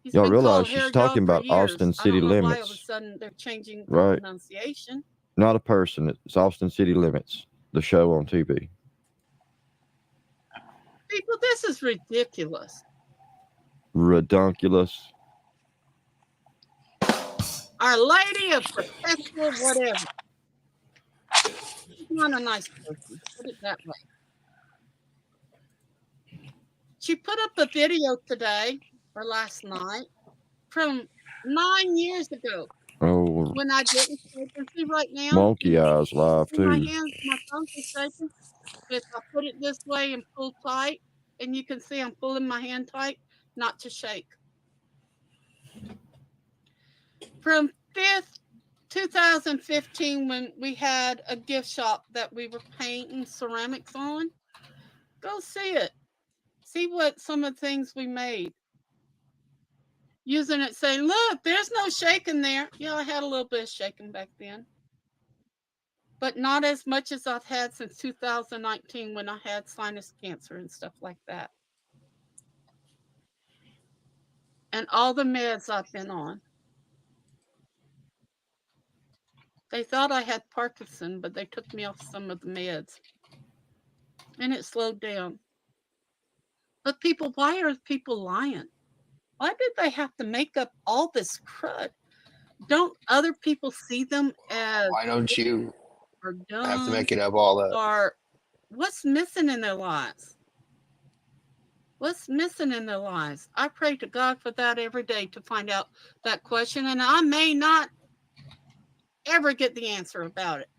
Y'all realize she's talking about Austin City Limits. Why all of a sudden they're changing the pronunciation. Not a person. It's Austin City Limits, the show on TV. People, this is ridiculous. Redunculous. Our Lady of Perpetual whatever. She's not a nice person. Put it that way. She put up a video today or last night from 9 years ago. Oh. When I didn't see right now. Monkey Eyes live too. My hands, my thumbs are shaking. If I put it this way and pull tight, and you can see I'm pulling my hand tight, not to shake. From 2015, when we had a gift shop that we were painting ceramics on, go see it. See what some of the things we made. Using it, saying, look, there's no shaking there. Yeah, I had a little bit of shaking back then. but not as much as I've had since 2019 when I had sinus cancer and stuff like that. And all the meds I've been on. They thought I had Parkinson, but they took me off some of the meds. And it slowed down. But people, why are people lying? Why did they have to make up all this crud? Don't other people see them as Why don't you or dumb have to make it up all that? or what's missing in their lives? What's missing in their lives? I pray to God for that every day to find out that question, and I may not ever get the answer about it.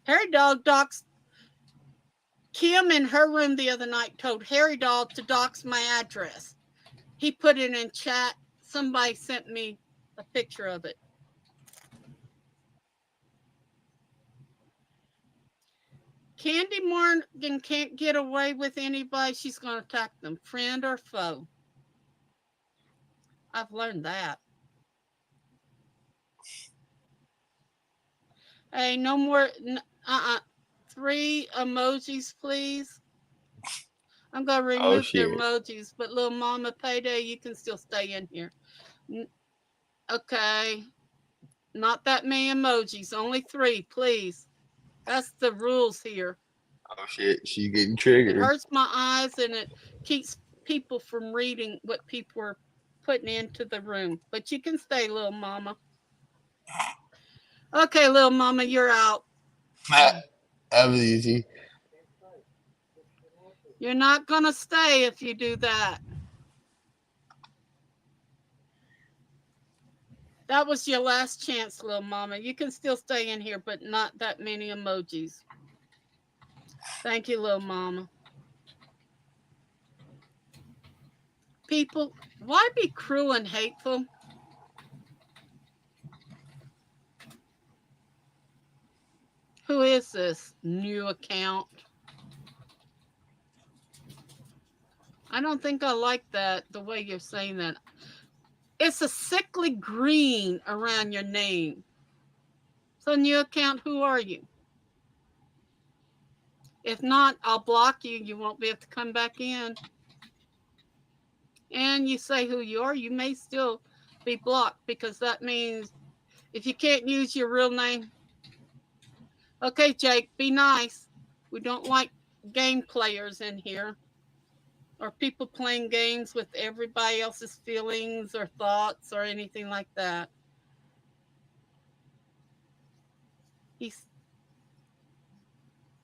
Harry Dog doxed Kim in her room the other night, told Harry Dog to dox my address. He put it in chat. Somebody sent me a picture of it. Candy Morgan can't get away with anybody. She's going to attack them, friend or foe. I've learned that. Hey, no more. 3 emojis, please. I'm going to remove the emojis, but little mama payday, you can still stay in here. Okay. Not that many emojis, only 3, please. That's the rules here. Oh shit, she's getting triggered. It hurts my eyes and it keeps people from reading what people are putting into the room. But you can stay, little mama. Okay, little mama, you're out. That was easy. You're not going to stay if you do that. That was your last chance, little mama. You can still stay in here, but not that many emojis. Thank you, little mama. People, why be cruel and hateful? Who is this new account? I don't think I like that, the way you're saying that. It's a sickly green around your name. So, new account, who are you? If not, I'll block you. You won't be able to come back in. And you say who you are, you may still be blocked because that means if you can't use your real name. Okay, Jake, be nice. We don't like game players in here or people playing games with everybody else's feelings or thoughts or anything like that.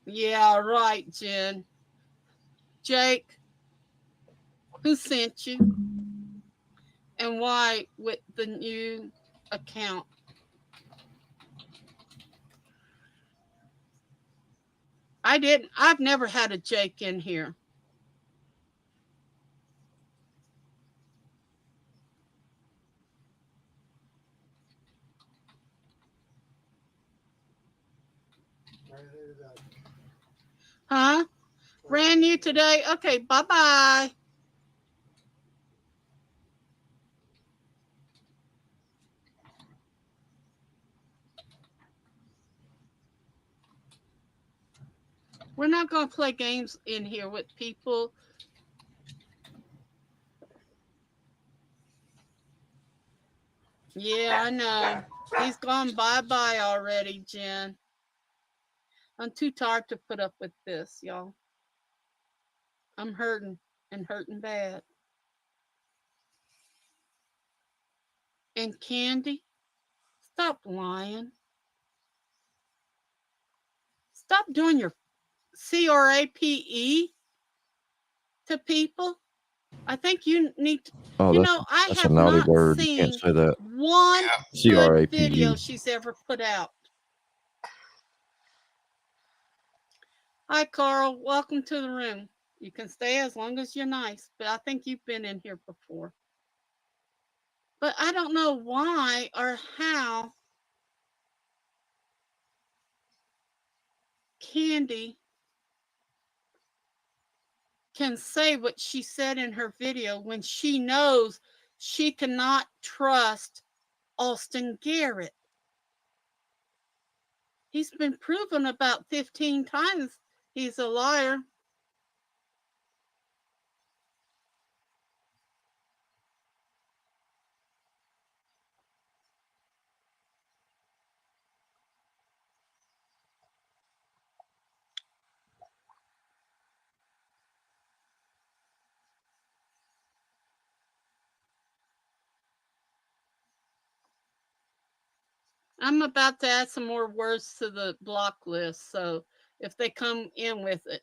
Yeah, right, Jen. Jake, who sent you? And why with the new account? I've never had a Jake in here. Huh? Ran you today? Okay, bye-bye. We're not going to play games in here with people. Yeah, I know. He's gone bye-bye already, Jen. I'm too tired to put up with this, y'all. I'm hurting and hurting bad. And Candy, stop lying. Stop doing your CRAPE to people. I think you need to. Oh, you that's, know, I that's have a naughty not word. You seen can't say that. one good CRAPE. video she's ever put out. Hi, Carl. Welcome to the room. You can stay as long as you're nice, but I think you've been in here before. But I don't know why or how Candy can say what she said in her video when she knows she cannot trust Austin Garrett. He's been proven about 15 times he's a liar. I'm about to add some more words to the block list, so if they come in with it.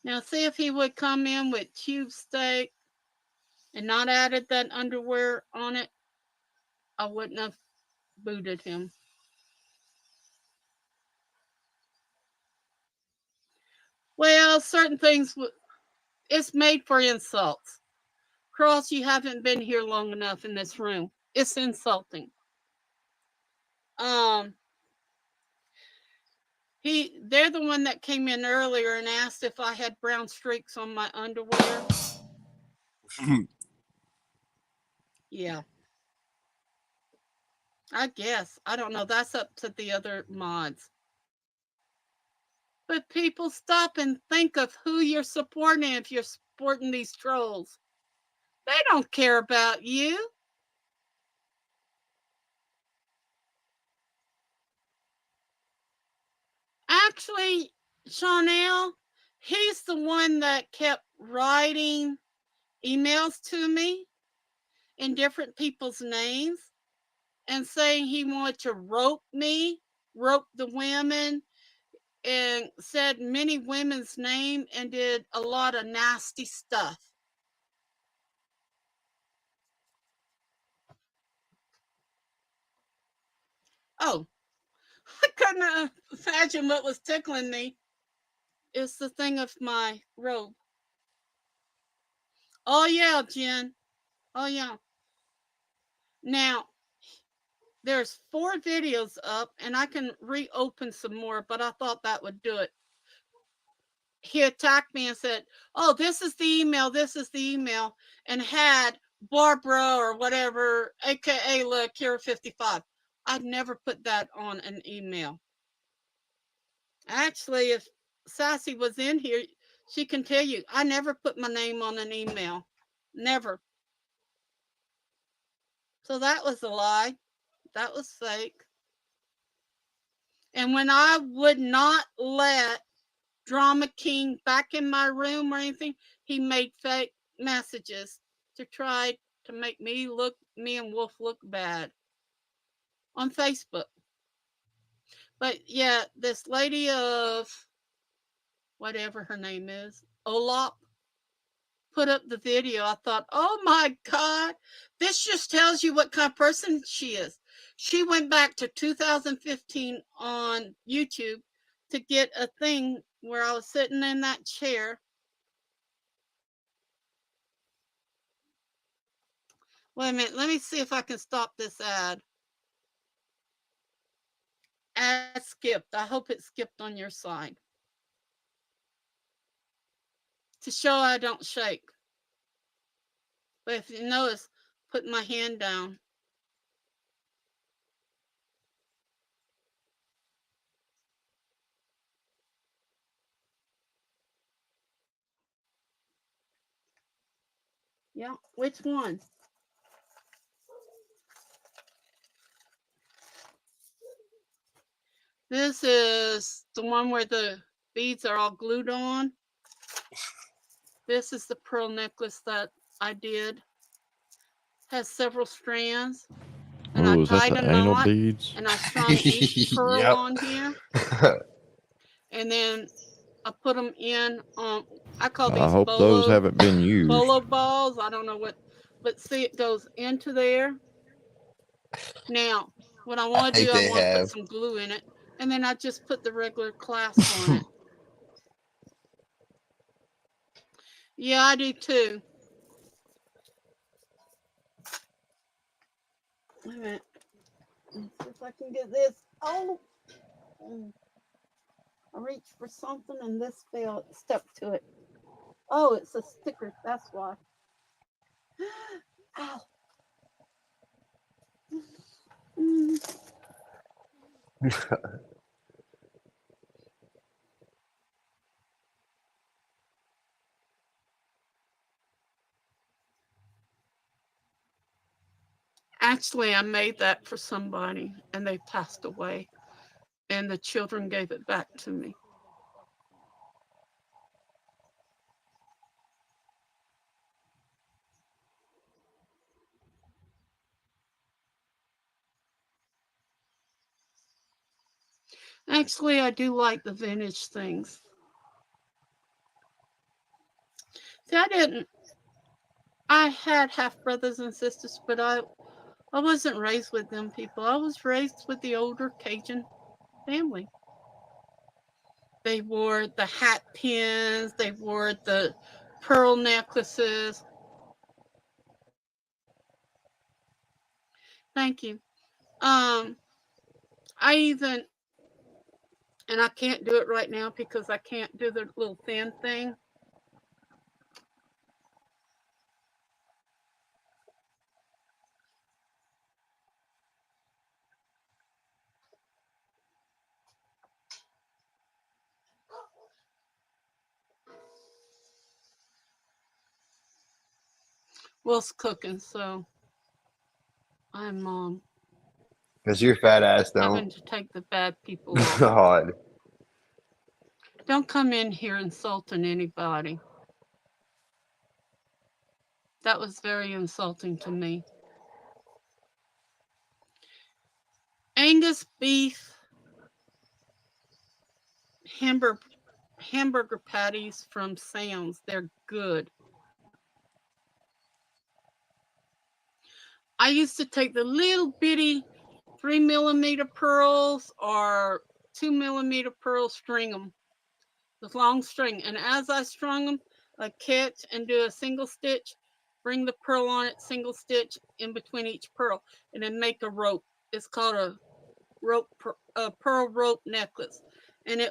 Now, see if he would come in with tube steak and not added that underwear on it, I wouldn't have booted him. Well, certain things, it's made for insults. Cross, you haven't been here long enough in this room. It's insulting. They're the one that came in earlier and asked if I had brown streaks on my underwear. Yeah. I guess. I don't know. That's up to the other mods. But people, stop and think of who you're supporting if you're supporting these trolls. They don't care about you. Actually, Chanel, he's the one that kept writing emails to me in different people's names and saying he wanted to rope me, rope the women, and said many women's name and did a lot of nasty stuff. Oh, I couldn't imagine what was tickling me. It's the thing of my robe. Oh, yeah, Jen. Oh, yeah. Now, there's 4 videos up, and I can reopen some more, but I thought that would do it. He attacked me and said, oh, this is the email, and had Barbara or whatever, aka Kira 55. I'd never put that on an email. Actually, if Sassy was in here, she can tell you, I never put my name on an email. Never. So that was a lie. That was fake. And when I would not let Drama King back in my room or anything, he made fake messages to try to make me and Wolf look bad on Facebook. But yeah, this lady of whatever her name is, Olop, put up the video. I thought, oh my God, this just tells you what kind of person she is. She went back to 2015 on YouTube to get a thing where I was sitting in that chair. Wait a minute, let me see if I can stop this ad. Ad skipped. I hope it skipped on your side. To show I don't shake. But if you notice, put my hand down. Yeah, which one? This is the one where the beads are all glued on. This is the pearl necklace that I did. Has several strands. And Oh, I is that tied the a anal knot. beads? And I strung each pearl Yep. on here. And then I put them in. I call these I hope those haven't been used. bolo balls. I don't know what, but see, it goes into there. Now, what I want to think do, I they want to put have. some glue in it, and then I just put the regular clasp on it. Yeah, I do too. Wait a minute. Let's see if I can get this. Oh, I reached for something and this fell. It stuck to it. Oh, it's a sticker. That's why. Ow. Mm. Actually, I made that for somebody and they passed away, and the children gave it back to me. Actually, I do like the vintage things. See, I had half brothers and sisters, but I wasn't raised with them people. I was raised with the older Cajun family. They wore the hat pins, they wore the pearl necklaces. Thank you. Um, I even, and I can't do it right now because I can't do the little thin thing. Will's cooking, so I'm Cause your fat ass having don't. to take the bad people off. God. Don't come in here insulting anybody. That was very insulting to me. Angus beef hamburger patties from Sam's. They're good. I used to take the little bitty 3 millimeter pearls or 2 millimeter pearls, string them with long string. And as I strung them, I catch and do a single stitch, bring the pearl on it, single stitch in between each pearl, and then make a rope. It's called a pearl rope necklace. And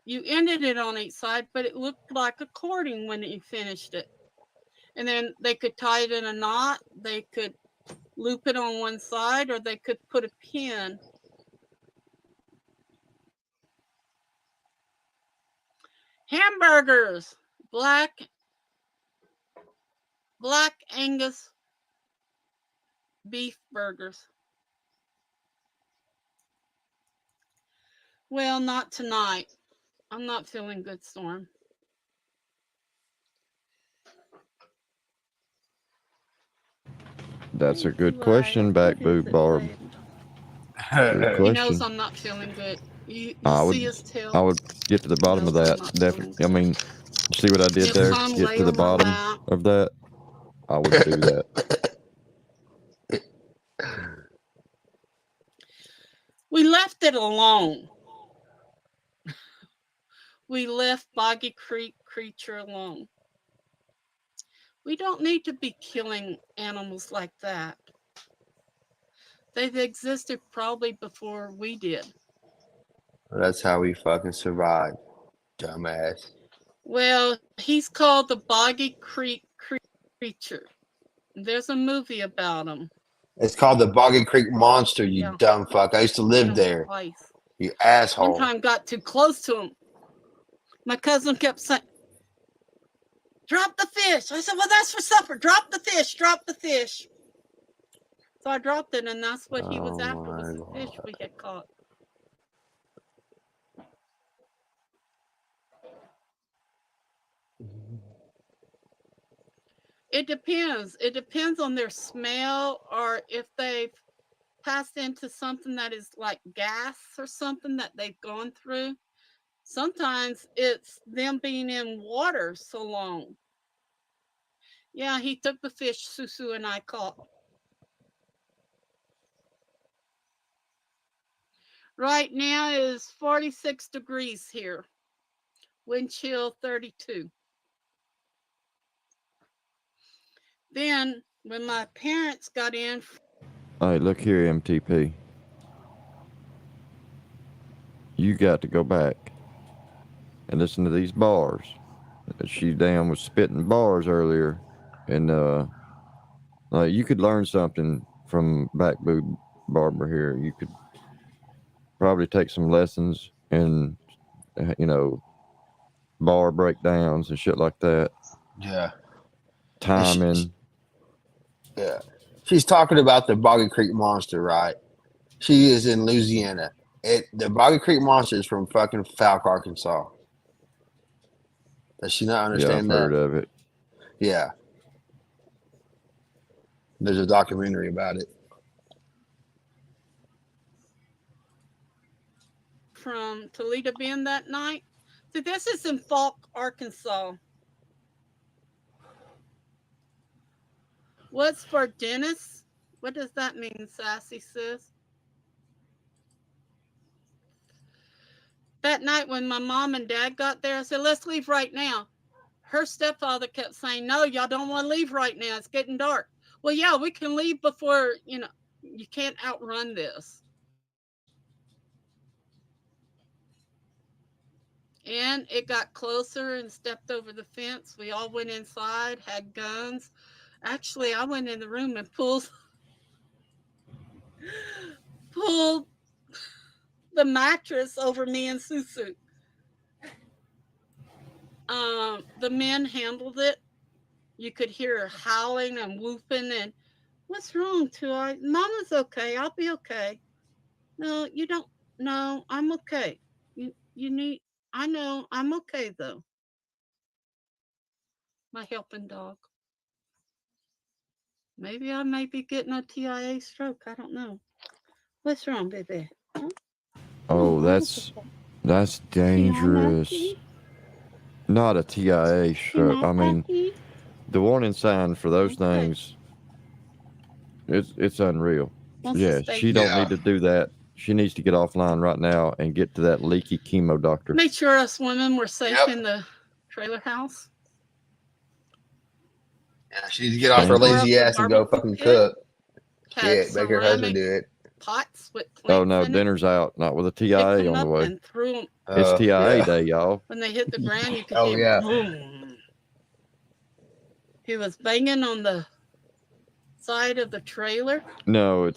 you ended it on each side, but it looked like a cording when you finished it. And then they could tie it in a knot. They could loop it on one side, or they could put a pin. Hamburgers, black Angus beef burgers. Well, not tonight. I'm not feeling good, Storm. That's a good question, back boob Barb. Good He knows question. I'm not feeling good. You I see would his tail. I would get to the bottom of knows I'm that. not Definitely. feeling I good. mean, see what I did He'll there? come Get lay to the on my bottom lap. of that. I would do that. We left it alone. We left Boggy Creek creature alone. We don't need to be killing animals like that. They've existed probably before we did. That's how we fucking survived, dumbass. Well, he's called the Boggy Creek creature. There's a movie about him. It's called the Boggy Creek Monster, you Yeah. dumb fuck. I used to Seen live him there. twice. You One asshole. time got too close to him. My cousin kept saying, "Drop the fish." I said, "Well, that's for supper. Drop the fish. Drop the fish." So I dropped it, and that's what he was Oh after, was my the fish God. we had caught. It depends. It depends on their smell, or if they've passed into something that is like gas or something that they've gone through. Sometimes it's them being in water so long. Yeah, he took the fish Susu and I caught. Right now is 46 degrees here. Wind chill 32. Then when my parents got in, All right, look here, MTP. You got to go back and listen to these bars. She was spitting bars earlier, and like you could learn something from back boob barber here. You could probably take some lessons in, bar breakdowns and shit like that. Yeah. Timing. Yeah. She's talking about the Boggy Creek Monster, right? She is in Louisiana. The Boggy Creek Monster is from fucking Falk, Arkansas. Does she not Yeah, I've understand heard that? of it. Yeah. There's a documentary about it. From Toledo Bend that night. So this is in Falk, Arkansas. What's for Dennis? What does that mean, Sassy sis? That night when my mom and dad got there, I said, let's leave right now. Her stepfather kept saying, no, y'all don't want to leave right now. It's getting dark. Well, yeah, we can leave before, you can't outrun this. And it got closer and stepped over the fence. We all went inside, had guns. Actually, I went in the room and pulled the mattress over me and Susu. The men handled it. You could hear her howling and whooping and, what's wrong, Tuai? Mama's okay. I'll be okay. No, you don't. No, I'm okay. You need, I know, I'm okay though. My helping dog. Maybe I may be getting a TIA stroke. I don't know. What's wrong, baby? Huh? Oh, that's dangerous. Not a TIA stroke. I mean, the warning sign for those things, it's unreal. Yeah, she don't need to do that. She needs to get offline right now and get to that leaky chemo doctor. Make sure us women were safe in the trailer house. Yeah, she needs to get off her lazy ass and go fucking cook. Shit, make her husband do it. Pots with plants. Oh no, dinner's out. Not with a TIA on the way. And threw them. It's TIA day, y'all. When they hit the ground, you could hear boom. He was banging on the side of the trailer. No,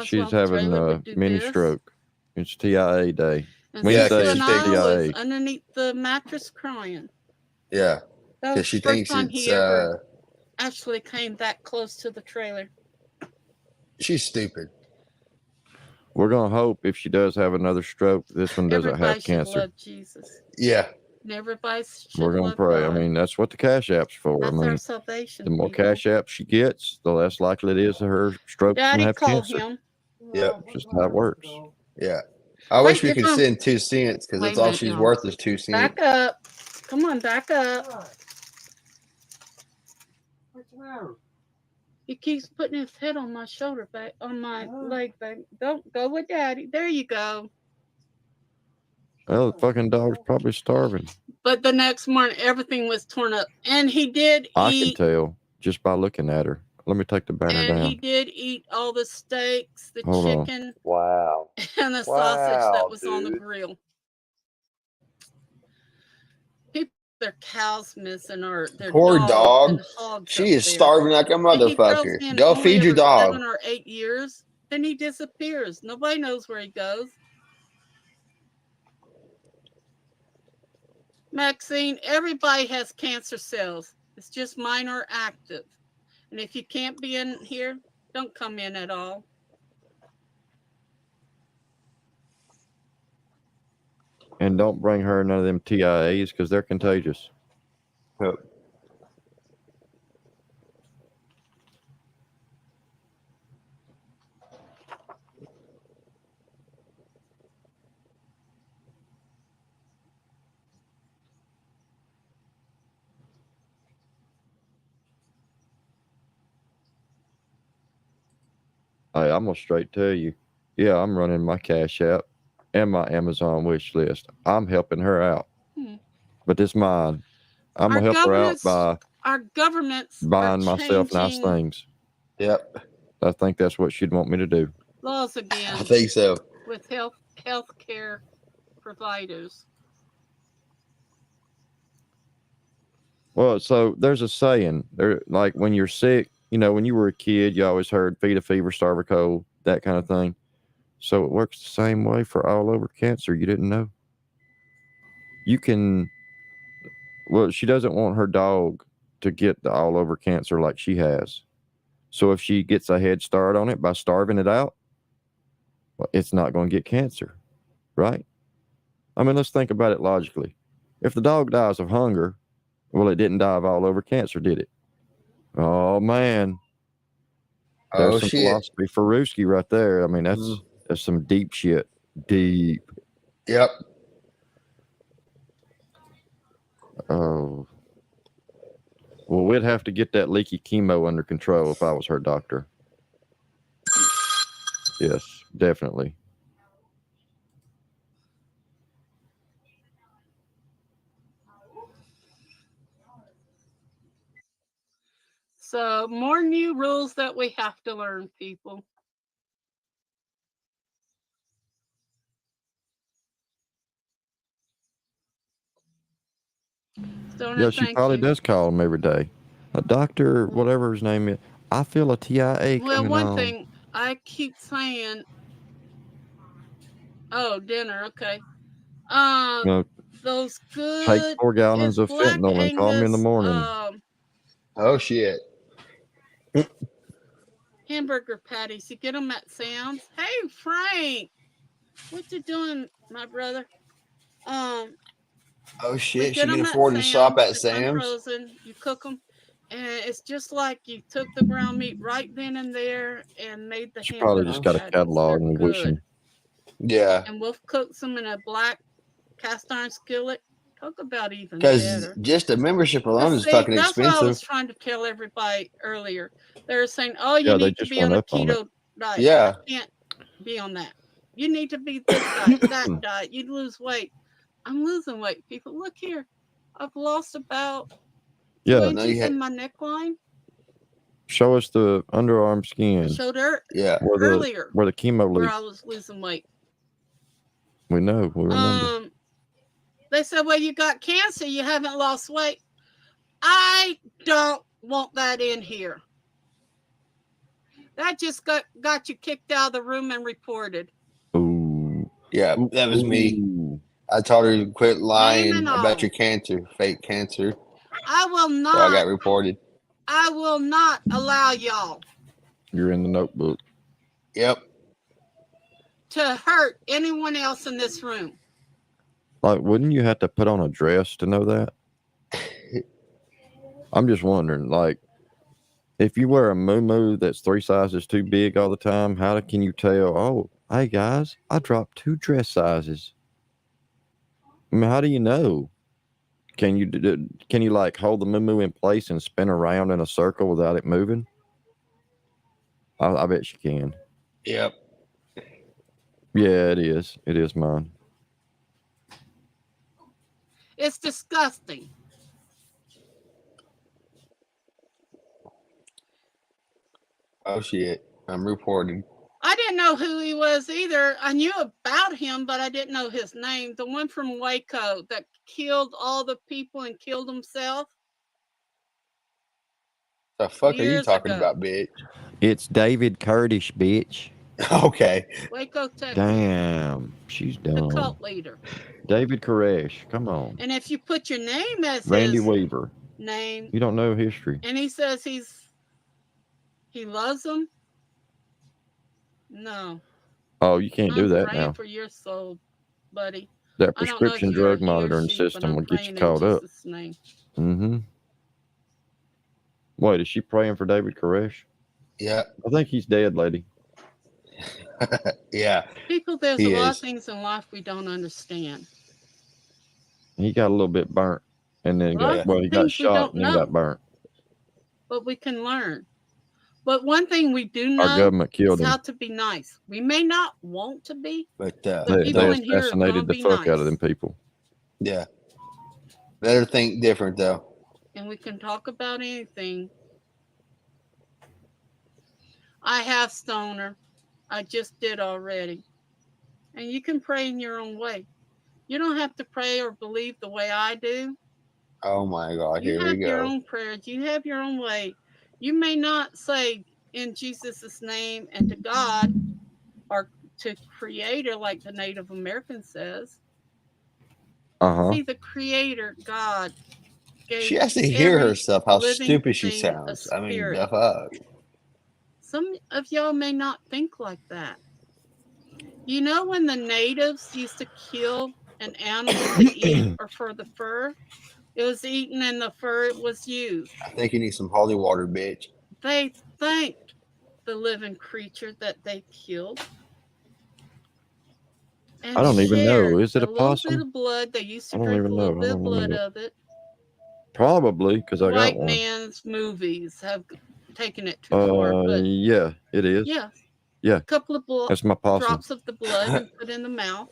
she's having a mini stroke. It's TIA day. And Susu was underneath the mattress crying. Yeah, because she thinks it's actually came that close to the trailer. She's stupid. We're gonna hope if she does have another stroke, this one doesn't have cancer. Love Jesus. Yeah. And everybody should We're gonna pray. God. I mean, that's what the Cash App's for. That's I mean, our salvation. The more Cash Apps she gets, the less likely it is that her stroke can have cancer. Him. Yep. Just how it works. Yeah. I wish we could send 2 cents because that's all she's worth is 2 cents. Back up. Come on, back up. What's the matter? He keeps putting his head on my shoulder back, on my leg back. Don't go with Daddy. There you go. Well, the fucking dog's probably starving. But the next morning, everything was torn up. And he did I can tell just by looking at her. Let me take the banner down. And he did eat all the steaks, the chicken. Wow. And the sausage that was on the grill. Their cows missing or their poor dog. She is starving like a motherfucker. Go feed your dog. 7 or 8 years, then he disappears. Nobody knows where he goes. Maxine, everybody has cancer cells. It's just mine are active. And if you can't be in here, don't come in at all. And don't bring her none of them TIAs because they're contagious. Yep. Hey, I'm gonna straight tell you. Yeah, I'm running my Cash App and my Amazon wish list. I'm helping her out. But it's mine. I'm going to help her out by our governments buying myself nice things. Yep. I think that's what she'd want me to do. Laws again. I think so. With health care providers. Well, so there's a saying, like when you're sick, you know, when you were a kid, you always heard fetal fever, cervical, that kind of thing. So it works the same way for all over cancer. You didn't know? You can, well, she doesn't want her dog to get the all over cancer like she has. So if she gets a head start on it by starving it out, well, it's not going to get cancer, right? I mean, let's think about it logically. If the dog dies of hunger, well, it didn't die of all over cancer, did it? Oh, man. There's Oh some shit. philosophy for Ruski right there. I mean, that's some deep shit. Deep. Yep. Oh. Well, we'd have to get that leaky chemo under control if I was her doctor. Yes, definitely. So more new rules that we have to learn, people. Stoner, Yeah, she thank probably you. does call him every day. A doctor, whatever his name is. I feel a TIA Well, coming one on. thing I keep saying, oh, dinner, okay. You know, Those take good 4 gallons is of Black fentanyl and call me in the Angus morning. Oh shit. hamburger patties. You get them at Sam's. Hey, Frank, what you doing, my brother? Oh We shit. get She can them at afford to shop Sam's. at They come Sam's. frozen. You cook them, and it's just like you took the ground meat right then and there and made the She probably hamburger just got a patties. catalog They're and good. wishing. Yeah. And Wolf cooks them in a black cast iron skillet. Talk about even Because better. just the membership alone But is see, fucking that's what I was expensive. trying to tell everybody earlier. They were saying, "Oh, you Yeah, they need to just be on went a up on it. keto diet." Yeah. I can't be on that. You need to be this diet, that diet. You'd lose weight. I'm losing weight, people. Look here. I've lost about 2 Yeah, No, inches you had. in my neckline. show us the underarm I skin showed her Yeah. earlier where the chemo where leaks. I was losing weight. We know, we remember. They said, "Well, you got cancer. You haven't lost weight." I don't want that in here. That just got you kicked out of the room and reported. Ooh. Yeah, that was me. Ooh. I told her to quit Name lying and about all. your cancer, fake cancer. I will So I got not. reported. I will not allow y'all You're in the notebook. Yep. to hurt anyone else in this room. Like, wouldn't you have to put on a dress to know that? I'm just wondering, like, if you wear a muumuu that's 3 sizes too big all the time, how can you tell, oh, hey guys, I dropped 2 dress sizes? I mean, how do you know? Can you like hold the muumuu in place and spin around in a circle without it moving? I bet you can. Yep. Yeah, it is. It is mine. It's disgusting. Oh shit. I'm reported. I didn't know who he was either. I knew about him, but I didn't know his name. The one from Waco that killed all the people and killed himself. The fuck are you Years talking ago. about, bitch? It's David Kurdish, bitch. Okay. Waco, Texas. Damn, she's The dumb. cult leader. David Koresh, come on. And if you put your name as Randy his Weaver. name, You don't know history. and he says he loves them, no. Oh, you can't do I'm that praying now. for your soul, buddy. That I don't know if prescription you're drug he or monitoring she, but system I'm will get you praying in caught up. Jesus' name. Mm-hmm. Wait, is she praying for David Koresh? Yeah. I think he's dead, lady. Yeah. People, there's He a lot is. of things in life we don't understand. He got a little bit burnt, and then Well, he got things we shot don't and then know. got burnt. But we can learn. But one thing we do Our know government killed is how him. to be nice. We may not want to be, But but They people in here are going assassinated to the be fuck out of nice. them people. yeah. Let her think different though. And we can talk about anything. I have Stoner. I just did already. And you can pray in your own way. You don't have to pray or believe the way I do. Oh my god, You here we have your go. own prayers. You have your own way. You may not say in Jesus' name and to God or to Creator like the Native American says. See, the Creator, God, gave She has to hear every herself how living stupid she thing a sounds. I mean, spirit. the fuck. Some of y'all may not think like that. You know when the natives used to kill an animal to eat or for the fur? It was eaten and the fur was used. I think you need some holy water, bitch. They thanked the living creature that they killed and I don't even know. shared Is it a a little bit possum? of blood. They used to I don't drink a even little know. I bit of don't blood know. of it. Probably because I got White one. man's movies have taken it too far, but Yeah, it is. yeah, Yeah. a couple of That's my possum. drops of the blood you put in the mouth,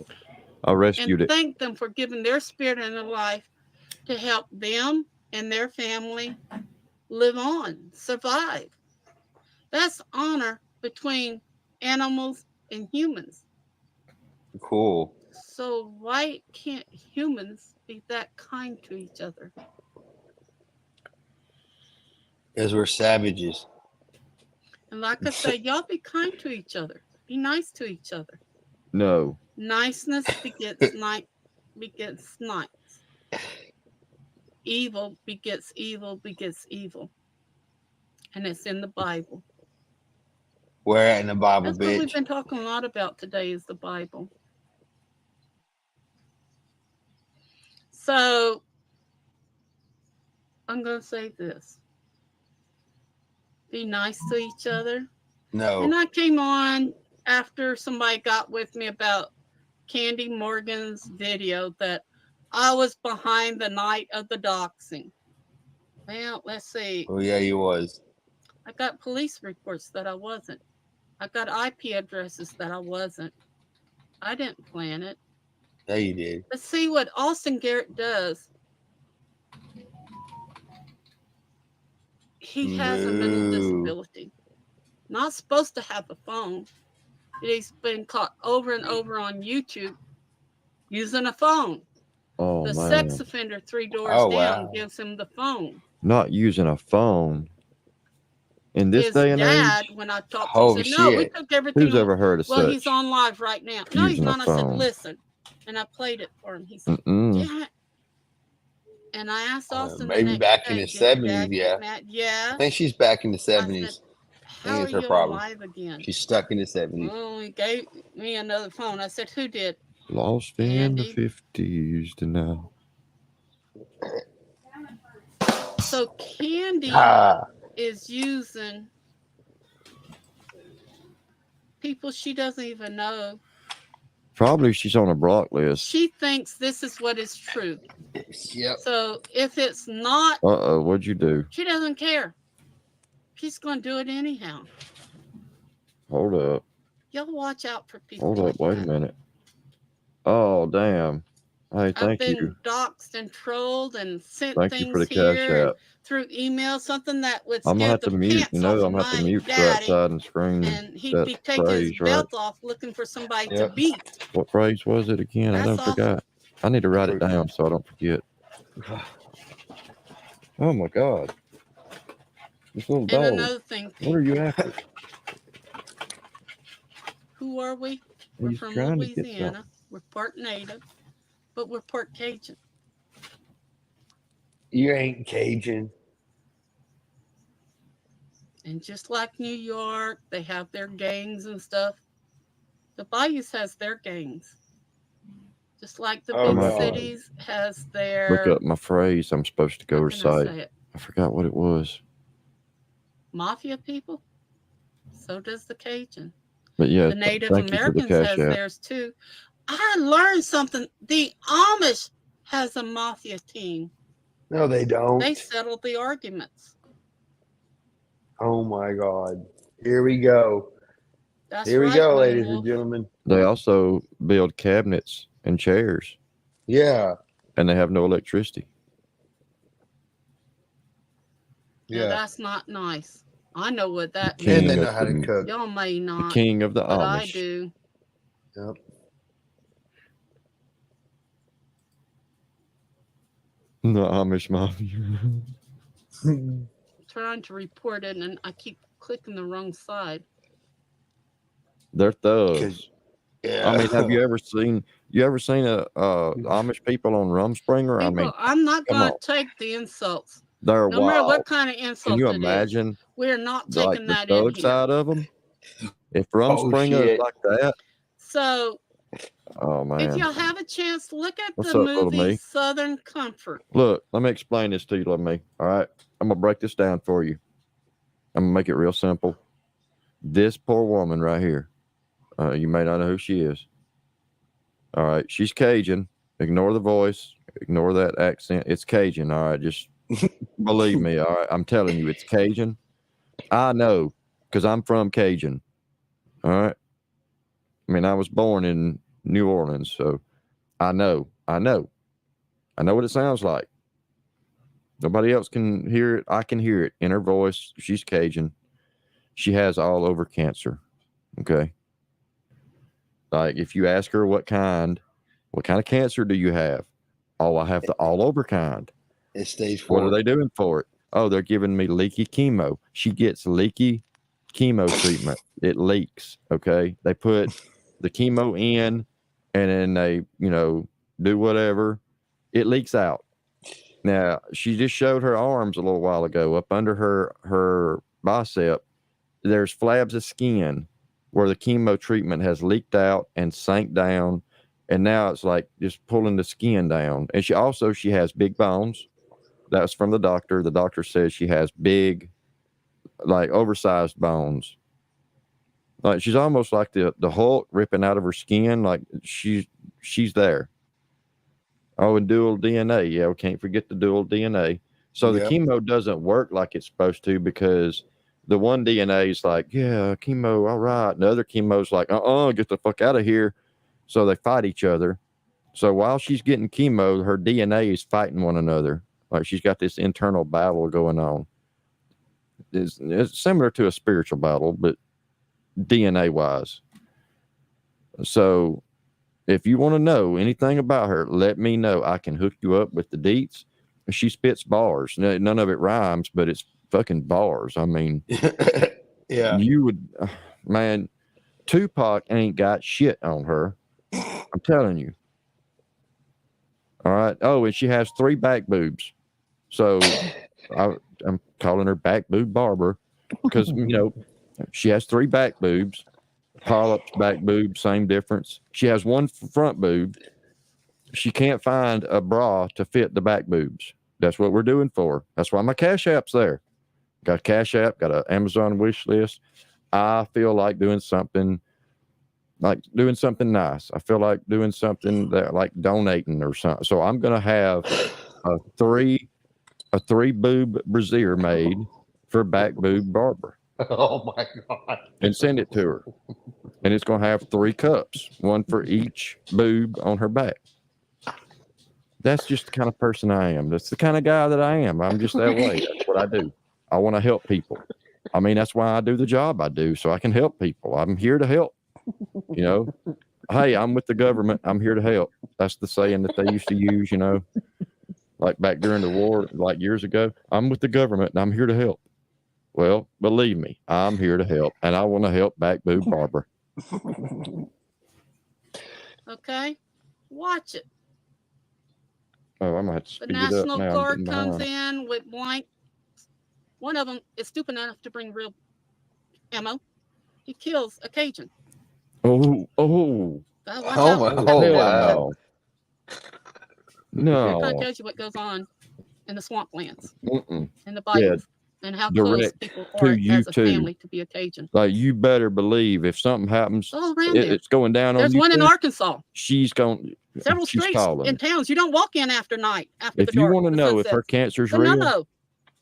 I rescued and it. thank them for giving their spirit and their life to help them and their family live on, survive. That's honor between animals and humans. Cool. So why can't humans be that kind to each other? Because we're savages. And like I said, y'all be kind to each other. Be nice to each other. No. Niceness begets nice. Evil begets evil begets evil. And it's in the Bible. Where in the Bible, That's what we've bitch? been talking a lot about today is the Bible. So I'm going to say this. Be nice to each other. No. And I came on after somebody got with me about Candy Morgan's video that I was behind the night of the doxing. Well, let's see. Oh, yeah, you was. I got police reports that I wasn't. I got IP addresses that I wasn't. I didn't plan it. Yeah, you did. But see what Austin Garrett does. He has a mental disability. Not supposed to have a phone. He's been caught over and over on YouTube using a phone. Oh, The man. sex offender 3 doors Oh, down wow. gives him the phone. Not using a phone in this His day and dad, age? when I talked to Oh, him, said, no, we shit. took everything. Who's ever heard of Well, such? he's on live right now. No, he's Using a not. I said, phone. listen. And I played it for him. He said, Mm-mm. yeah. And I asked Austin the Maybe next back in day, the did your 70s, dad yeah. get mad? Yeah. I think she's back in the I 70s. said, I how think are it's her you problem. alive again? She's stuck in the 70s. Well, he gave me another phone. I said, who did? Lost in the 50s to now. So Candy is using people she doesn't even know. Probably she's on a block list. She thinks this is what is true. Yep. So if it's not, Uh-oh, what'd you do? she doesn't care. She's going to do it anyhow. Hold up. Y'all watch out for people. Hold up. Like Wait that. a minute. Oh, damn. Hey, I've thank been you. doxxed and trolled and sent Thank you for things the cash here app. through email, something that would I'm gonna scare have the to mute. pants You know, off I'm gonna have to my mute daddy. outside and scream And he'd that be taking his phrase, right? belt off looking for somebody to beat. What phrase was it again? I That's don't awful. forgot. I need to write it down so I don't forget. Oh my God. This little And dog. another thing, What are you people, after? who are we? We're He's from trying to get Louisiana. We're part native, but we're part Cajun. You ain't Cajun. And just like New York, they have their gangs and stuff. The Bayous has their gangs. Just like the Oh, big God. cities has their. Look up my phrase I'm supposed to go how can I recite. say it? I forgot what it was. Mafia people. So does the Cajun. But yeah, The Native thank you for the Americans cash has app. theirs too. I learned something. The Amish has a mafia team. No, they don't. They settle the arguments. Oh, my God. Here we go. That's Here we right, go, Lone ladies Wolf. and gentlemen. They also build cabinets and chairs, Yeah. and they have no electricity. Now that's not nice. I know what that The And means. they king know of how to the cook. Y'all may the not, king of the but I Amish. do. Yep. The Amish mafia. trying to report it, and I keep clicking the wrong side. They're thugs. Yeah. I mean, have you ever seen a Amish people on Rumspringer? I mean, I'm not come going on. to take the insults. They're No matter wild. what kind of insult Can you it is. imagine We're not like taking the that in thug here. side of them? If Rumspringer is shit. like that, So oh if man. y'all have a chance, look at What's the up, little movie me? Southern Comfort. Look, let me explain this to you, little me. All right, I'm gonna break this down for you. I'm gonna make it real simple. This poor woman right here, you may not know who she is. All right, she's Cajun. Ignore the voice. Ignore that accent. It's Cajun. All right, just believe me. All right, I'm telling you, it's Cajun. I know because I'm from Cajun. All right. I mean, I was born in New Orleans, so I know what it sounds like. Nobody else can hear it. I can hear it in her voice. She's Cajun. She has all over cancer. Okay. Like if you ask her what kind of cancer do you have? Oh, I have the all over kind. It's stage 4. What are they doing for it? Oh, they're giving me leaky chemo. She gets leaky chemo treatment. It leaks. Okay. They put the chemo in and then they, do whatever. It leaks out. Now, she just showed her arms a little while ago. Up under her bicep, there's flabs of skin where the chemo treatment has leaked out and sank down. And now it's like just pulling the skin down. And she has big bones. That's from the doctor. The doctor says she has big, like oversized bones. Like she's almost like the Hulk ripping out of her skin. Like she's there. Oh, and dual DNA. Yeah, we can't forget the dual DNA. So the chemo doesn't work like it's supposed to because the one DNA is like, yeah, chemo, all right. And the other chemo's like, get the fuck out of here. So they fight each other. So while she's getting chemo, her DNA is fighting one another. Like she's got this internal battle going on. It's similar to a spiritual battle, but DNA wise. So if you want to know anything about her, let me know. I can hook you up with the deets. She spits bars. None of it rhymes, but it's fucking bars. I mean, yeah. You would, man, Tupac ain't got shit on her. I'm telling you. All right. Oh, and she has 3 back boobs. So I'm calling her back boob Barbara because, she has 3 back boobs. Polyps, back boob, same difference. She has 1 front boob. She can't find a bra to fit the back boobs. That's what we're doing for her. That's why my Cash App's there. Got a Cash App, got an Amazon wish list. I feel like doing something nice. I feel like doing something that like donating or something. So I'm gonna have a 3 boob brassiere made for back boob Barbara. Oh my God. And send it to her. And it's gonna have 3 cups, 1 for each boob on her back. That's just the kind of person I am. That's the kind of guy that I am. I'm just that way. That's what I do. I want to help people. I mean, that's why I do the job I do, so I can help people. I'm here to help. Hey, I'm with the government. I'm here to help. That's the saying that they used to use, like back during the war, like years ago. I'm with the government and I'm here to help. Well, believe me, I'm here to help, and I want to help back boob Barbara. Okay, watch it. Oh, I'm gonna have to speed The it up National now. Guard comes in with blank. One of them is stupid enough to bring real ammo. He kills a Cajun. Oh. Watch out. Wow. No. That tells you what goes on in the swamplands, in the Yeah. Bibles, and how close people are as a family to be a Cajun. Like you better believe if something happens, all around there. it's going down There's on one in Arkansas. She's going. Several she's streets calling. in towns you don't walk in after night. After If the you dark, want to the know if her sunsets. cancer's But real, no,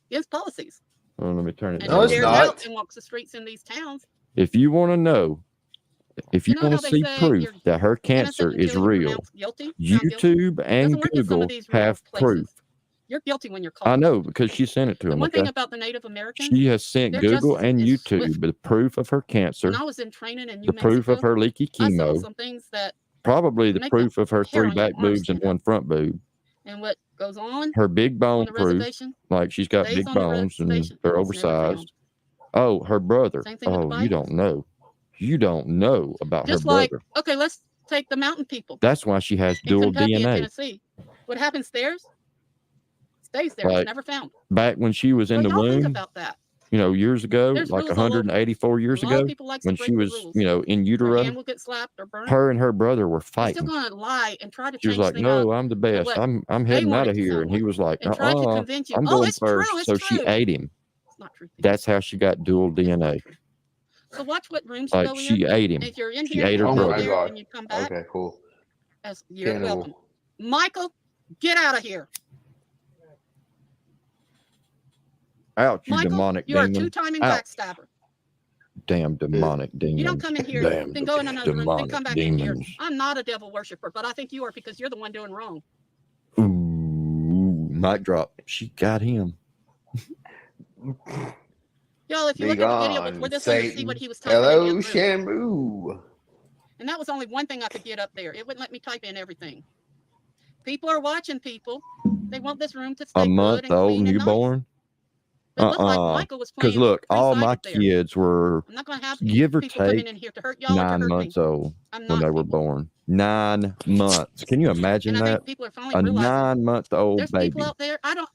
against policies. Oh, let me turn it And down. No, it's dares not. out and walks the streets in these towns. If you want to know, if you You know want how to they see say proof you're that her innocent cancer until is you're real, pronounced guilty? Found guilty. YouTube and Doesn't work in some Google of these remote have places. proof. You're guilty when you're caught. I know because she sent it to The him. one Okay? thing about the Native Americans, She has sent their Google justice and is YouTube swift. the proof of her cancer, When I was in training in New the proof of Mexico, her leaky I saw chemo, some things that probably the make proof of her hair 3 on your back arms boobs and stand up. 1 front boob. And what goes on Her big bone the proof, reservation. like she's got Stays big on the bones and reservation. they're It's never oversized. found. Oh, her brother. Same thing with the Oh, you don't Bibles. know. You don't know about Just her like, brother. okay, let's take the mountain people That's why she has in dual Kentucky and DNA. Tennessee. What happens there stays there. It's Like never found. back when she was in What the y'all think womb, about that? years ago, There's like rules all over. 184 A years lot of ago, people like to when break she the was, rules. in Your utero, hand will get slapped or burned. her and her brother were You're still fighting. going to lie and try to She was change like, things "No, up I'm the to best. what I'm they heading want out it of to here." sound And he like, was like, and try to convince you, I'm oh, going it's true, first. it's So true. she ate him. It's not true. That's how she got dual It's not DNA. true. So watch what rooms you Like go in. she ate him. And if you're in She here, ate you her Oh go my brother. there god. and you come back, Okay, cool. as you're Cannibal. welcome. Michael, get out of here. Out, you Michael, demonic you are a demon. two-timing Out. backstabber. Damn demonic demons. You don't come in here, Damn then go in another room, then demonic come back in here. demons. I'm not a devil worshiper, but I think you are because you're the one doing wrong. Ooh, mic drop. She got him. Y'all, if you Be look at the video gone, before this one, you see Satan. what he was typing in the Hello, other room. Shamu. And that was only one thing I could get up there. It wouldn't let me type in everything. People are watching people. They want this room to stay A good month and old clean and nice. newborn. But it looked like Michael was Because playing look, all my three-sided there. kids were I'm not going to have give or people coming take in here to hurt y'all or to 9 hurt me. months old I'm when not they were people. born. 9 months. Can you imagine And I that? think people are finally A realizing 9-month-old there's people baby. out there. I don't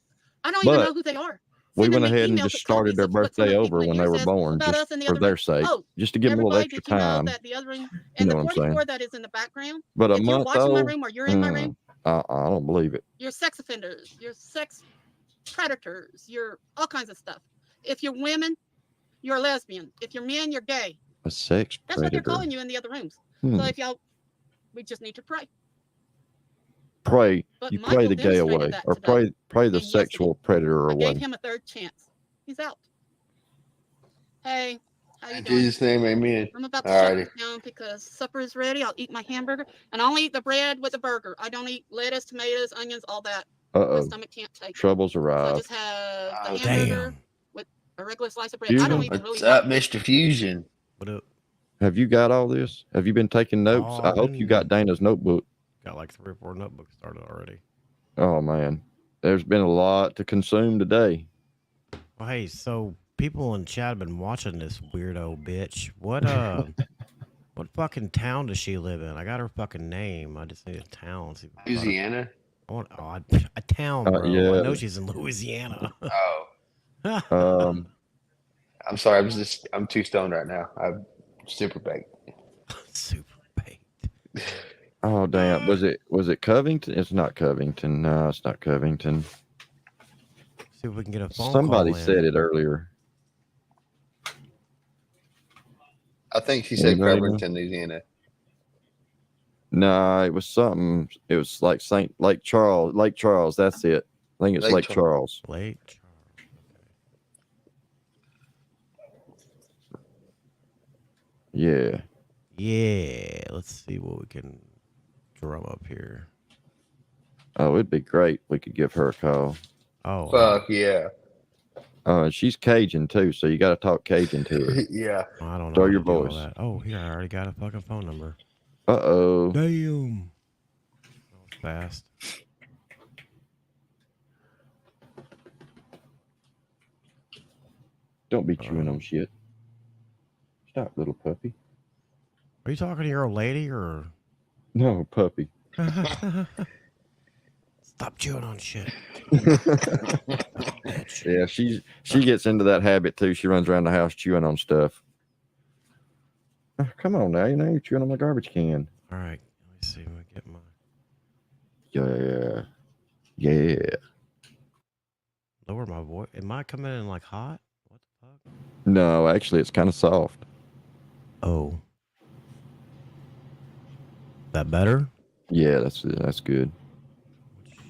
even But know who they are. we Sending went me ahead and emails just with started copies their of what some birthday of the over people in when here they were says born, about just us in the for other their room. sake, Oh, just to give them a little everybody, extra did you know time. that the other room You and know the what I'm saying? 44 that is in the background? But a If you're month watching my old, room or you're in my room, I don't believe it. you're sex offenders, you're sex predators, you're all kinds of stuff. If you're women, you're a lesbian. If you're men, you're gay. A sex That's what they're predator. calling you in the other rooms. Hmm. So if y'all, we just need to pray. Pray. But You pray Michael the gay demonstrated away, that or today pray the and yesterday. sexual predator I gave away. him a third chance. He's out. Hey, how you In doing? Jesus' name, amen. I'm about to shut Alrighty. this down because supper is ready. I'll eat my hamburger, and I'll eat the bread with the burger. I don't eat lettuce, tomatoes, onions, all that. My Uh-oh. stomach can't take it. Troubles So I arrive. just have the Oh, hamburger Damn. with a regular slice of bread. I don't even What's really up, like Mr. Fusion? What up? Have you got all this? Have you been taking notes? Oh, I I've hope you been- got Dana's notebook. Got like 3 or 4 notebooks started already. Oh, man. There's been a lot to consume today. Well, hey, so people in chat have been watching this weirdo bitch. What what fucking town does she live in? I got her fucking name. I just need a town. See if I got her. Louisiana? I want a town, bro. I yeah. know she's in Louisiana. Oh, I'm sorry. I'm too stoned right now. I'm super baked. Super baked. Oh, damn. Was it Covington? It's not Covington. No, it's not Covington. See if we can get a phone Somebody call in. said it earlier. I think she said Anybody know? Covington, Louisiana. No, it was something. It was like Lake Charles. Lake Charles. That's it. I think it's Lake Lake Charles. Lake Charles. Yeah. Yeah. Let's see what we can drum up here. Oh, it'd be great. We could give her a call. Oh, Fuck yeah. And she's Cajun too, so you got to talk Cajun to her. Yeah. I don't know. Throw how your to do all voice. that. Oh, here I already got a fucking phone number. Uh-oh. Damn. That was fast. Don't be chewing on shit. Stop, little puppy. Are you talking to your old lady or? No, puppy. Stop chewing on shit. Yeah, she gets into that habit too. She runs around the house chewing on stuff. Come on now, you're chewing on my garbage can. All right, let me see. Let me get my. Yeah. Lower my voice. Am I coming in like hot? What the fuck? No, actually, it's kind of soft. Oh. That better? Yeah, that's good. Okay.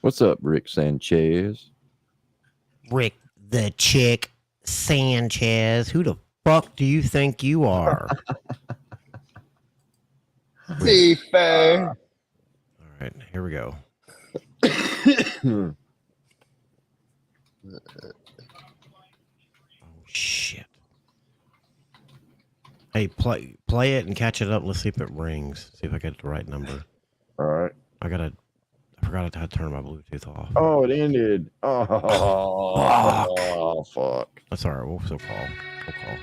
What's up, Rick Sanchez? Rick the Chick Sanchez. Who the fuck do you think you are? Be fair. All right, here we go. Oh shit. Hey, play it and catch it up. Let's see if it rings. See if I get the right number. All right. I forgot to turn my Bluetooth off. Oh, it ended. Fuck. Oh, fuck. That's all right. We'll still call. We'll call.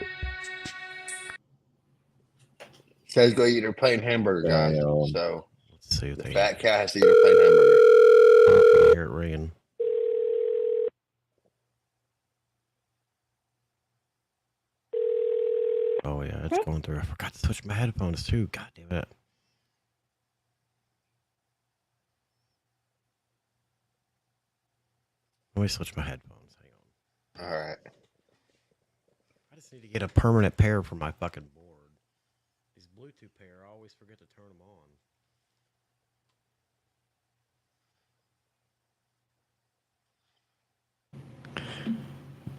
Says go eat her plain hamburger, guys. Damn. So Let's see if the they fat cat has to eat a plain hamburger. I can hear it ringing. Oh yeah, it's going through. I forgot to switch my headphones too. God damn it. Let me switch my headphones. Hang on. All right. I just need to get a permanent pair for my fucking board. These Bluetooth pair, I always forget to turn them on.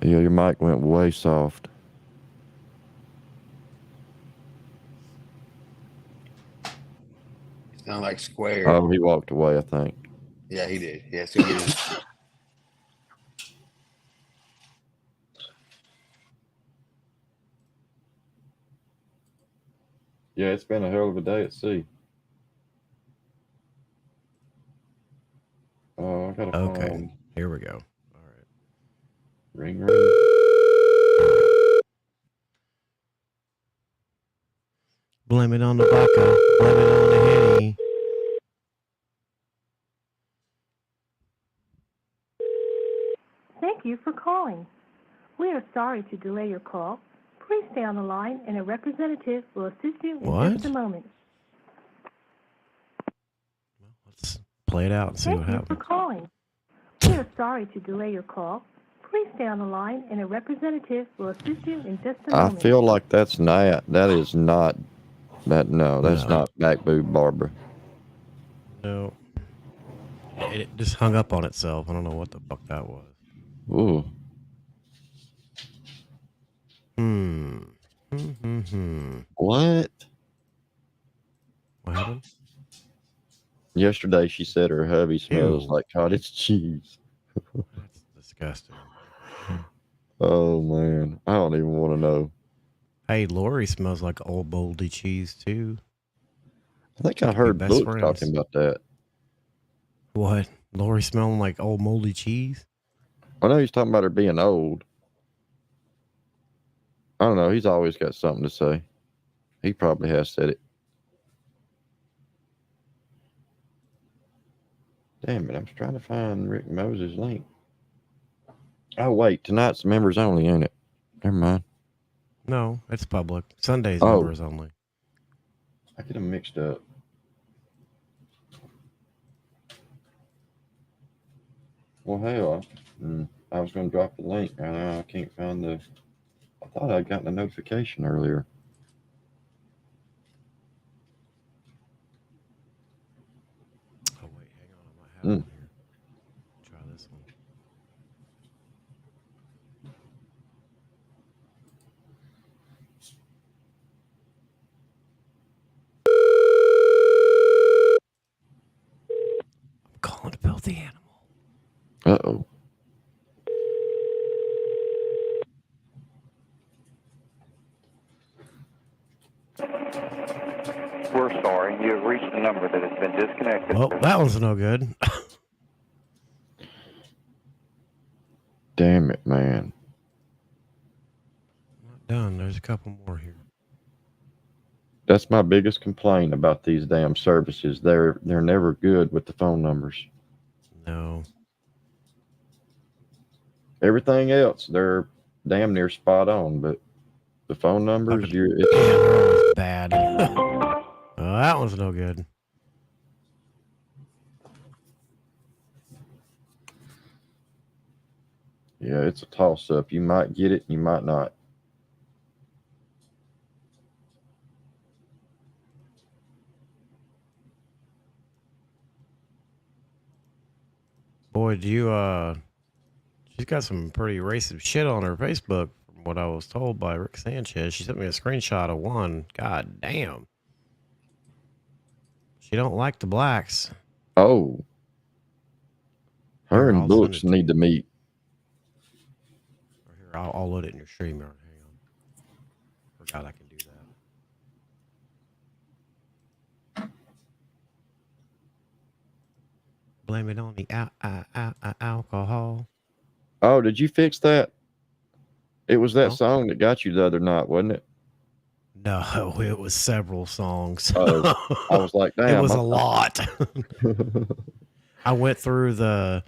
Yeah, your mic went way soft. Sound like square. Oh, he walked away, I think. Yeah, he did. Yeah, so he did. Yeah, it's been a hell of a day at sea. Oh, I got a Okay, phone. here we go. All right. Ring, ring. Blame it on the vodka. Blame it on the Henny. Thank you for calling. We are sorry to delay your call. Please stay on the line and a representative will assist you in just a moment. Well, let's play it out and see what Thank you for happens. calling. We are sorry to delay your call. Please stay on the line and a representative will assist you in just a I moment. feel like that's not. That is not. That no. That's No. not back boob Barbara. No. It just hung up on itself. I don't know what the fuck that was. Ooh. What? What happened? Yesterday she said her hubby smells Ew. like cottage cheese. That's disgusting. Oh man, I don't even want to know. Hey, Lori smells like old moldy cheese too. I think I Could be heard best Brooks friends. talking about that. What? Lori smelling like old moldy cheese? I know he's talking about her being old. I don't know. He's always got something to say. He probably has said it. Damn it, I'm trying to find Rick Moses' link. Oh, wait. Tonight's members only, ain't it? Never mind. No, it's public. Sunday's Oh. members only. I get them mixed up. Well, hell, I was going to drop the link. I can't find the... I thought I'd gotten a notification earlier. Oh, wait, hang on. I might have one here. Try this one. I'm calling to build the animal. Uh-oh. We're sorry. You have reached a number that has been disconnected. Well, that one's no good. Damn it, man. Not done. There's a couple more here. That's my biggest complaint about these damn services. They're never good with the phone numbers. No. Everything else, they're damn near spot on, but the phone numbers, Yeah, they're always bad. That one's no good. Yeah, it's a toss-up. You might get it, you might not. Boy, do you, she's got some pretty racist shit on her Facebook, from what I was told by Rick Sanchez. She sent me a screenshot of one. God damn. She don't like the blacks. Oh. Her Here, and I'll send Brooks it to need to meet. Or here, I'll load it in your stream. Hang on. Forgot I can do that. Blame it on the alcohol. Oh, did you fix that? It was that No. song that got you the other night, wasn't it? No, it was several songs. Oh, I was like, damn. It was a lot. I went through the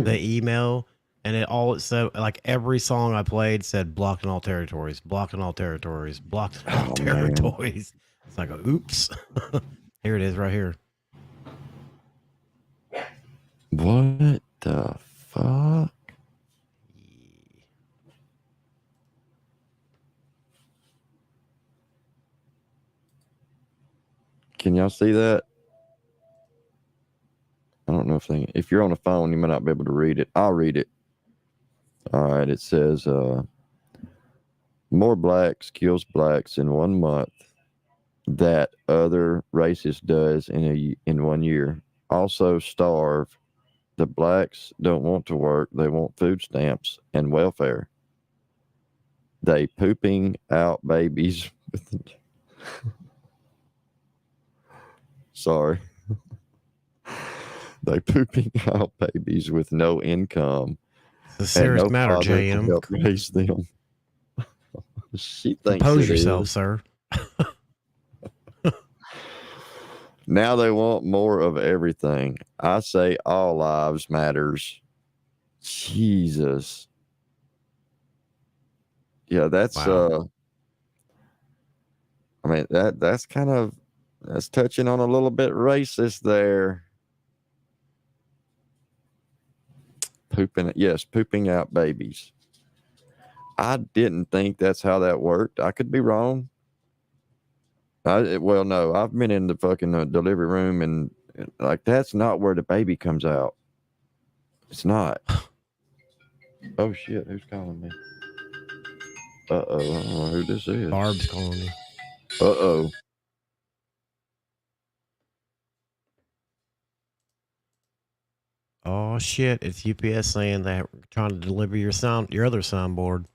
email, and it said, like, every song I played said blocked in all territories, blocked in all territories, blocked in all territories. It's like, oops. Here it is right here. What the fuck? Can y'all see that? I don't know if you're on a phone, you might not be able to read it. I'll read it. All right. It says, more blacks kills blacks in 1 month that other racist does in 1 year. Also starve. The blacks don't want to work. They want food stamps and welfare. They pooping out babies. Sorry. They pooping out babies with no income. It's a serious and no matter, father to JM. help raise them. She thinks Compose it yourself, is. sir. Now they want more of everything. I say all lives matters. Jesus. Yeah, that's Wow. I mean that's kind of that's touching on a little bit racist there. Pooping out babies. I didn't think that's how that worked. I could be wrong. Well, no, I've been in the fucking delivery room and like that's not where the baby comes out. It's not. Oh shit, who's calling me? Uh-oh, I don't know who this is. Barb's calling me. Uh-oh. Oh shit! It's UPS saying that we're trying to deliver your other soundboard.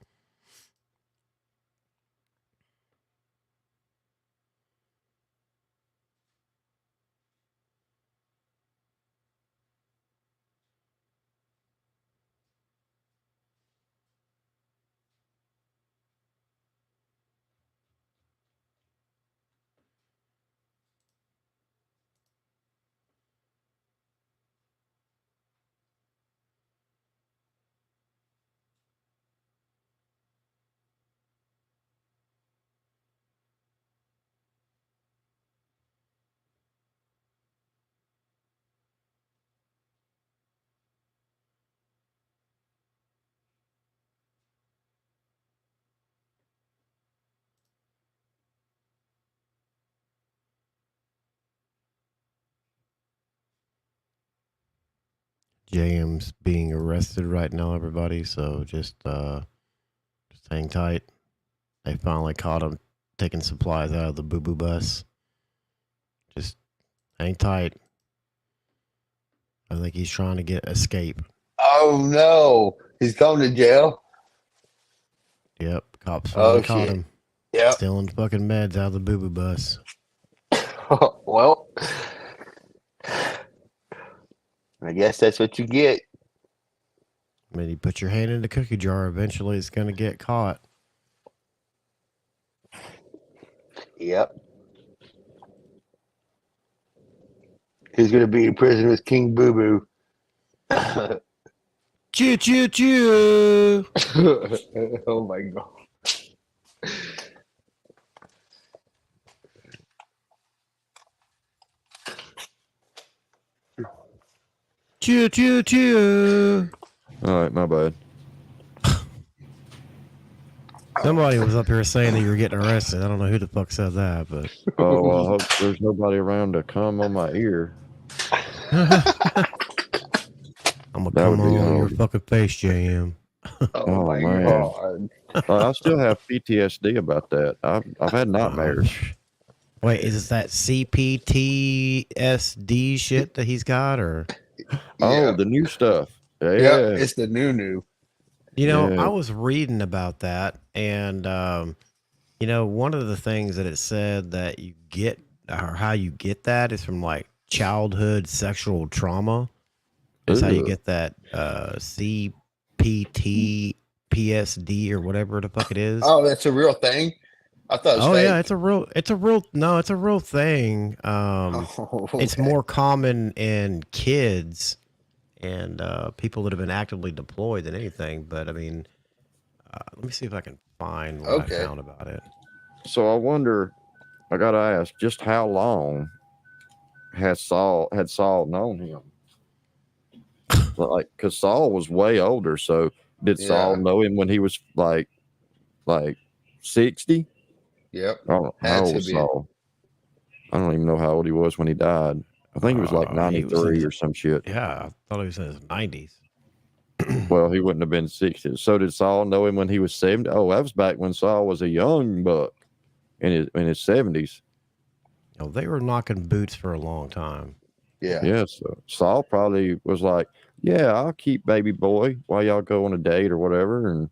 JM's being arrested right now, everybody. So just hang tight. They finally caught him taking supplies out of the boo-boo bus. Just hang tight. I think he's trying to escape. Oh no, he's going to jail. Yep, cops finally caught shit. him. Yep. Stealing fucking meds out of the boo-boo bus. Well, I guess that's what you get. I mean, you put your hand in the cookie jar, eventually it's going to get caught. Yep. He's going to be in prison with King Boo Boo. Choo choo choo. Oh my God. Choo choo choo. All right, my bad. Somebody was up here saying that you were getting arrested. I don't know who the fuck said that, but Oh, well, I hope there's nobody around to come on my ear. I'm gonna That come would be on your hard. fucking face, JM. Oh my man. God. I still have PTSD about that. I've had nightmares. Wait, is it that CPTSD shit that he's got, or? Oh, the new stuff. Yeah. Yep, it's the new. You know, Yeah. I was reading about that, and you know, one of the things that it said that you get, or how you get that, is from like childhood sexual trauma. That's how you Ugh. get that CPT PSD or whatever the fuck it is. Oh, that's a real thing. I thought it was Oh fake. yeah, it's a real thing. It's more common in kids and people that have been actively deployed than anything. But I mean, let me see if I can find what I found about it. So I wonder, I gotta ask, just how long had Saul known him? Like, because Saul was way older. So did Saul know him when he was like 60? Yep. Oh, how old was Saul? I don't even know how old he was when he died. I think he was like 93 or some shit. Yeah, I thought he was in his 90s. Well, he wouldn't have been 60. So did Saul know him when he was 70? Oh, that was back when Saul was a young buck in his 70s. Oh, they were knocking boots for a long time. Yeah. So Saul probably was like, yeah, I'll keep baby boy while y'all go on a date or whatever. And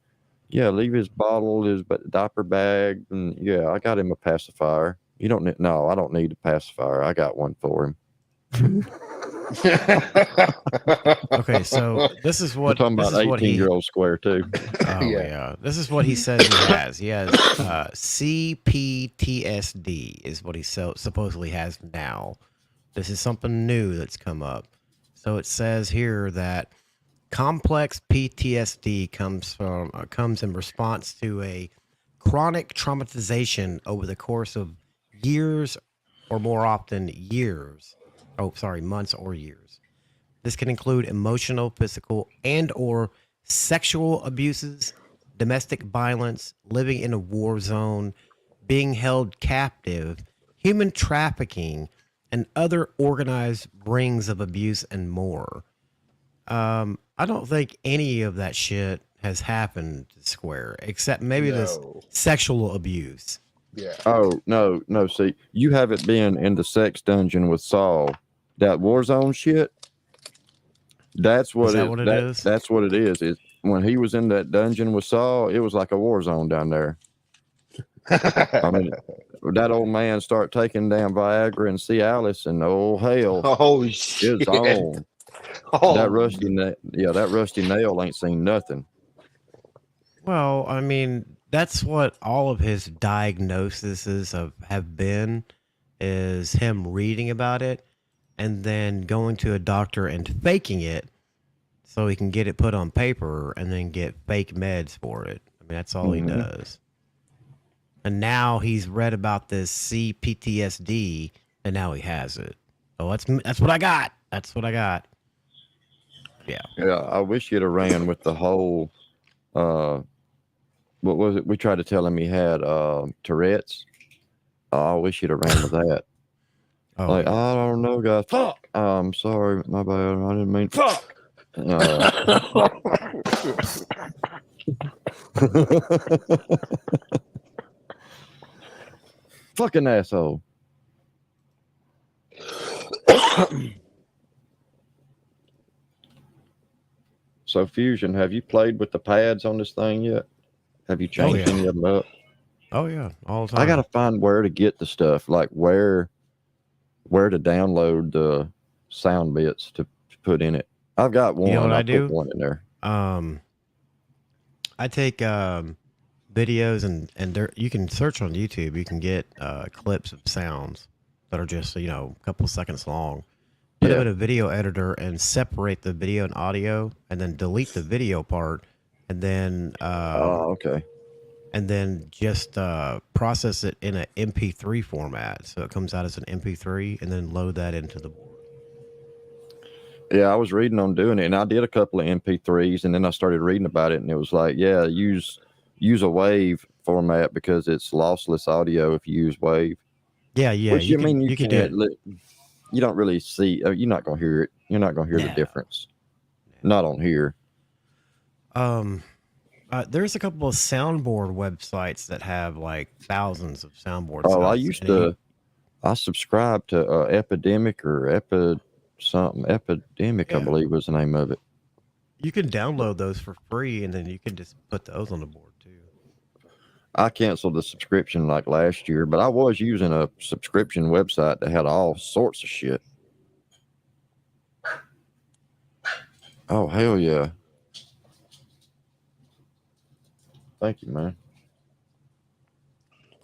yeah, leave his bottle, his diaper bag. And yeah, I got him a pacifier. You don't need, no, I don't need a pacifier. I got one for him. Okay, so this is what I'm talking about 18-year-old square too. Oh yeah, this is what he says he has. He has CPTSD is what he supposedly has now. This is something new that's come up. So it says here that complex PTSD comes in response to a chronic traumatization over the course of years, or more often months or years. This can include emotional, physical, and or sexual abuses, domestic violence, living in a war zone, being held captive, human trafficking, and other organized rings of abuse and more. I don't think any of that shit has happened to Square, except maybe this sexual abuse. Yeah. Oh, no. See, you haven't been in the sex dungeon with Saul. That Warzone shit, that's what it is? That's what it is. Is when he was in that dungeon with Saul, it was like a war zone down there. I mean, that old man start taking damn Viagra and Cialis, and oh hell, oh shit, it's on. Oh, that rusty nail ain't seen nothing. Well, I mean, that's what all of his diagnoses have been, is him reading about it and then going to a doctor and faking it so he can get it put on paper and then get fake meds for it. I mean, that's all he does. And now he's read about this CPTSD, and now he has it. Oh, that's what I got. That's what I got. Yeah. Yeah, I wish he'd have ran with the whole, what was it? We tried to tell him he had Tourette's. I wish he'd have ran with that. Oh, like, yeah. I don't know, guys. Fuck. I'm sorry. My bad. I didn't mean fuck. Fucking asshole. So, Fusion, have you played with the pads on this thing yet? Have you changed any of them up? Oh, yeah. All the time. I got to find where to get the stuff, like where to download the sound bits to put in it. I've got one. You know what I do? do? Put one in there. I take videos and there, you can search on YouTube. You can get clips of sounds that are just, a couple seconds long. Put them in a video editor and separate the video and audio, and then delete the video part, and then okay. And then just process it in an MP3 format, so it comes out as an MP3, and then load that into the board. Yeah, I was reading on doing it, and I did a couple of MP3s, and then I started reading about it, and it was like, yeah, use a WAV format because it's lossless audio if you use WAV. Yeah. Which, you don't really see. You're not gonna hear it. You're not gonna hear the difference. Not on here. There's a couple of soundboard websites that have like thousands of soundboard. Oh, I subscribed to Epidemic or Epidemic, I believe was the name of it. You can download those for free, and then you can just put those on the board too. I canceled the subscription like last year, but I was using a subscription website that had all sorts of shit. Oh, hell yeah. Thank you, man.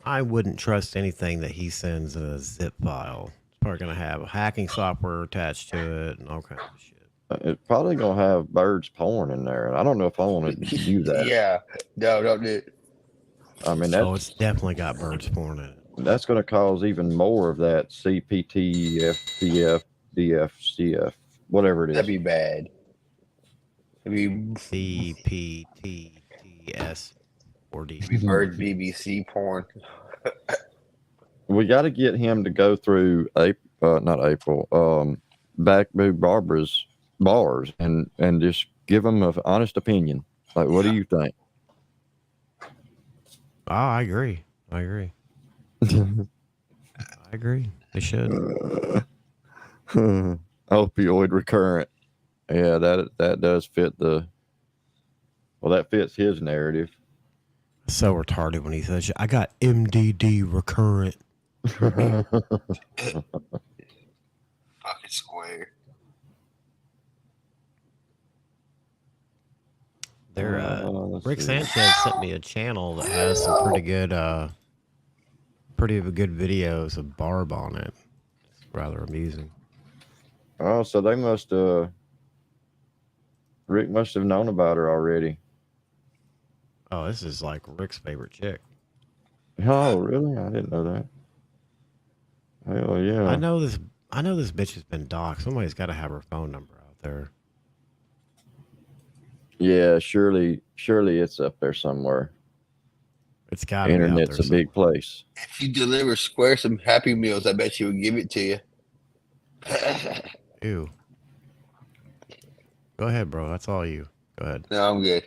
I wouldn't trust anything that he sends in a zip file. It's probably going to have hacking software attached to it and all kinds of shit. It's probably going to have birds porn in there. And I don't know if I want to do that. Yeah. No, don't do it. I mean, Oh, it's definitely got birds porn in it. That's going to cause even more of that CPT, FPF, DFCF, whatever it is. That'd be bad. It'd be CPTTS or D. bird BBC porn. We got to get him to go through not April, Back Boo Barbara's bars and just give him an honest opinion. Like, what do you think? Oh, I agree. I agree. They should. Opioid recurrent. Yeah, that does fit that fits his narrative. So retarded when he says, I got MDD recurrent. Fucking square. Rick Sanchez sent me a channel that has some pretty good videos of Barb on it. It's rather amusing. Oh, so they Rick must have known about her already. Oh, this is like Rick's favorite chick. Oh, really? I didn't know that. Hell yeah. I know this bitch has been doxxed. Somebody's got to have her phone number out there. Yeah, surely it's up there somewhere. It's got to be Internet's out there a big place. If you deliver Square some Happy Meals, I bet she would give it to you. Ew. Go ahead, bro. That's all you. Go ahead. No, I'm good.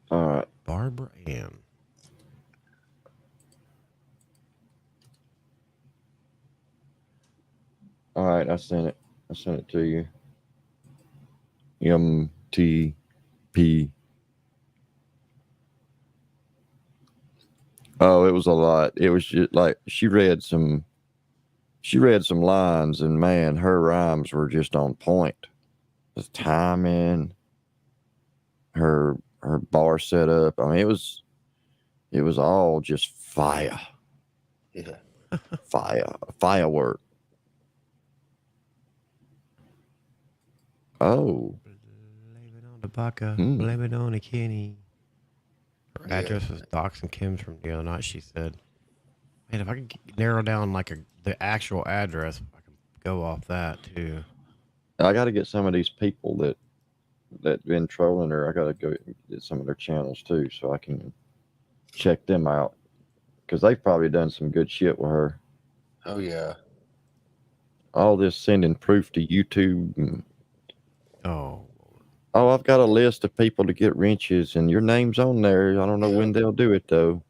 All right. Barbara Ann. All right, I sent it to you. MTP. Oh, it was a lot. It was just like she read some lines, and man, her rhymes were just on point. The timing, her bar setup. I mean, it was all just fire. Yeah. Firework. Oh. Blame it on the baka. Blame it on the Kenny. Her address was Docs and Kim's from the other night. She said, man, if I could narrow down like the actual address, I could go off that too. I got to get some of these people that been trolling her. I got to go get some of their channels too, so I can check them out, because they've probably done some good shit with her. Oh yeah. All this sending proof to YouTube. And, oh, I've got a list of people to get wrenches, and your name's on there. I don't know when they'll do it though.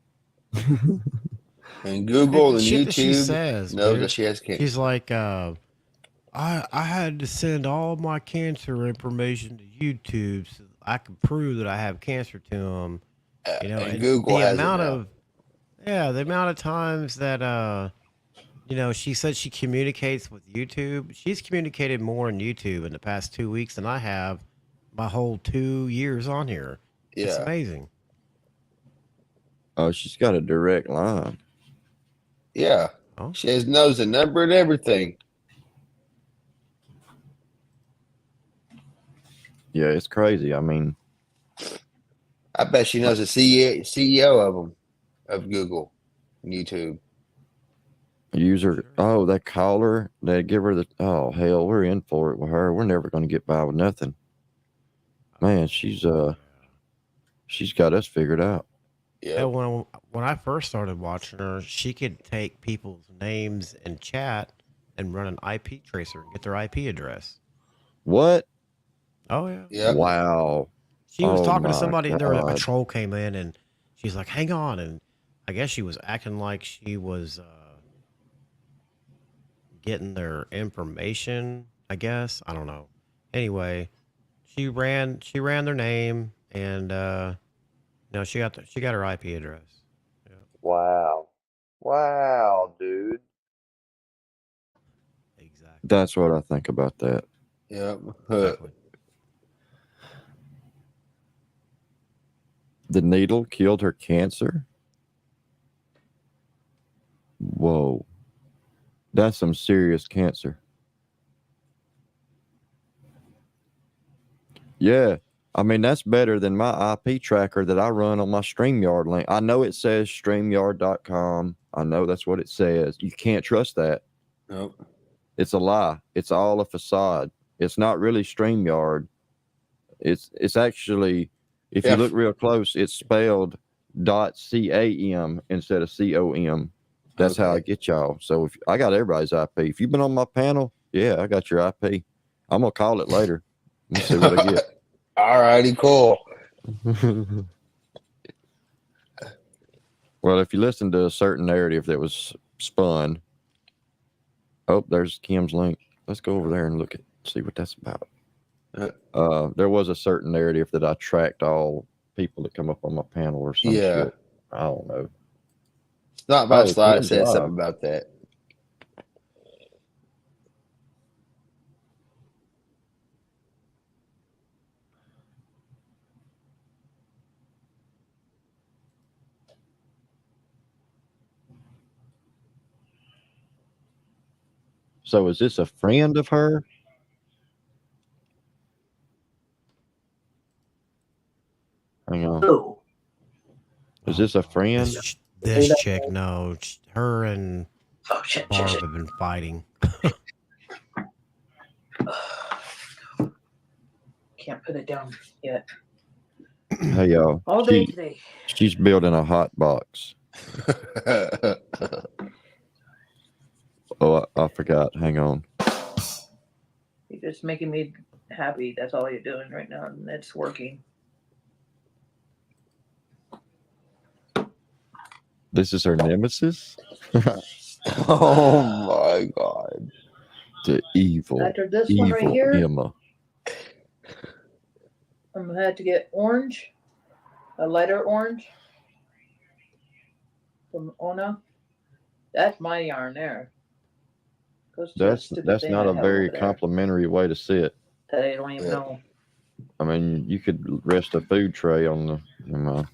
And Google and shit YouTube that she says, knows dude. that she has cancer. She's like, I had to send all my cancer information to YouTube so I could prove that I have cancer to them. You know, and Google the has amount it now. of the amount of times that she said she communicates with YouTube. She's communicated more on YouTube in the past 2 weeks than I have my whole 2 years on here. Yeah. It's amazing. Oh, she's got a direct line. Yeah. Oh. She knows the number and everything. Yeah, it's crazy. I mean, I bet she knows the CEO of them, of Google and YouTube. User, they call her, they give her oh hell, we're in for it with her. We're never going to get by with nothing. Man, she's got us figured out. Yeah. When I first started watching her, she could take people's names in chat and run an IP tracer and get their IP address. What? Oh yeah. Yeah. Wow. She was talking to somebody, and there a troll came in, and she's like, "Hang on," and I guess she was acting like she was getting their information. I guess, I don't know. Anyway, she ran their name, and she got her IP address. Yeah. Wow, dude. That's what I think about that. Yep. Exactly. The needle killed her cancer? Whoa. That's some serious cancer. Yeah. I mean, that's better than my IP tracker that I run on my StreamYard link. I know it says StreamYard.com. I know that's what it says. You can't trust that. Nope. It's a lie. It's all a facade. It's not really StreamYard. It's actually, if you look real close, it's spelled .cam instead of com. That's how I get y'all. So if I got everybody's IP. If you've been on my panel, yeah, I got your IP. I'm gonna call it later. Let's see what I get. All righty, cool. Well, if you listen to a certain narrative that was spun, oh, there's Kim's link. Let's go over there and look at see what that's about. There was a certain narrative that I tracked all people that come up on my panel or some shit. I don't know. It's not my slide Kim's said live. something about that. So is this a friend of her? Hang on. Oh. Is this a friend? This chick, no. Her and shit, Barb shit. have been fighting. Can't put it down yet. Hey y'all. All day today. She's building a hot box. Oh, I forgot. Hang on. You're just making me happy. That's all you're doing right now, and it's working. This is her nemesis? Oh my god. The evil, After this one right evil here, Emma. I'm gonna have to get orange, a lighter orange from Ona. That's my yarn there. Goes to that stupid That's thing not I a have very over there complimentary way to sit. that I don't even know. I mean, you could rest a food tray on the.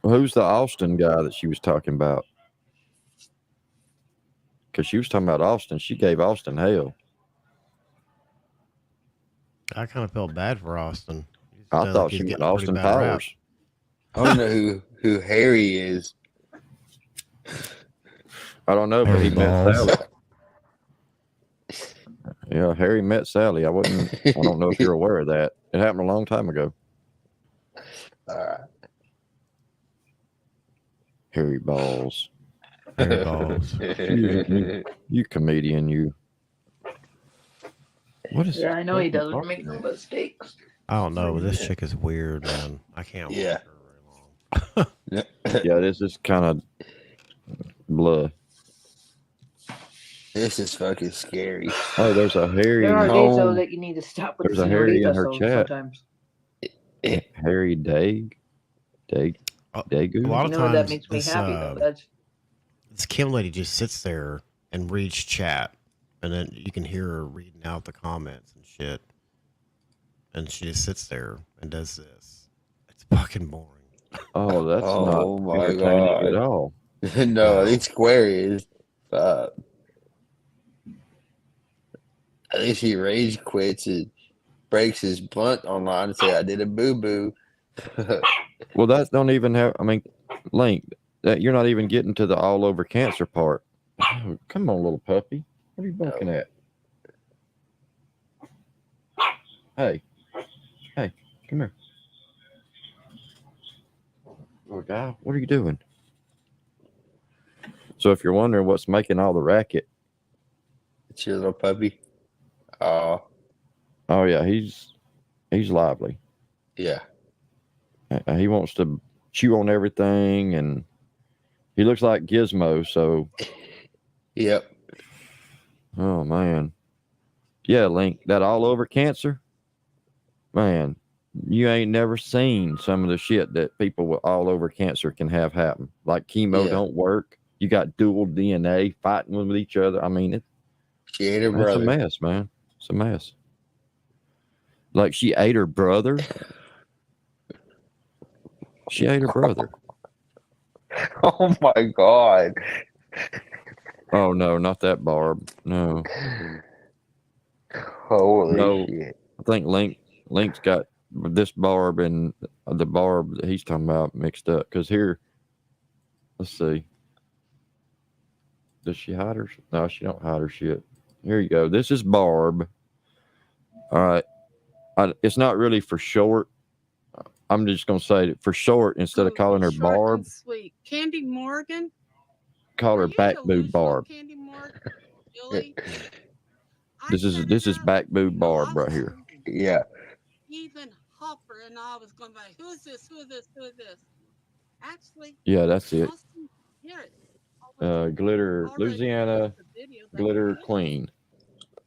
Well, who's the Austin guy that she was talking about? Because she was talking about Austin. She gave Austin hell. I kind of felt bad for Austin. I thought she meant Austin Powers. I don't know who Harry is. I don't know, but he met Balls. Sally. Yeah, Harry met Sally. I don't know if you're aware of that. It happened a long time ago. All right. Harry Balls. Harry Balls. You comedian, you. What is? Yeah, I know he doesn't make no mistakes. I don't know, but this chick is weird, man. I can't watch her very long. Yeah, this is kind of blah. This is fucking scary. Oh, there's a Harry. There are days though that you need to stop with There's the a Harry in her señoritas chat. sometimes. Harry Dagu. A lot of You know times that makes me this, happy though. That's this Kim lady just sits there and reads chat, and then you can hear her reading out the comments and shit. And she just sits there and does this. It's fucking boring. Oh, that's Oh not my entertaining god. at all. No, it's square is. At least he rage quits and breaks his blunt online and say, "I did a boo boo." Well, that don't even have. I mean, Link, that you're not even getting to the all over cancer part. Oh, come on, little puppy. What are you barking at? Hey, come here. Little guy, what are you doing? So, if you're wondering what's making all the racket, It's your little puppy. Oh, yeah, he's lively. yeah. He wants to chew on everything, and he looks like Gizmo. So, Yep. oh man, yeah, Link, that all over cancer, man. You ain't never seen some of the shit that people with all over cancer can have happen. Like chemo don't work. You got dual DNA fighting with each other. I mean, she ate her it's brother. a mess, man. It's a mess. Like she ate her brother. She ate her brother. Oh my God. Oh no, not that Barb. No. Holy shit. I think Link's got this Barb and the Barb that he's talking about mixed up. Because here, let's see. Does she hide her? No, she don't hide her shit. Here you go. This is Barb. All right. It's not really for short. I'm just gonna say it for short instead of calling her Short Barb. and sweet. Candy Morgan. Call her Are you back boob delusional, Barb. Candy Morgan? Really? This is back boob Barb right here. Yeah. Even Hopper and I was going by, who is this? Who is this? Who is this? Actually, Yeah, that's it. Austin Garrett Glitter already Louisiana posted the video that Glitter we posted. Queen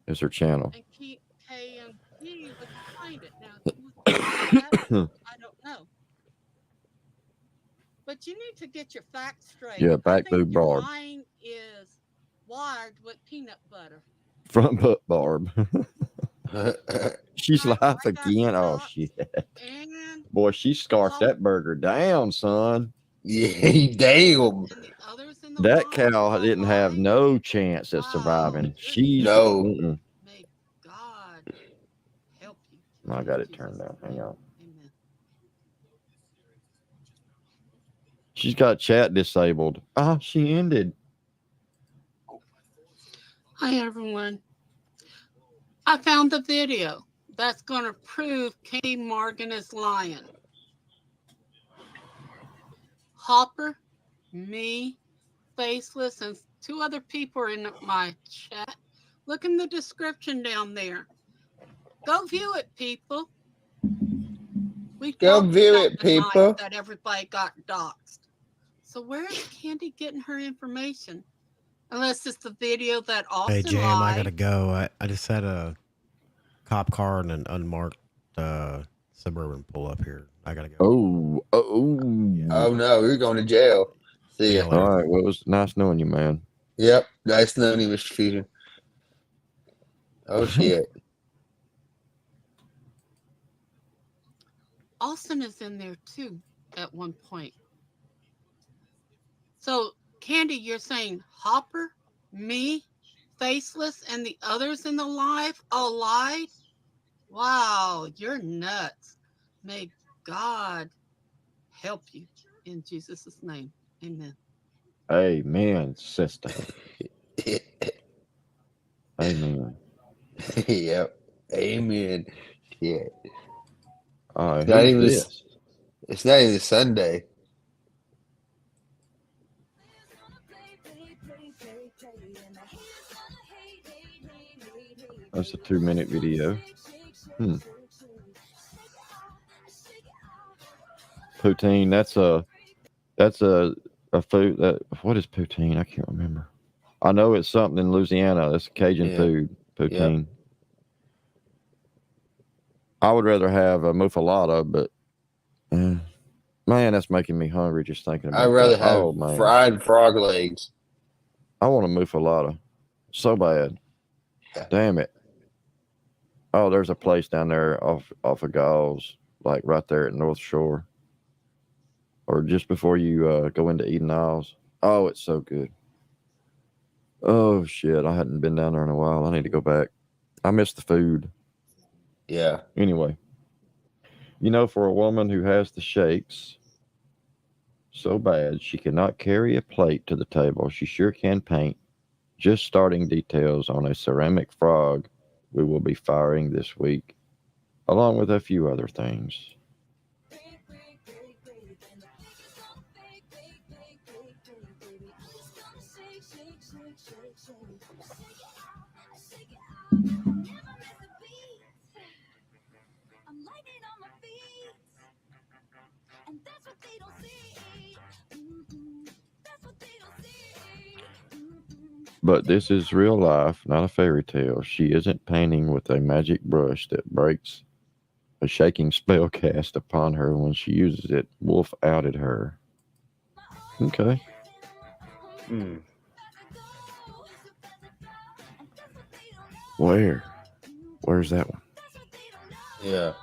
is her channel. And KMG was behind it. Now, who's that? I don't know. But you need to get your facts straight. Yeah, I back think boob your Barb. mind is wired with peanut butter. Front butt Barb. She's live again. Oh shit. Boy, she scarfed that burger down, son. Yeah, damn. That cow didn't have no chance at surviving. She's no. May God help you. I got it turned down. Hang on. Amen. She's got chat disabled. Ah, she ended. Hi, everyone. I found the video that's going to prove Katie Morgan is lying. Hopper, me, Faceless, and 2 other people are in my chat. Look in the description down there. Go view it, people. Go view it, people. That everybody got doxxed. So where is Candy getting her information? Unless it's the video that Austin Hey, Jam, lied. I gotta go. I just had a cop car and an unmarked Suburban pull up here. I gotta go. Oh no, you're going to jail. See ya. All right. Well, it was nice knowing you, man. Yep. Nice knowing you, Mr. Fusion. Oh shit. Austin is in there too at one point. So, Candy, you're saying Hopper, me, Faceless, and the others in the live all lied? Wow, you're nuts. May God help you in Jesus' name. Amen. Amen, sister. Amen. Yep. Amen. Shit. All right. It's not even Sunday. That's a 2-minute video. Poutine. That's a food that. What is poutine? I can't remember. I know it's something in Louisiana. It's Cajun food. Poutine. Yep. I would rather have a muffalata, but man, that's making me hungry just thinking about it. I'd rather have fried frog legs. I want a muffalata so bad. Yeah. Damn it. Oh, there's a place down there off of Gauls, like right there at North Shore. Or just before you go into Eden Isles. Oh, it's so good. Oh, shit. I hadn't been down there in a while. I need to go back. I miss the food. Yeah. Anyway. You know, for a woman who has the shakes so bad she cannot carry a plate to the table, she sure can paint. Just starting details on a ceramic frog we will be firing this week, along with a few other things. But this is real life, not a fairy tale. She isn't painting with a magic brush that breaks a shaking spell cast upon her. When she uses it, Wolf outed her. Okay. Hmm. Where's that one? Yeah.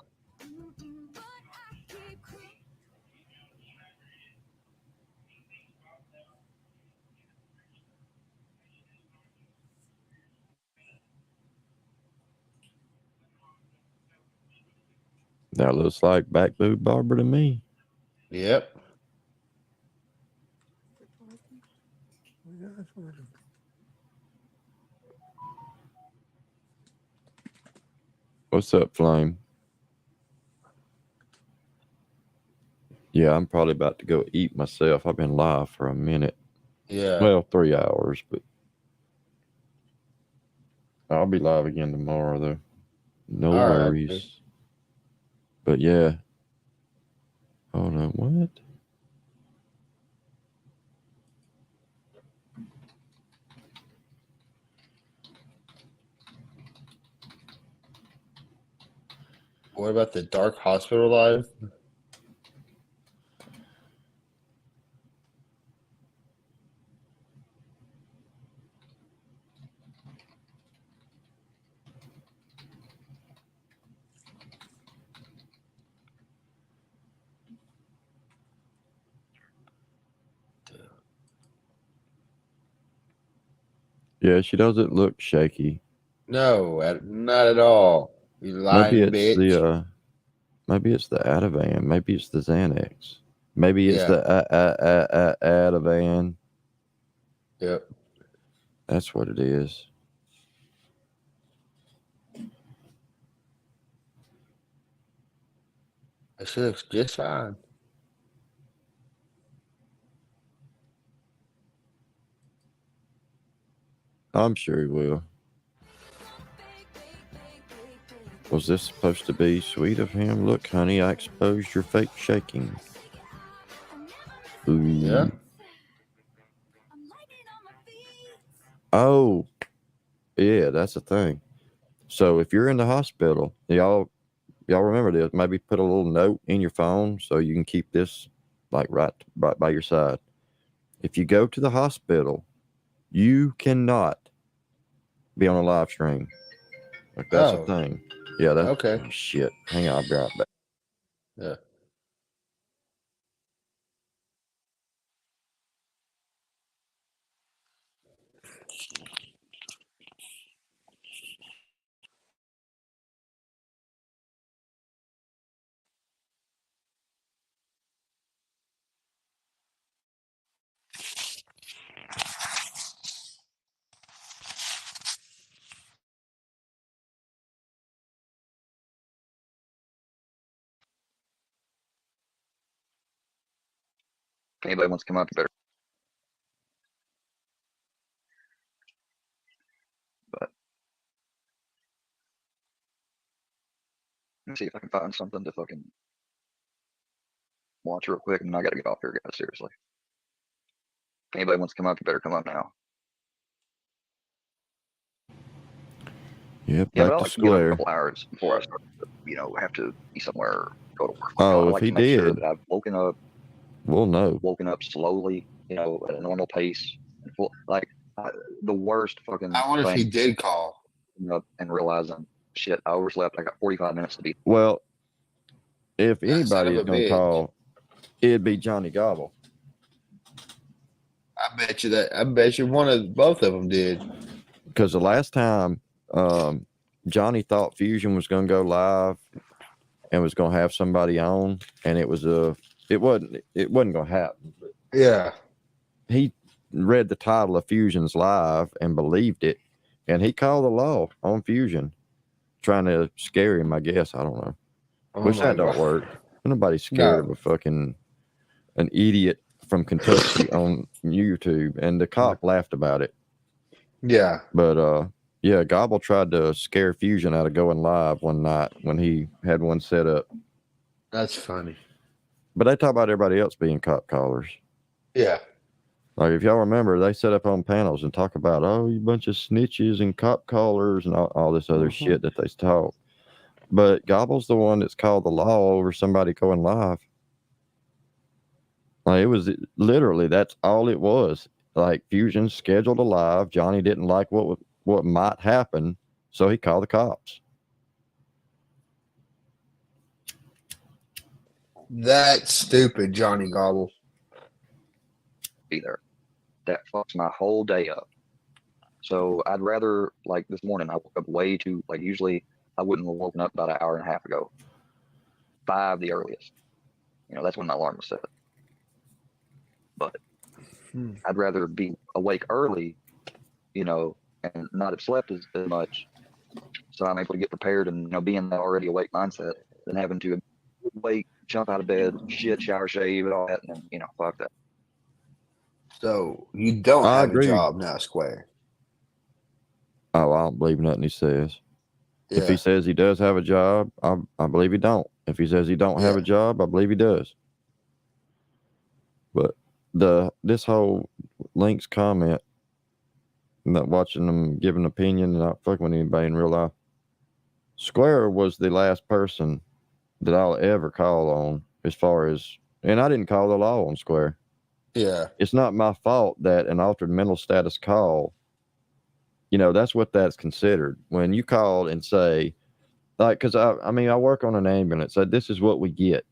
That looks like back boob Barbara to me. Yep. What's up, Flame? Yeah, I'm probably about to go eat myself. I've been live for a minute. Yeah. Well, 3 hours, but I'll be live again tomorrow, though. No All right, worries. dude. But yeah. Hold on, what? What about the Dark Hospital Live? Yeah, she doesn't look shaky. No, not at all. You lying bitch. Maybe it's the Ativan. Maybe it's the Xanax. Maybe it's Yeah. the Ativan. Yep. That's what it is. She looks just fine. I'm sure he will. Was this supposed to be sweet of him? Look, honey, I exposed your fake shaking. Ooh. Yeah. Oh, yeah, that's the thing. So if you're in the hospital, y'all remember this. Maybe put a little note in your phone so you can keep this like right by your side. If you go to the hospital, you cannot be on a live stream. Like that's the thing. Yeah, that's okay. Shit. Hang on, I'll be right back. Yeah. If anybody wants to come up, you better. But let me see if I can find something to fucking watch real quick, and I gotta get off here, guys. Seriously. If anybody wants to come up, you better come up now. Yep, Yeah, back but I to like to get up a square. couple hours before I start. Have to be somewhere, go to work. Oh, I if like he to make sure did, that I've woken up we'll know. slowly, at a normal pace. The worst fucking I wonder if he thing, did call. And realizing, shit, I overslept. I got 45 minutes to be. Well, if That son anybody of is a going to bitch. call, it'd be Johnny Gobble. I bet you both of them did. Because the last time Johnny thought Fusion was going to go live and was going to have somebody on, and it wasn't going to happen. But Yeah. he read the title of Fusion's live and believed it, and he called the law on Fusion, trying to scare him, I guess. I don't know. Oh Which my that don't God. work. Nobody's scared No. of an idiot from Kentucky on YouTube, and the cop laughed about it. Yeah. But yeah, Gobble tried to scare Fusion out of going live one night when he had one set up. That's funny. But they talk about everybody else being cop callers. Yeah. Like, if y'all remember, they set up on panels and talk about, oh, you bunch of snitches and cop callers and all this other shit that they talk. But Gobble's the one that's called the law over somebody going live. Like, it was literally, that's all it was. Like, Fusion scheduled a live. Johnny didn't like what might happen, so he called the cops. That's stupid, Johnny Gobble. Be there. That fucks my whole day up. So I'd rather, like this morning, I woke up way too, like usually I wouldn't have woken up about an hour and a half ago. 5 the earliest. You know, that's when my alarm was set. But I'd rather be awake early, you know, and not have slept as much, so I'm able to get prepared and, you know, be in that already awake mindset than having to wake, jump out of bed, shit, shower, shave, and all that, and, you know, fuck that. So you don't I have agree. a job now, Square. Oh, I don't believe nothing he says. Yeah. If he says he does have a job, I believe he don't. If he says he don't have a job, I believe he does. But this whole Link's comment, not watching them give an opinion and not fucking with anybody in real life. Square was the last person that I'll ever call on as far as, and I didn't call the law on Square. Yeah. It's not my fault that an altered mental status call, you know, that's what that's considered. When you call and say, like, because I mean, I work on an ambulance, so this is what we get.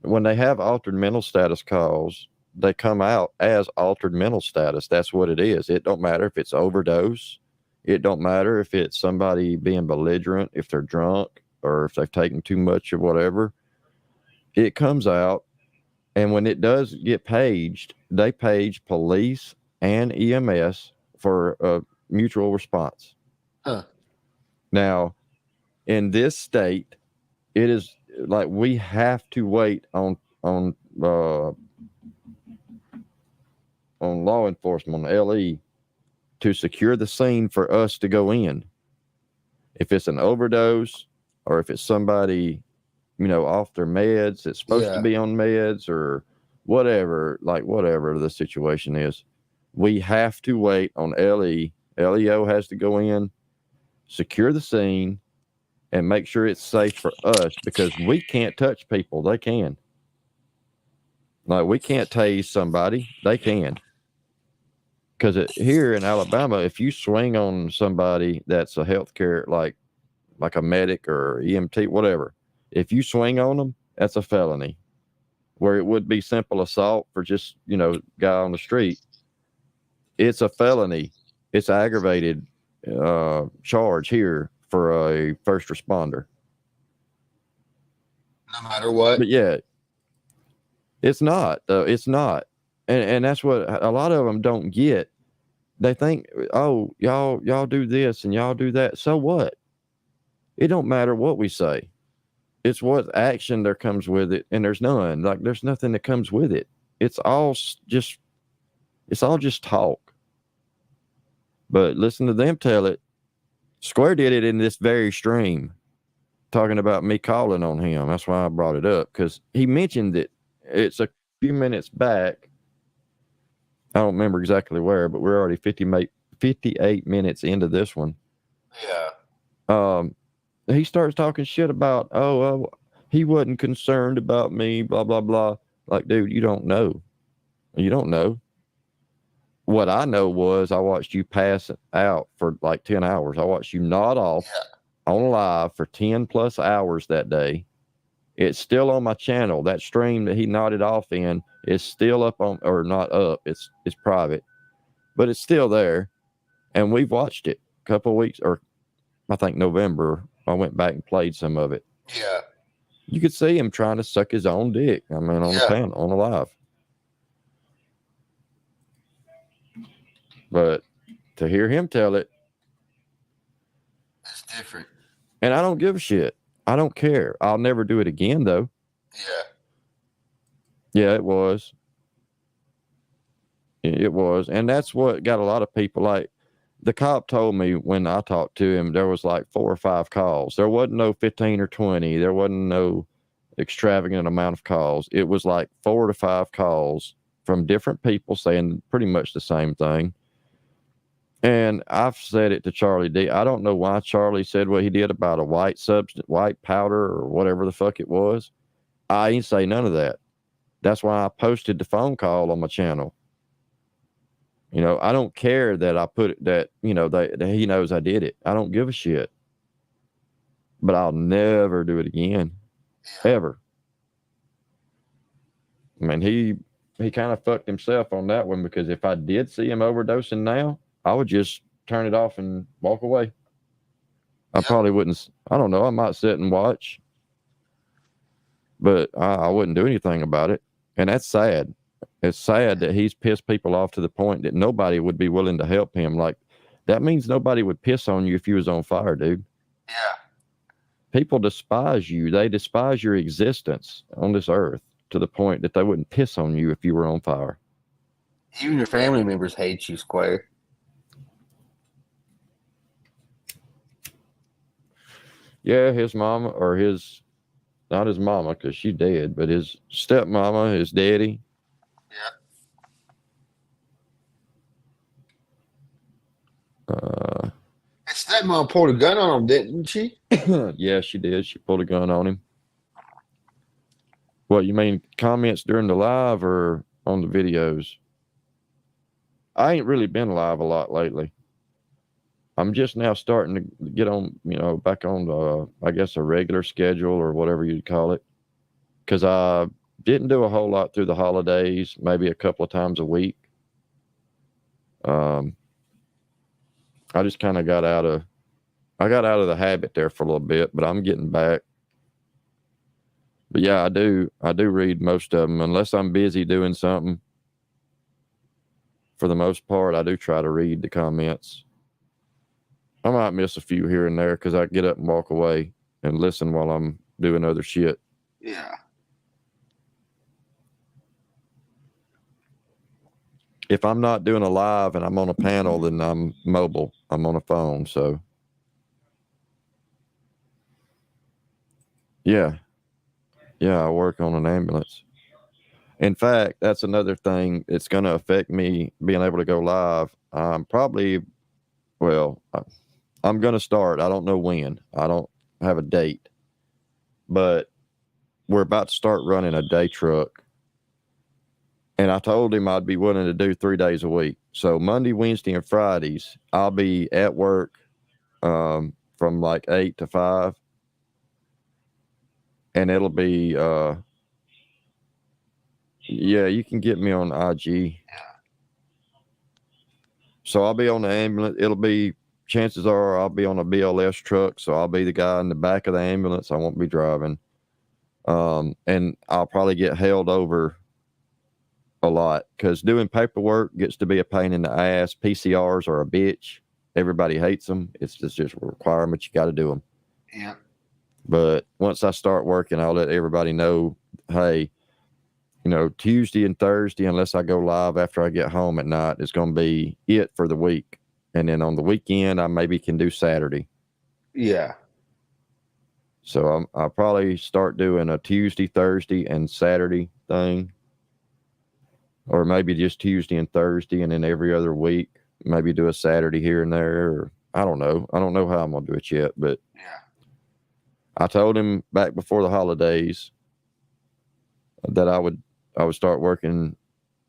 When they have altered mental status calls, they come out as altered mental status. That's what it is. It don't matter if it's overdose. It don't matter if it's somebody being belligerent, if they're drunk, or if they've taken too much or whatever. It comes out, and when it does get paged, they page police and EMS for a mutual response. Huh. Now, in this state, it is like we have to wait on law enforcement, on LE, to secure the scene for us to go in. If it's an overdose or if it's somebody, you know, off their meds that's supposed to be on meds or whatever, like whatever the situation is, we have to wait on LE. LEO has to go in, secure the scene, and make sure it's safe for us, because we can't touch people. They can. Like, we can't tase somebody. They can. Because here in Alabama, if you swing on somebody that's a healthcare, like a medic or EMT, whatever, if you swing on them, that's a felony. Where it would be simple assault for just, you know, guy on the street, it's a felony. It's aggravated charge here for a first responder. No matter what. But yeah, it's not. It's not. And that's what a lot of them don't get. They think, oh, y'all do this and y'all do that. So what? It don't matter what we say. It's what action there comes with it, and there's none. Like, there's nothing that comes with it. It's all just talk. But listen to them tell it. Square did it in this very stream, talking about me calling on him. That's why I brought it up, because he mentioned it. It's a few minutes back. I don't remember exactly where, but we're already 58 minutes into this one. Yeah. He starts talking shit about, he wasn't concerned about me, blah, blah, blah. Like, dude, you don't know. You don't know. What I know was I watched you pass out for like 10 hours. I watched you nod off on live for 10 plus hours that day. It's still on my channel. That stream that he nodded off in is still up on, or not up. It's private, but it's still there. And we've watched it a couple of weeks, or I think November. I went back and played some of it. Yeah. You could see him trying to suck his own dick. I mean, on the panel, on the live. But to hear him tell it, it's different. And I don't give a shit. I don't care. I'll never do it again, though. Yeah, it was. It was. And that's what got a lot of people, like, the cop told me when I talked to him, there was like 4 or 5 calls. There wasn't no 15 or 20. There wasn't no extravagant amount of calls. It was like 4 to 5 calls from different people saying pretty much the same thing. And I've said it to Charlie D. I don't know why Charlie said what he did about a white substance, white powder, or whatever the fuck it was. I ain't say none of that. That's why I posted the phone call on my channel. You know, I don't care that I put it that, you know, that he knows I did it. I don't give a shit. But I'll never do it again. Ever. I mean, he kind of fucked himself on that one, because if I did see him overdosing now, I would just turn it off and walk away. I probably wouldn't. I don't know. I might sit and watch, but I wouldn't do anything about it. And that's sad. It's sad that he's pissed people off to the point that nobody would be willing to help him. Like, that means nobody would piss on you if you was on fire, dude. Yeah. People despise you. They despise your existence on this earth to the point that they wouldn't piss on you if you were on fire. Even your family members hate you, Square. Yeah, his mama, or his, not his mama, because she's dead, but his stepmama, his daddy. His stepmom pulled a gun on him, didn't she? Yeah, she did. She pulled a gun on him. What, you mean comments during the live or on the videos? I ain't really been live a lot lately. I'm just now starting to get on, you know, back on the, I guess, a regular schedule or whatever you'd call it. Because I didn't do a whole lot through the holidays, maybe a couple of times a week. I just kind of got out of the habit there for a little bit, but I'm getting back. But yeah, I do read most of them, unless I'm busy doing something. For the most part, I do try to read the comments. I might miss a few here and there because I get up and walk away and listen while I'm doing other shit. Yeah. If I'm not doing a live and I'm on a panel, then I'm mobile. I'm on a phone, so. Yeah. Yeah, I work on an ambulance. In fact, that's another thing. It's going to affect me being able to go live. I'm going to start. I don't know when. I don't have a date. But we're about to start running a day truck. And I told him I'd be willing to do 3 days a week. So Monday, Wednesday, and Fridays, I'll be at work from like 8 to 5. And it'll be, yeah, you can get me on IG. So I'll be on the ambulance. It'll be, chances are I'll be on a BLS truck. So I'll be the guy in the back of the ambulance. I won't be driving. And I'll probably get held over a lot because doing paperwork gets to be a pain in the ass. PCRs are a bitch. Everybody hates them. It's just a requirement. You got to do them. Yeah. But once I start working, I'll let everybody know, hey, you know, Tuesday and Thursday, unless I go live after I get home at night, is going to be it for the week. And then on the weekend, I maybe can do Saturday. Yeah. So I'll probably start doing a Tuesday, Thursday, and Saturday thing. Or maybe just Tuesday and Thursday, and then every other week, maybe do a Saturday here and there. Or I don't know. I don't know how I'm going to do it yet, but yeah. I told him back before the holidays that I would start working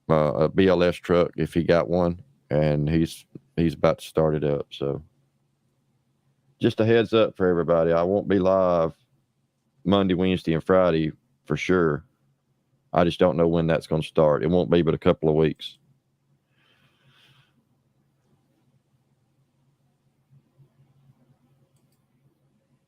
a BLS truck if he got one, and he's about to start it up. So just a heads up for everybody. I won't be live Monday, Wednesday, and Friday for sure. I just don't know when that's going to start. It won't be but a couple of weeks.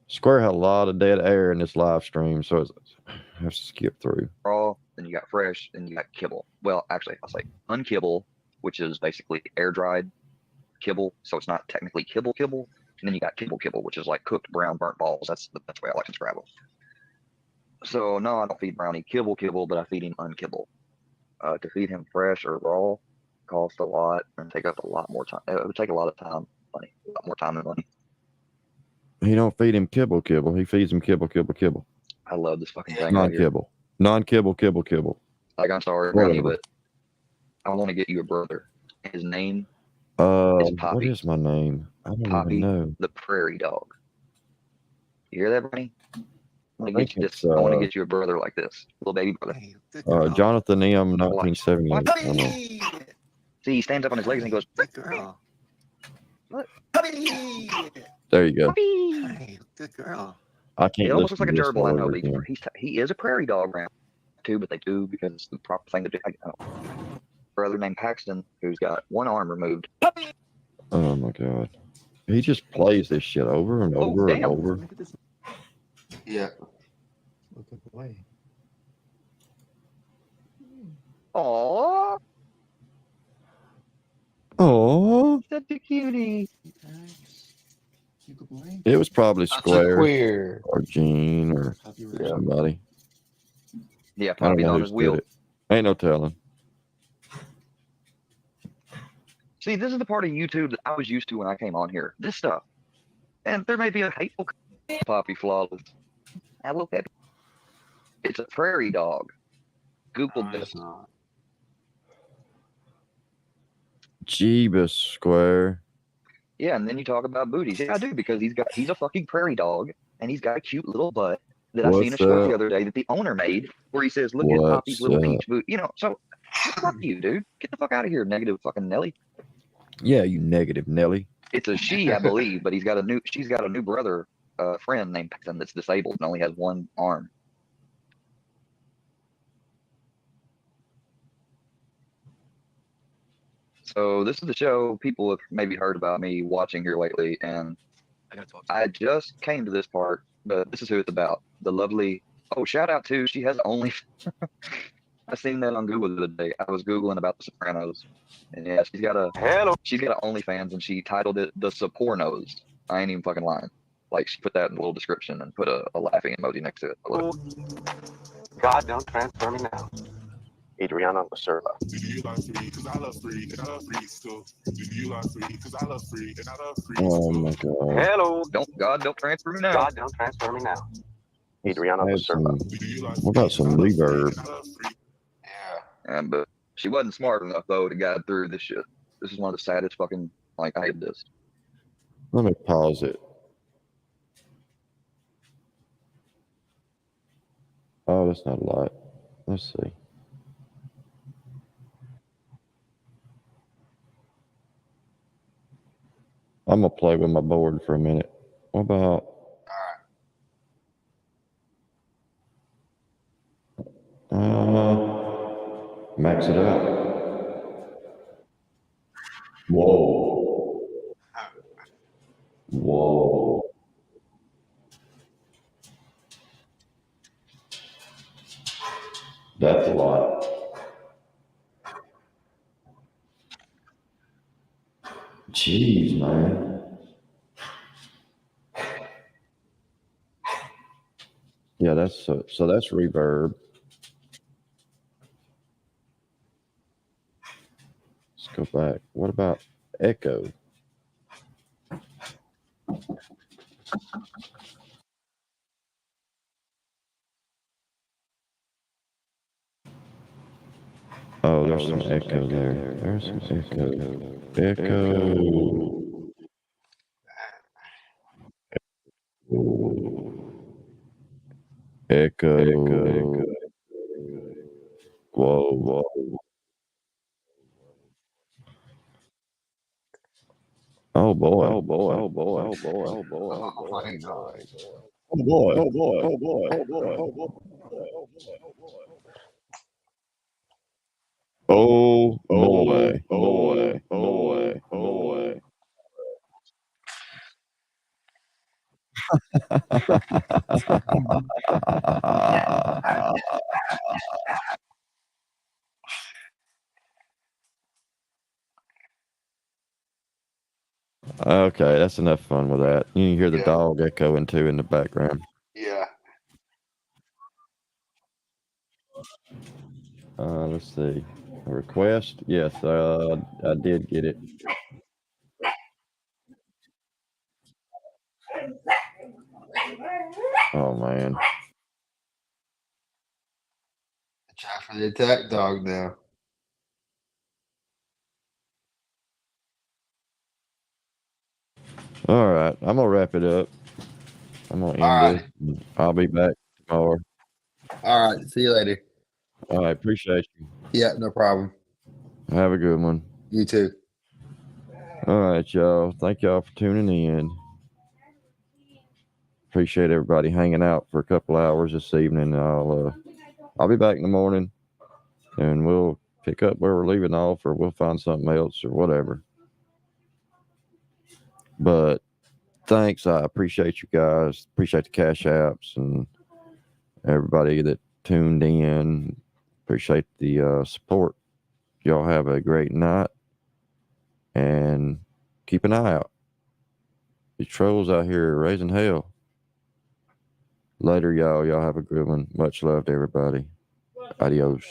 Square had a lot of dead air in this live stream, so I have to skip through. Raw, then you got fresh, then you got kibble. Well, actually, I'll say unkibble, which is basically air dried kibble, so it's not technically kibble. And then you got kibble, which is like cooked brown burnt balls. That's the best way I like to describe them. So no, I don't feed Brownie kibble, but I feed him unkibble. To feed him fresh or raw costs a lot and take up a lot more time. It would take a lot of time, money, a lot more time and money. He don't feed him kibble. He feeds him kibble. I love this fucking thing. Non-kibble. Like, I'm sorry, Brownie, but I want to get you a brother. His name It's What Poppy. is my name? I don't Poppy, even know. the prairie dog. You hear that, Bernie? I want to I get think you it's this. I want to get you a brother like this, little baby brother. Jonathan M. Watch. 1978. I know. See, he stands up on his legs and he goes, Good girl. Look. Puppy. There you go. Puppy. Hey, good girl. I It can't almost looks listen like a to this gerbil, I all know, over but again. he is a prairie dog round too, but they do because it's the proper thing to do. I don't know. Brother named Paxton, who's got one arm removed. Oh my god. He just plays this shit over and over and damn. over. Look at this. Yeah. Look at the way. Aww, Oh, such a cutie. Thanks. You good boy. it was probably That's a Square queer. or Gene or Puppy Yeah. somebody. Yeah, I don't Poppy's know on who his did wheel. it. Ain't no telling. See, this is the part of YouTube that I was used to when I came on here. This stuff. And there may be a hateful Poppy flawless. I will bet it's a prairie dog. Google No, this. it's not. Jeebus Square. Yeah, and then you talk about booties. Yeah, I do, because he's a fucking prairie dog, and he's got a cute little butt that I seen a What's short the up? other day that the owner made, where he says, "Look at Poppy's What's little up? peach boot." You know, so fuck you, dude. Get the fuck out of here, negative fucking Nelly. Yeah, you negative Nelly. It's a she, I believe, but she's got a new brother, friend named Paxton that's disabled and only has one arm. So this is the show people have maybe heard about me watching here lately, and I just came to this part, but this is who it's about. The lovely, shout out to, she has only, I seen that on Google the other day. I was Googling about The Sopranos, and yeah, she's got a OnlyFans, and she titled it The Sopornos. I ain't even fucking lying. Like, she put that in the little description and put a laughing emoji next to it. Look. God, don't transfer me now. Adriana Lacerda. Do you like free? Because I love free, and I love free too. Do you like free? Because I love free, and I love free Oh too. my god. Hello. Don't transfer me now. God, don't transfer me now. Adriana Add Lacerda. some- Do you like what about free? some I love free, reverb? and I love free. Yeah. But she wasn't smart enough, though, to guide through this shit. This is one of the saddest fucking, like, I hate this. Let me pause it. Oh, that's not a lot. Let's see. I'm gonna play with my board for a minute. What about? Max it out. Whoa. Whoa. That's a lot. Jeez, man. Yeah, that's so that's reverb. Let's go back. What about echo? Oh, there's some echo there. There's some echo. Echo. Echo. Whoa, whoa. Oh boy. Oh boy. Oh boy. Oh boy. Oh boy. Oh my god. Oh boy. Oh boy. Oh boy. Oh boy. Oh boy. Oh boy. Boy. Boy. Boy. Okay, that's enough fun with that. You can hear the dog echoing too in the background. Yeah. Let's see. A request? Yes, I did get it. Oh man. Try for the attack dog now. All right, I'm gonna wrap it up. I'm gonna end right. this. I'll be back tomorrow. All right. See you later. All right, appreciate you. Yeah, no problem. Have a good one. You too. All right, y'all. Thank y'all for tuning in. Appreciate everybody hanging out for a couple hours this evening. I'll be back in the morning, and we'll pick up where we're leaving off, or we'll find something else, or whatever. But thanks. I appreciate you guys. Appreciate the cash apps and everybody that tuned in. Appreciate the support. Y'all have a great night, and keep an eye out. These trolls out here are raising hell. Later, y'all. Y'all have a good one. Much love to everybody. Adios.